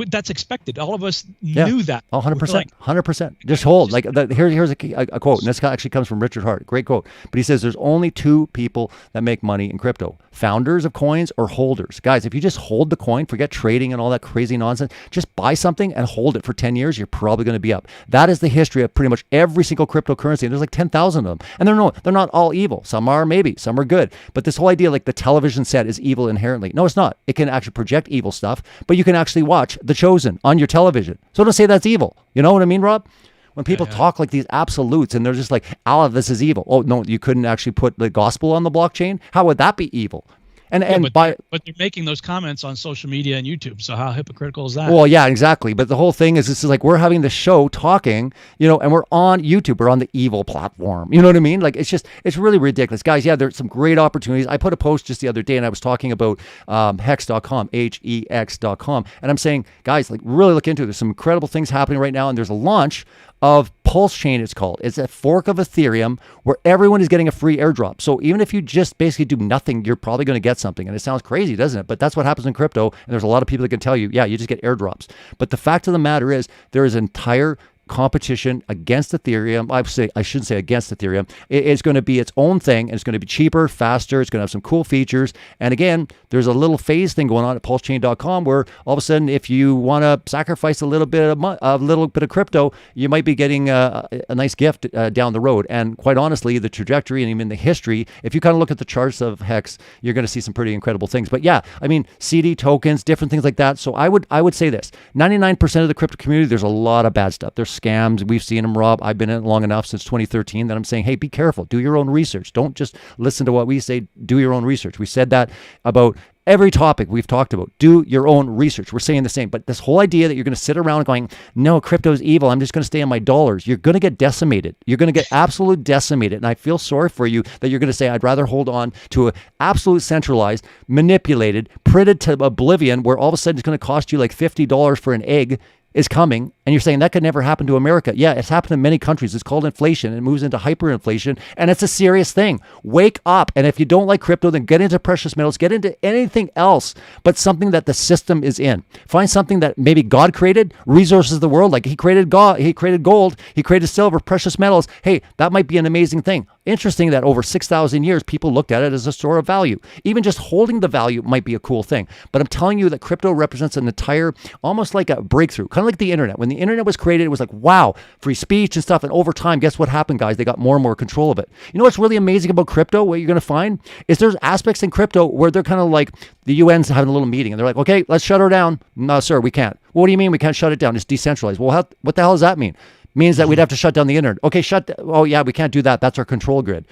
that's expected. All of us knew that. 100%. 100%. Just hold. Like here's a quote, and this actually comes from Richard Hart. Great quote. But he says there's only two people that make money in crypto: founders of coins or holders. Guys, if you just hold the coin, forget trading and all that crazy nonsense, just buy something and hold it for 10 years, you're probably going to be up. That is the history of pretty much every single cryptocurrency. And there's like 10,000 of them. And they're not all evil. Some are maybe, some are good. But this whole idea like the television set is evil inherently. No, it's not. It can actually project evil stuff, but you can actually watch The Chosen on your television. So don't say that's evil. You know what I mean, Rob? When people talk like these absolutes and they're just like, this is evil. Oh, no, you couldn't actually put the gospel on the blockchain? How would that be evil? But they're making those comments on social media and YouTube. So how hypocritical is that? Well, yeah, exactly. But the whole thing is, this is like we're having the show talking, and we're on YouTube. We're on the evil platform. You know what I mean? Like it's really ridiculous, guys. Yeah, there's some great opportunities. I put a post just the other day, and I was talking about hex.com, HEX.com, and I'm saying, guys, like really look into it. There's some incredible things happening right now, and there's a launch of Pulse Chain, it's called. It's a fork of Ethereum where everyone is getting a free airdrop. So even if you just basically do nothing, you're probably going to get something. And it sounds crazy, doesn't it? But that's what happens in crypto. And there's a lot of people that can tell you, yeah, you just get airdrops. But the fact of the matter is there is an entire competition against Ethereum. I shouldn't say against Ethereum. It's going to be its own thing, and it's going to be cheaper, faster. It's going to have some cool features. And again, there's a little phase thing going on at pulsechain.com where all of a sudden, if you want to sacrifice a little bit of crypto, you might be getting a nice gift down the road. And quite honestly, the trajectory and even the history, if you kind of look at the charts of Hex, you're going to see some pretty incredible things. But yeah, I mean, CD tokens, different things like that. So I would say this: 99% of the crypto community, there's a lot of bad stuff. There's scams. We've seen them, Rob. I've been in it long enough since 2013 that I'm saying, hey, be careful. Do your own research. Don't just listen to what we say. Do your own research. We said that about every topic we've talked about. Do your own research. We're saying the same. But this whole idea that you're going to sit around going, no, crypto is evil, I'm just going to stay on my dollars, you're going to get decimated. You're going to get absolutely decimated. And I feel sorry for you that you're going to say, I'd rather hold on to an absolute centralized, manipulated, printed to oblivion, where all of a sudden it's going to cost you like $50 for an egg is coming, and you're saying that could never happen to America. Yeah, it's happened in many countries. It's called inflation. It moves into hyperinflation, and it's a serious thing. Wake up. And if you don't like crypto, then get into precious metals, get into anything else, but something that the system is in. Find something that maybe God created, resources of the world, like he created gold, he created silver, precious metals. Hey, that might be an amazing thing. Interesting that over 6,000 years, people looked at it as a store of value. Even just holding the value might be a cool thing. But I'm telling you that crypto represents an entire, almost like a breakthrough, kind of like the internet. When the internet was created, it was like, wow, free speech and stuff. And over time, guess what happened, guys? They got more and more control of it. You know what's really amazing about crypto? What you're going to find is there's aspects in crypto where they're kind of like the UN's having a little meeting and they're like, okay, let's shut her down. No, sir, we can't. Well, what do you mean we can't shut it down? It's decentralized. Well, what the hell does that mean? Means that we'd have to shut down the internet. Okay, oh yeah, we can't do that. That's our control grid.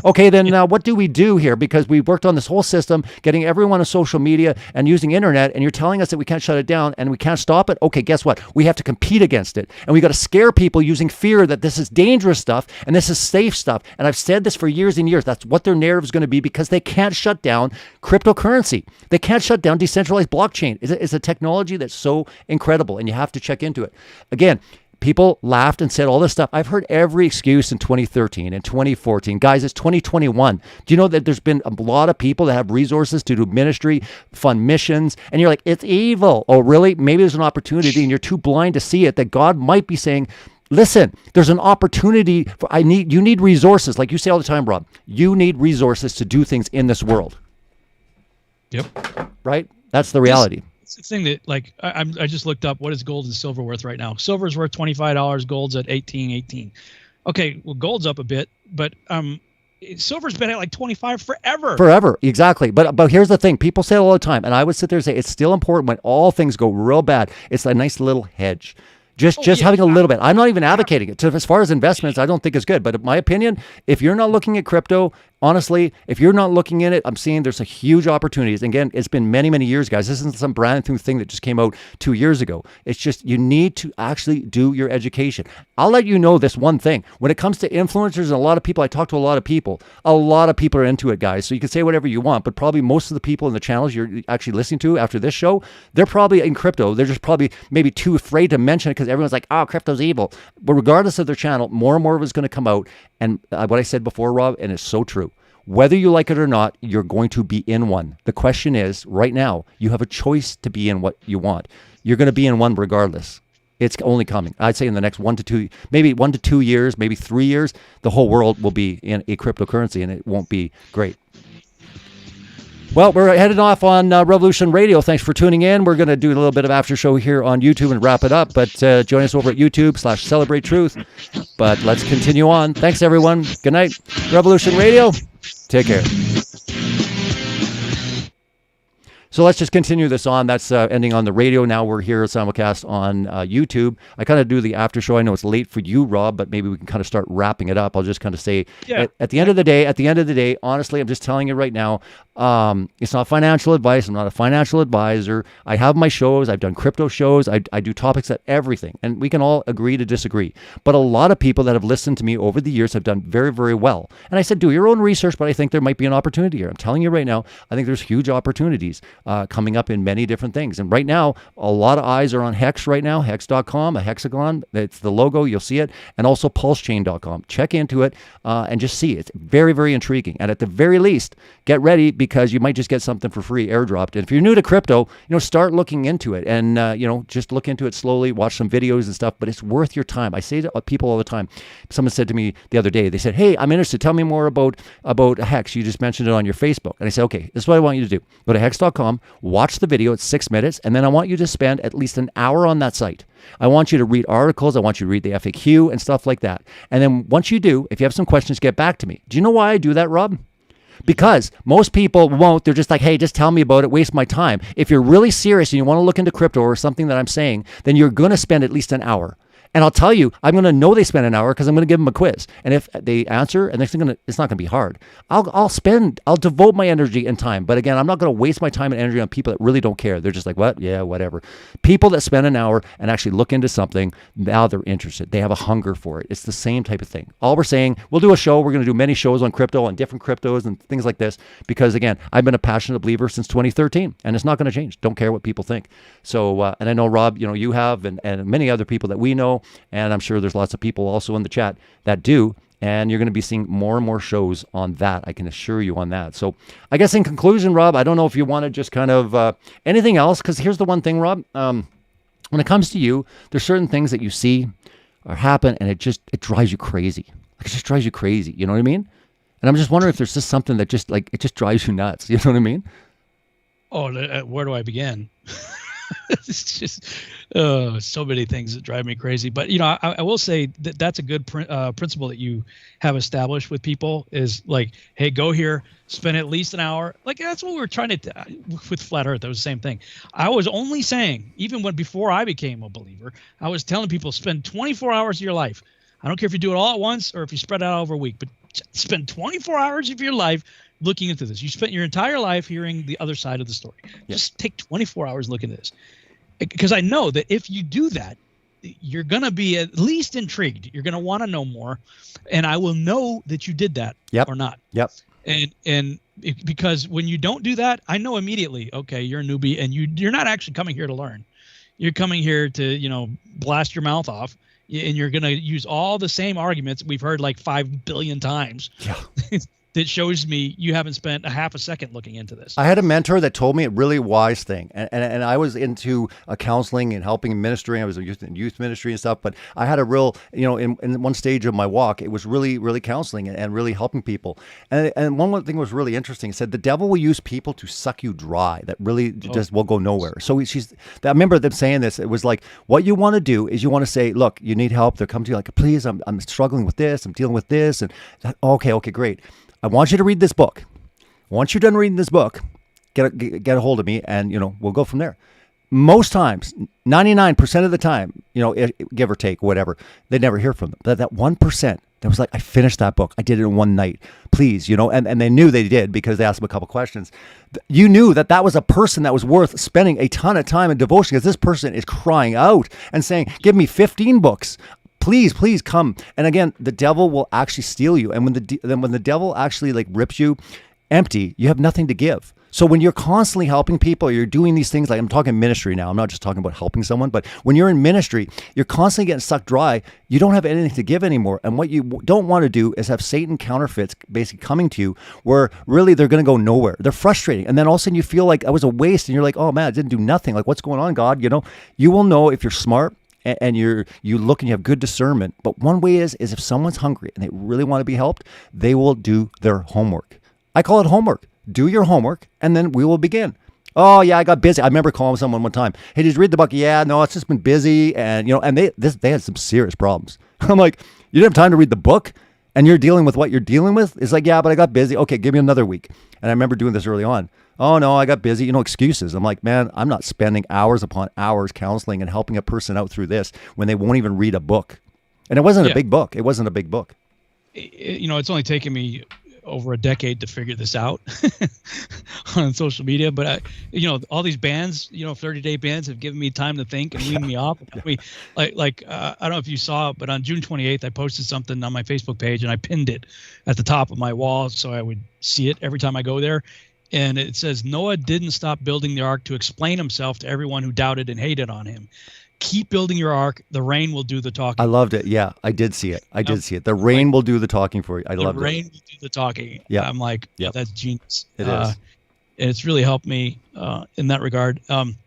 Okay, then now what do we do here? Because we worked on this whole system, getting everyone on social media and using internet, and you're telling us that we can't shut it down and we can't stop it? Okay, guess what? We have to compete against it. And we got to scare people using fear that this is dangerous stuff and this is safe stuff. And I've said this for years and years. That's what their narrative is going to be, because they can't shut down cryptocurrency. They can't shut down decentralized blockchain. It's a technology that's so incredible, and you have to check into it. Again, people laughed and said all this stuff. I've heard every excuse in 2013 and 2014. Guys, it's 2021. Do you know that there's been a lot of people that have resources to do ministry, fund missions, and you're like, it's evil. Oh, really? Maybe there's an opportunity and you're too blind to see it, that God might be saying, listen, there's an opportunity. You need resources. Like you say all the time, Rob, you need resources to do things in this world. Yep. Right? That's the reality. It's the thing that, like, I just looked up, what is gold and silver worth right now? Silver's worth $25. Gold's at $18. Okay, well, gold's up a bit, but silver's been at like 25 forever. Forever, exactly. But here's the thing. People say it all the time, and I would sit there and say it's still important when all things go real bad. It's a nice little hedge. Just having a little bit. I'm not even advocating it. As far as investments, I don't think it's good. But in my opinion, if you're not looking at crypto honestly, if you're not looking in it, I'm seeing there's a huge opportunities. Again, it's been many, many years, guys. This isn't some brand new thing that just came out 2 years ago. It's just you need to actually do your education. I'll let you know this one thing. When it comes to influencers and a lot of people, I talk to a lot of people are into it, guys. So you can say whatever you want, but probably most of the people in the channels you're actually listening to after this show, they're probably in crypto. They're just probably maybe too afraid to mention it because everyone's like, oh, crypto's evil. But regardless of their channel, more and more of it's going to come out. And what I said before, Rob, and it's so true. Whether you like it or not, you're going to be in one. The question is, right now, you have a choice to be in what you want. You're going to be in one regardless. It's only coming. I'd say in the next 1 to 2, maybe 1 to 2 years, maybe 3 years, the whole world will be in a cryptocurrency, and it won't be great. Well, we're headed off on Revolution Radio. Thanks for tuning in. We're going to do a little bit of after show here on YouTube and wrap it up. But join us over at YouTube/Celebrate Truth. But let's continue on. Thanks, everyone. Good night. Revolution Radio. Take care. So let's just continue this on. That's ending on the radio. Now we're here simulcast on YouTube. I kind of do the after show. I know it's late for you, Rob, but maybe we can kind of start wrapping it up. I'll just kind of say at the end of the day, honestly, I'm just telling you right now, it's not financial advice. I'm not a financial advisor. I have my shows. I've done crypto shows. I do topics at everything, and we can all agree to disagree. But a lot of people that have listened to me over the years have done very, very well. And I said, do your own research, but I think there might be an opportunity here. I'm telling you right now, I think there's huge opportunities coming up in many different things. And right now, a lot of eyes are on Hex right now, hex.com, a hexagon. It's the logo. You'll see it. And also pulsechain.com. Check into it and just see. It's very, very intriguing. And at the very least, get ready because you might just get something for free airdropped. And if you're new to crypto, start looking into it and, just look into it slowly, watch some videos and stuff, but it's worth your time. I say to people all the time, someone said to me the other day, they said, hey, I'm interested. Tell me more about Hex. You just mentioned it on your Facebook. And I said, okay, this is what I want you to do. Go to hex.com, watch the video. It's 6 minutes. And then I want you to spend at least an hour on that site. I want you to read articles. I want you to read the FAQ and stuff like that. And then once you do, if you have some questions, get back to me. Do you know why I do that, Rob? Because most people won't. They're just like, hey, just tell me about it. Waste my time. If you're really serious and you want to look into crypto or something that I'm saying, then you're going to spend at least an hour. And I'll tell you, I'm going to know they spent an hour because I'm going to give them a quiz. And if they answer, and it's not going to be hard, I'll devote my energy and time. But again, I'm not going to waste my time and energy on people that really don't care. They're just like, what? Yeah, whatever. People that spend an hour and actually look into something, now they're interested. They have a hunger for it. It's the same type of thing. All we're saying, we'll do a show. We're going to do many shows on crypto, on different cryptos and things like this. Because again, I've been a passionate believer since 2013, and it's not going to change. Don't care what people think. So, and I know, Rob, you have, and many other people that we know, and I'm sure there's lots of people also in the chat that do, and you're going to be seeing more and more shows on that. I can assure you on that. So I guess in conclusion, Rob, I don't know if you want to just kind of anything else, because here's the one thing, Rob. When it comes to you, there's certain things that you see or happen, and it drives you crazy. It just drives you crazy. You know what I mean? And I'm just wondering if there's just something that just drives you nuts. You know what I mean? Oh, where do I begin? It's just so many things that drive me crazy. But, I will say that that's a good principle that you have established with people is like, hey, go here, spend at least an hour. Like, that's what we were trying to with Flat Earth. That was the same thing. I was only saying, even before I became a believer, I was telling people spend 24 hours of your life. I don't care if you do it all at once or if you spread it out over a week, but spend 24 hours of your life looking into this. You spent your entire life hearing the other side of the story. Yes. Just take 24 hours and look into this. Because I know that if you do that, you're going to be at least intrigued. You're going to want to know more. And I will know that you did that or not. Yep. Because when you don't do that, I know immediately, okay, you're a newbie and you're not actually coming here to learn. You're coming here to, blast your mouth off. And you're going to use all the same arguments we've heard like 5 billion times. Yeah. That shows me you haven't spent a half a second looking into this. I had a mentor that told me a really wise thing. And I was into counseling and helping ministry. I was in youth ministry and stuff. But I had a real, in one stage of my walk, it was really, really counseling and really helping people. And one thing was really interesting. It said the devil will use people to suck you dry. That really just will go nowhere. So I remember them saying this. It was like, what you want to do is you want to say, look, you need help. They'll come to you like, please, I'm struggling with this. I'm dealing with this. And okay, great. I want you to read this book. Once you're done reading this book, get a hold of me and, we'll go from there. Most times, 99% of the time, give or take, whatever, they never hear from them. That 1%, that was like, I finished that book. I did it in one night. Please, you know, and they knew they did because they asked them a couple questions. You knew that was a person that was worth spending a ton of time and devotion, because this person is crying out and saying, give me 15 books. Please come. And again, the devil will actually steal you. And when the devil actually like rips you empty, you have nothing to give. So when you're constantly helping people, you're doing these things, like I'm talking ministry now, I'm not just talking about helping someone, but when you're in ministry, you're constantly getting sucked dry. You don't have anything to give anymore. And what you don't want to do is have Satan counterfeits basically coming to you where really they're going to go nowhere. They're frustrating. And then all of a sudden you feel like that was a waste, and you're like, oh man, I didn't do nothing. Like, what's going on, God? You know, you will know if you're smart and you look and you have good discernment. But one way is if someone's hungry and they really want to be helped, they will do their homework. I call it homework. Do your homework, and then we will begin. Oh yeah, I got busy. I remember calling someone one time. Hey, did you read the book? Yeah, no, it's just been busy, and you know, and they had some serious problems. I'm like, you didn't have time to read the book, and you're dealing with what you're dealing with. It's like, yeah, but I got busy. Okay, give me another week. And I remember doing this early on. Oh no, I got busy. You know, excuses. I'm like, man, I'm not spending hours upon hours counseling and helping a person out through this when they won't even read a book. And it wasn't a big book. It wasn't a big book. You know, it's only taken me over a decade to figure this out on social media, but you know, all these bans, you know, 30-day bans have given me time to think and wean me off. I don't know if you saw it, but on June 28th, I posted something on my Facebook page and I pinned it at the top of my wall so I would see it every time I go there. And it says, Noah didn't stop building the ark to explain himself to everyone who doubted and hated on him. Keep building your ark. The rain will do the talking. I loved it. Yeah, I did see it. The rain will do the talking for you. I loved it. The rain will do the talking. Yeah. I'm like, yeah, that's genius. It is. And it's really helped me in that regard. And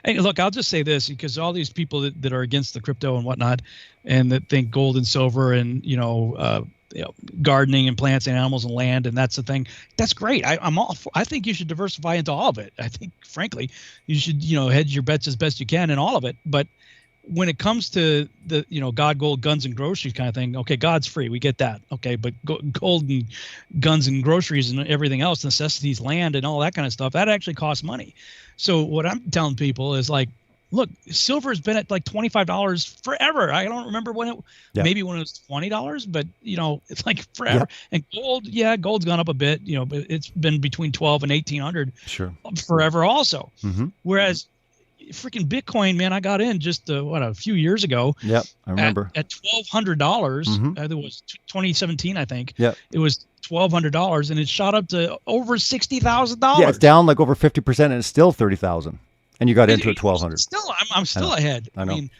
look, I'll just say this, because all these people that are against the crypto and whatnot, and that think gold and silver and, gardening and plants and animals and land, and that's the thing. That's great. I'm all for, I think you should diversify into all of it. I think, frankly, you should, hedge your bets as best you can in all of it. But when it comes to the, God, gold, guns, and groceries kind of thing, okay, God's free. We get that. Okay. But gold and guns and groceries and everything else, necessities, land, and all that kind of stuff, that actually costs money. So what I'm telling people is like, look, silver has been at like $25 forever. I don't remember when maybe when it was $20, but it's like forever. And gold, gold's gone up a bit, but it's been between 12 and 1800 forever also. Mm-hmm. Whereas freaking Bitcoin, man, I got in just a few years ago. Yep, I remember at $1,200. Mm-hmm. It was 2017, I think. Yeah, it was $1,200, and it shot up to over $60,000. Yeah, it's down like over 50%, and it's still $30,000. And you got into it 1,200. Still, I'm still ahead. I know. mean,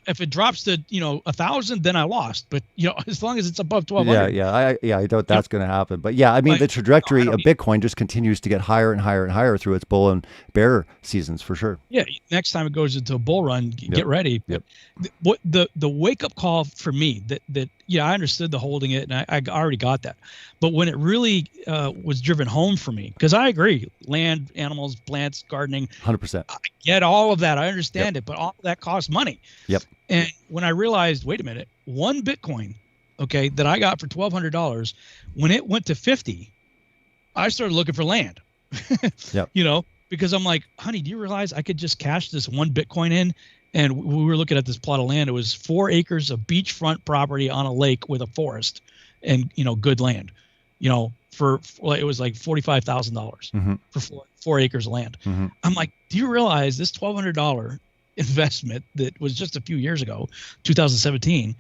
if it drops to 1,000, then I lost. But as long as it's above 1,200. I doubt that's going to happen. But yeah, I mean, the trajectory of Bitcoin just continues to get higher and higher and higher through its bull and bear seasons for sure. Yeah, next time it goes into a bull run, get ready. Yep. What the wake up call for me that I understood the holding it, and I already got that. But when it really was driven home for me, because I agree, land, animals, plants, gardening, 100%. I get all of that. I understand it, but all of that costs money. Yep. And when I realized, wait a minute, one Bitcoin, okay, that I got for $1,200, when it went to 50, I started looking for land. Yep. Because I'm like, honey, do you realize I could just cash this one Bitcoin in? And we were looking at this plot of land. It was 4 acres of beachfront property on a lake with a forest and, good land, it was like $45,000 mm-hmm. for 4 acres of land. Mm-hmm. I'm like, do you realize this $1,200 investment that was just a few years ago, 2017,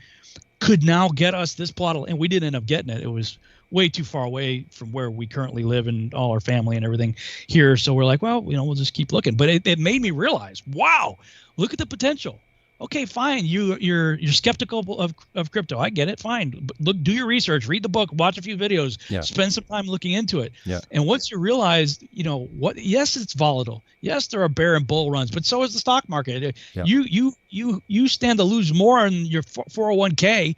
could now get us this plot of, and we didn't end up getting it. It was way too far away from where we currently live and all our family and everything here. So we're like, well, we'll just keep looking. But it made me realize, wow, look at the potential. Okay, fine. You're skeptical of crypto. I get it. Fine. But look, do your research, read the book, watch a few videos, spend some time looking into it. Yeah. And once you realize, yes, it's volatile. Yes, there are bear and bull runs, but so is the stock market. Yeah. You stand to lose more on your 401k,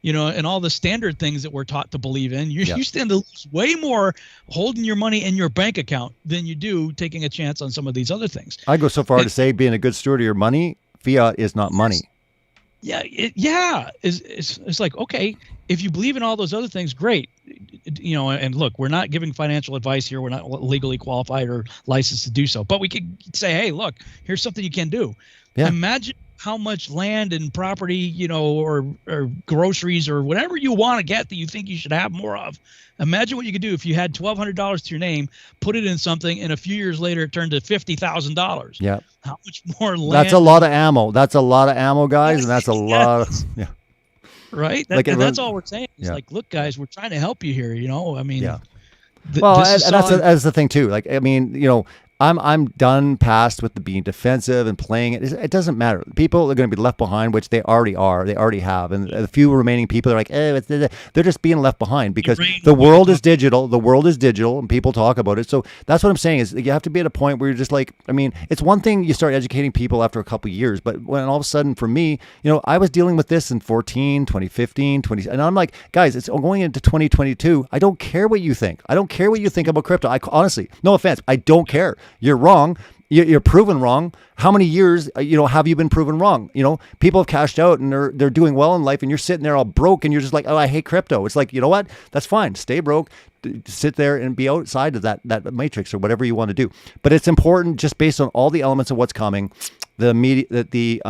and all the standard things that we're taught to believe in. You stand to lose way more holding your money in your bank account than you do taking a chance on some of these other things. I go so far to say being a good steward of your money, fiat is not money. Yeah. It's like, okay, if you believe in all those other things, great. And look, we're not giving financial advice here. We're not legally qualified or licensed to do so, but we could say, hey, look, here's something you can do. Yeah. Imagine how much land and property, you know, or groceries or whatever you want to get that you think you should have more of. Imagine what you could do if you had $1,200 to your name, put it in something, and a few years later it turned to $50,000. Yeah. How much more land? That's a lot of ammo. That's a lot of ammo, guys, and that's a lot of, yeah. Right? And that's all we're saying. It's like, look, guys, we're trying to help you here, you know? I mean, well, and that's the thing too. Like, I mean, you know, I'm done past with the being defensive and playing it. It doesn't matter. People are going to be left behind, which they already are. They already have. And the few remaining people are like, they're just being left behind because the world is digital. The world is digital and people talk about it. So that's what I'm saying is you have to be at a point where you're just like, I mean, it's one thing you start educating people after a couple of years, but when all of a sudden for me, you know, I was dealing with this in 2015, and I'm like, guys, it's going into 2022. I don't care what you think. I don't care what you think about crypto. I honestly, no offense, I don't care. You're wrong. You're proven wrong. How many years, have you been proven wrong? You know, people have cashed out and they're doing well in life, and you're sitting there all broke, and you're just like, oh, I hate crypto. It's like, you know what? That's fine. Stay broke. Sit there and be outside of that matrix or whatever you want to do. But it's important, just based on all the elements of what's coming. The media, the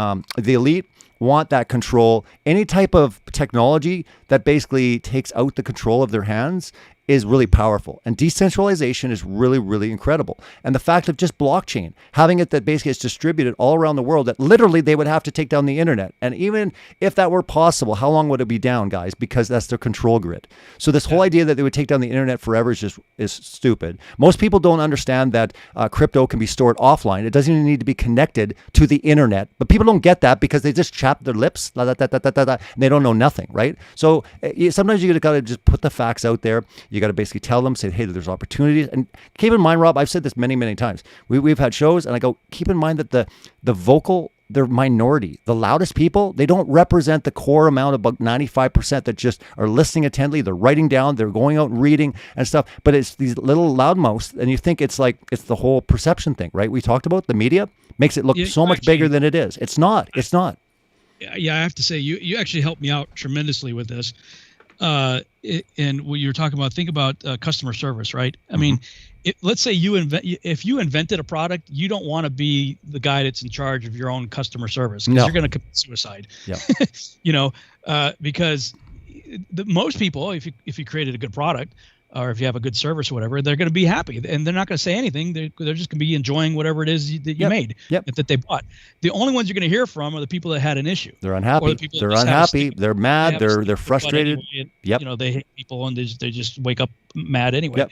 elite want that control. Any type of technology that basically takes out the control of their hands is really powerful, and decentralization is really, really incredible. And the fact of just blockchain, having it that basically is distributed all around the world, that literally they would have to take down the internet. And even if that were possible, how long would it be down, guys? Because that's their control grid. So this whole idea that they would take down the internet forever is stupid. Most people don't understand that crypto can be stored offline. It doesn't even need to be connected to the internet. But people don't get that because they just chap their lips, and they don't know nothing, right? So sometimes you got to just put the facts out there. You got to basically tell them, say, hey, there's opportunities. And keep in mind, Rob, I've said this many, many times. We've had shows, and I go, keep in mind that the vocal, they're minority. The loudest people, they don't represent the core amount, about 95% that just are listening attentively. They're writing down, they're going out and reading and stuff. But it's these little loudmouths, and you think it's the whole perception thing, right? We talked about the media makes it look so much bigger than it is. It's not. Yeah, I have to say, you actually helped me out tremendously with this. And what you were talking about, think about customer service, right? I mean, let's say if you invented a product, you don't want to be the guy that's in charge of your own customer service, because you're going to commit suicide. Yeah. Because most people, if you created a good product, or if you have a good service or whatever, they're going to be happy, and they're not going to say anything. They're just going to be enjoying whatever it is that you made, that they bought. The only ones you're going to hear from are the people that had an issue. They're unhappy. They're unhappy. They're mad. They're frustrated. Anyway, they hate people, and they just wake up mad anyway.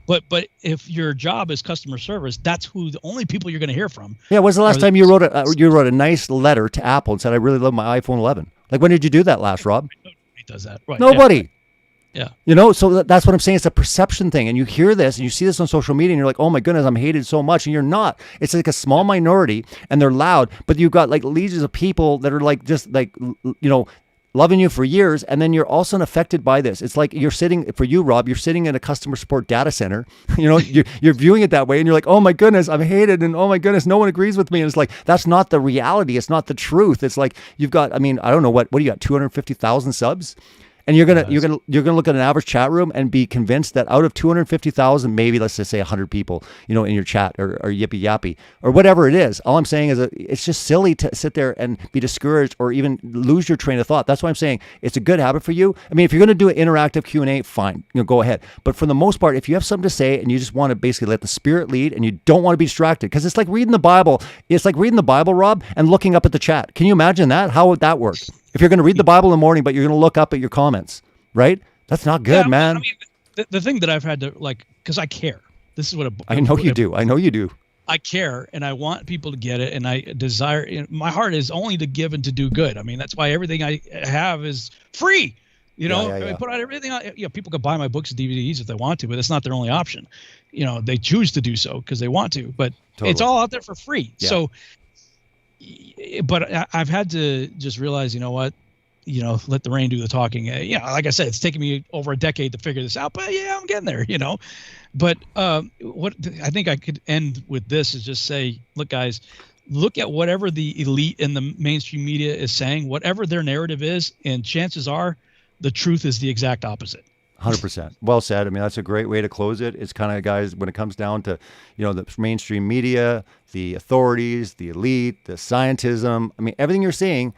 But if your job is customer service, that's who the only people you're going to hear from. Yeah. When's the last time you wrote a nice letter to Apple and said, I really love my iPhone 11? Like, when did you do that last, Rob? Nobody does that. Right. Nobody. Yeah. You know, so that's what I'm saying. It's a perception thing. And you hear this and you see this on social media and you're like, oh my goodness, I'm hated so much. And you're not. It's like a small minority and they're loud, but you've got like legions of people that are like, just like, loving you for years. And then you're also affected by this. It's like for you, Rob, you're sitting in a customer support data center, you're viewing it that way and you're like, oh my goodness, I'm hated. And oh my goodness, no one agrees with me. And it's like, that's not the reality. It's not the truth. It's like, you've got, I don't know what do you got? 250,000 subs? And you're gonna look at an average chat room and be convinced that out of 250,000, maybe let's just say 100 people, in your chat or yippee yappy or whatever it is. All I'm saying is it's just silly to sit there and be discouraged or even lose your train of thought. That's why I'm saying it's a good habit for you. I mean, if you're gonna do an interactive Q&A, fine, go ahead. But for the most part, if you have something to say and you just want to basically let the spirit lead and you don't want to be distracted, because it's like reading the Bible. It's like reading the Bible, Rob, and looking up at the chat. Can you imagine that? How would that work? If you're going to read the Bible in the morning, but you're going to look up at your comments, right? That's not good, man. I mean, the thing that I've had to because I care. This is what I know you do. I know you do. I care, and I want people to get it, and I desire. My heart is only to give and to do good. I mean, that's why everything I have is free. I put out everything. People can buy my books and DVDs if they want to, but that's not their only option. They choose to do so because they want to, but It's all out there for free. Yeah. So. But I've had to just realize, let the rain do the talking. Like I said, it's taken me over a decade to figure this out, but I'm getting there, But what I think I could end with this is just say, look, guys, look at whatever the elite and the mainstream media is saying, whatever their narrative is, and chances are the truth is the exact opposite. 100%. Well said. I mean, that's a great way to close it. It's kind of, guys, when it comes down to, the mainstream media, the authorities, the elite, the scientism, I mean, everything you're saying,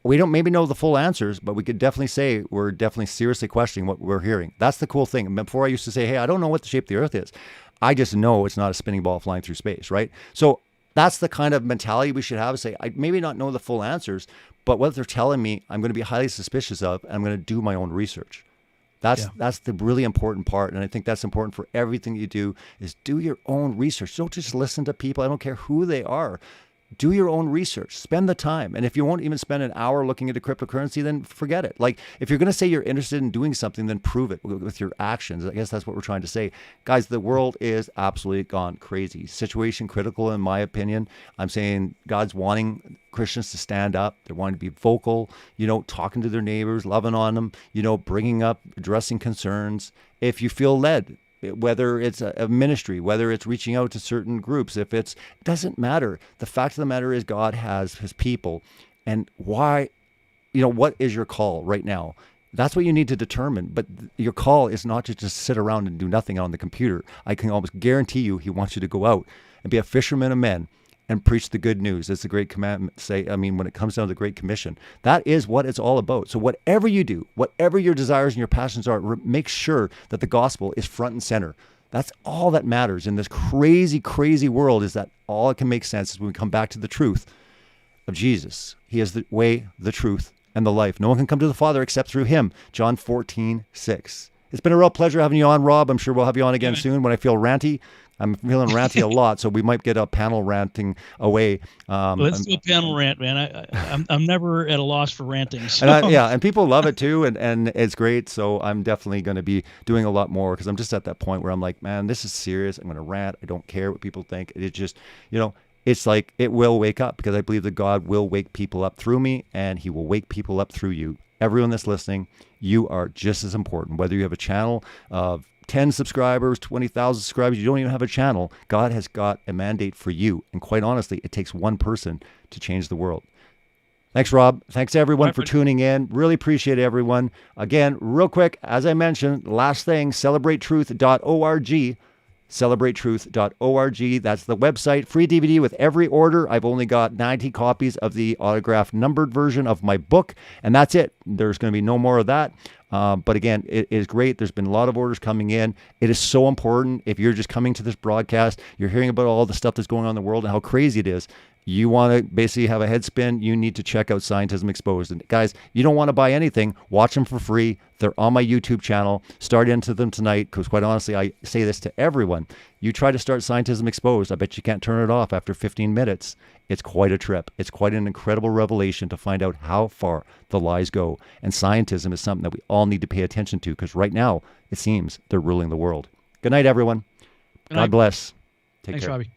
we don't maybe know the full answers, but we could definitely say we're definitely seriously questioning what we're hearing. That's the cool thing. Before I used to say, hey, I don't know what the shape of the earth is. I just know it's not a spinning ball flying through space, right? So that's the kind of mentality we should have, say, I maybe not know the full answers, but what they're telling me, I'm going to be highly suspicious of, and I'm going to do my own research. That's the really important part. And I think that's important for everything you do, is do your own research. Don't just listen to people. I don't care who they are. Do your own research. Spend the time. And if you won't even spend an hour looking into cryptocurrency, then forget it. Like, if you're going to say you're interested in doing something, then prove it with your actions. I guess that's what we're trying to say. Guys, the world is absolutely gone crazy. Situation critical, in my opinion. I'm saying God's wanting Christians to stand up. They're wanting to be vocal, talking to their neighbors, loving on them, bringing up, addressing concerns. If you feel led, whether it's a ministry, whether it's reaching out to certain groups, it doesn't matter. The fact of the matter is God has his people. And why, what is your call right now? That's what you need to determine. But your call is not to just sit around and do nothing on the computer. I can almost guarantee you he wants you to go out and be a fisherman of men and preach the good news. It's the great commandment. When it comes down to the Great Commission, that is what it's all about. So whatever you do, whatever your desires and your passions are, make sure that the gospel is front and center. That's all that matters in this crazy, crazy world, is that all it can make sense is when we come back to the truth of Jesus. He is the way, the truth, and the life. No one can come to the Father except through him. John 14:6. It's been a real pleasure having you on, Rob. I'm sure we'll have you on again soon when I feel ranty. I'm feeling ranty a lot, so we might get a panel ranting away. Let's do a panel rant, man. I'm never at a loss for ranting. So. And people love it too, and it's great. So I'm definitely going to be doing a lot more, because I'm just at that point where I'm like, man, this is serious. I'm going to rant. I don't care what people think. It just, it's like it will wake up, because I believe that God will wake people up through me, and he will wake people up through you. Everyone that's listening, you are just as important. Whether you have a channel of 10 subscribers, 20,000 subscribers, you don't even have a channel. God has got a mandate for you. And quite honestly, it takes one person to change the world. Thanks, Rob. Thanks, everyone, for tuning in. Really appreciate everyone. Again, real quick, as I mentioned, last thing, celebratetruth.org. celebratetruth.org. That's the website. Free DVD with every order. I've only got 90 copies of the autographed numbered version of my book, and that's it. There's going to be no more of that. But again, it is great. There's been a lot of orders coming in. It is so important. If you're just coming to this broadcast, you're hearing about all the stuff that's going on in the world and how crazy it is. You want to basically have a head spin, you need to check out Scientism Exposed. And guys, you don't want to buy anything. Watch them for free. They're on my YouTube channel. Start into them tonight, because quite honestly, I say this to everyone. You try to start Scientism Exposed, I bet you can't turn it off after 15 minutes. It's quite a trip. It's quite an incredible revelation to find out how far the lies go. And scientism is something that we all need to pay attention to, because right now, it seems they're ruling the world. Good night, everyone. God bless. Take care. Thanks, Robbie.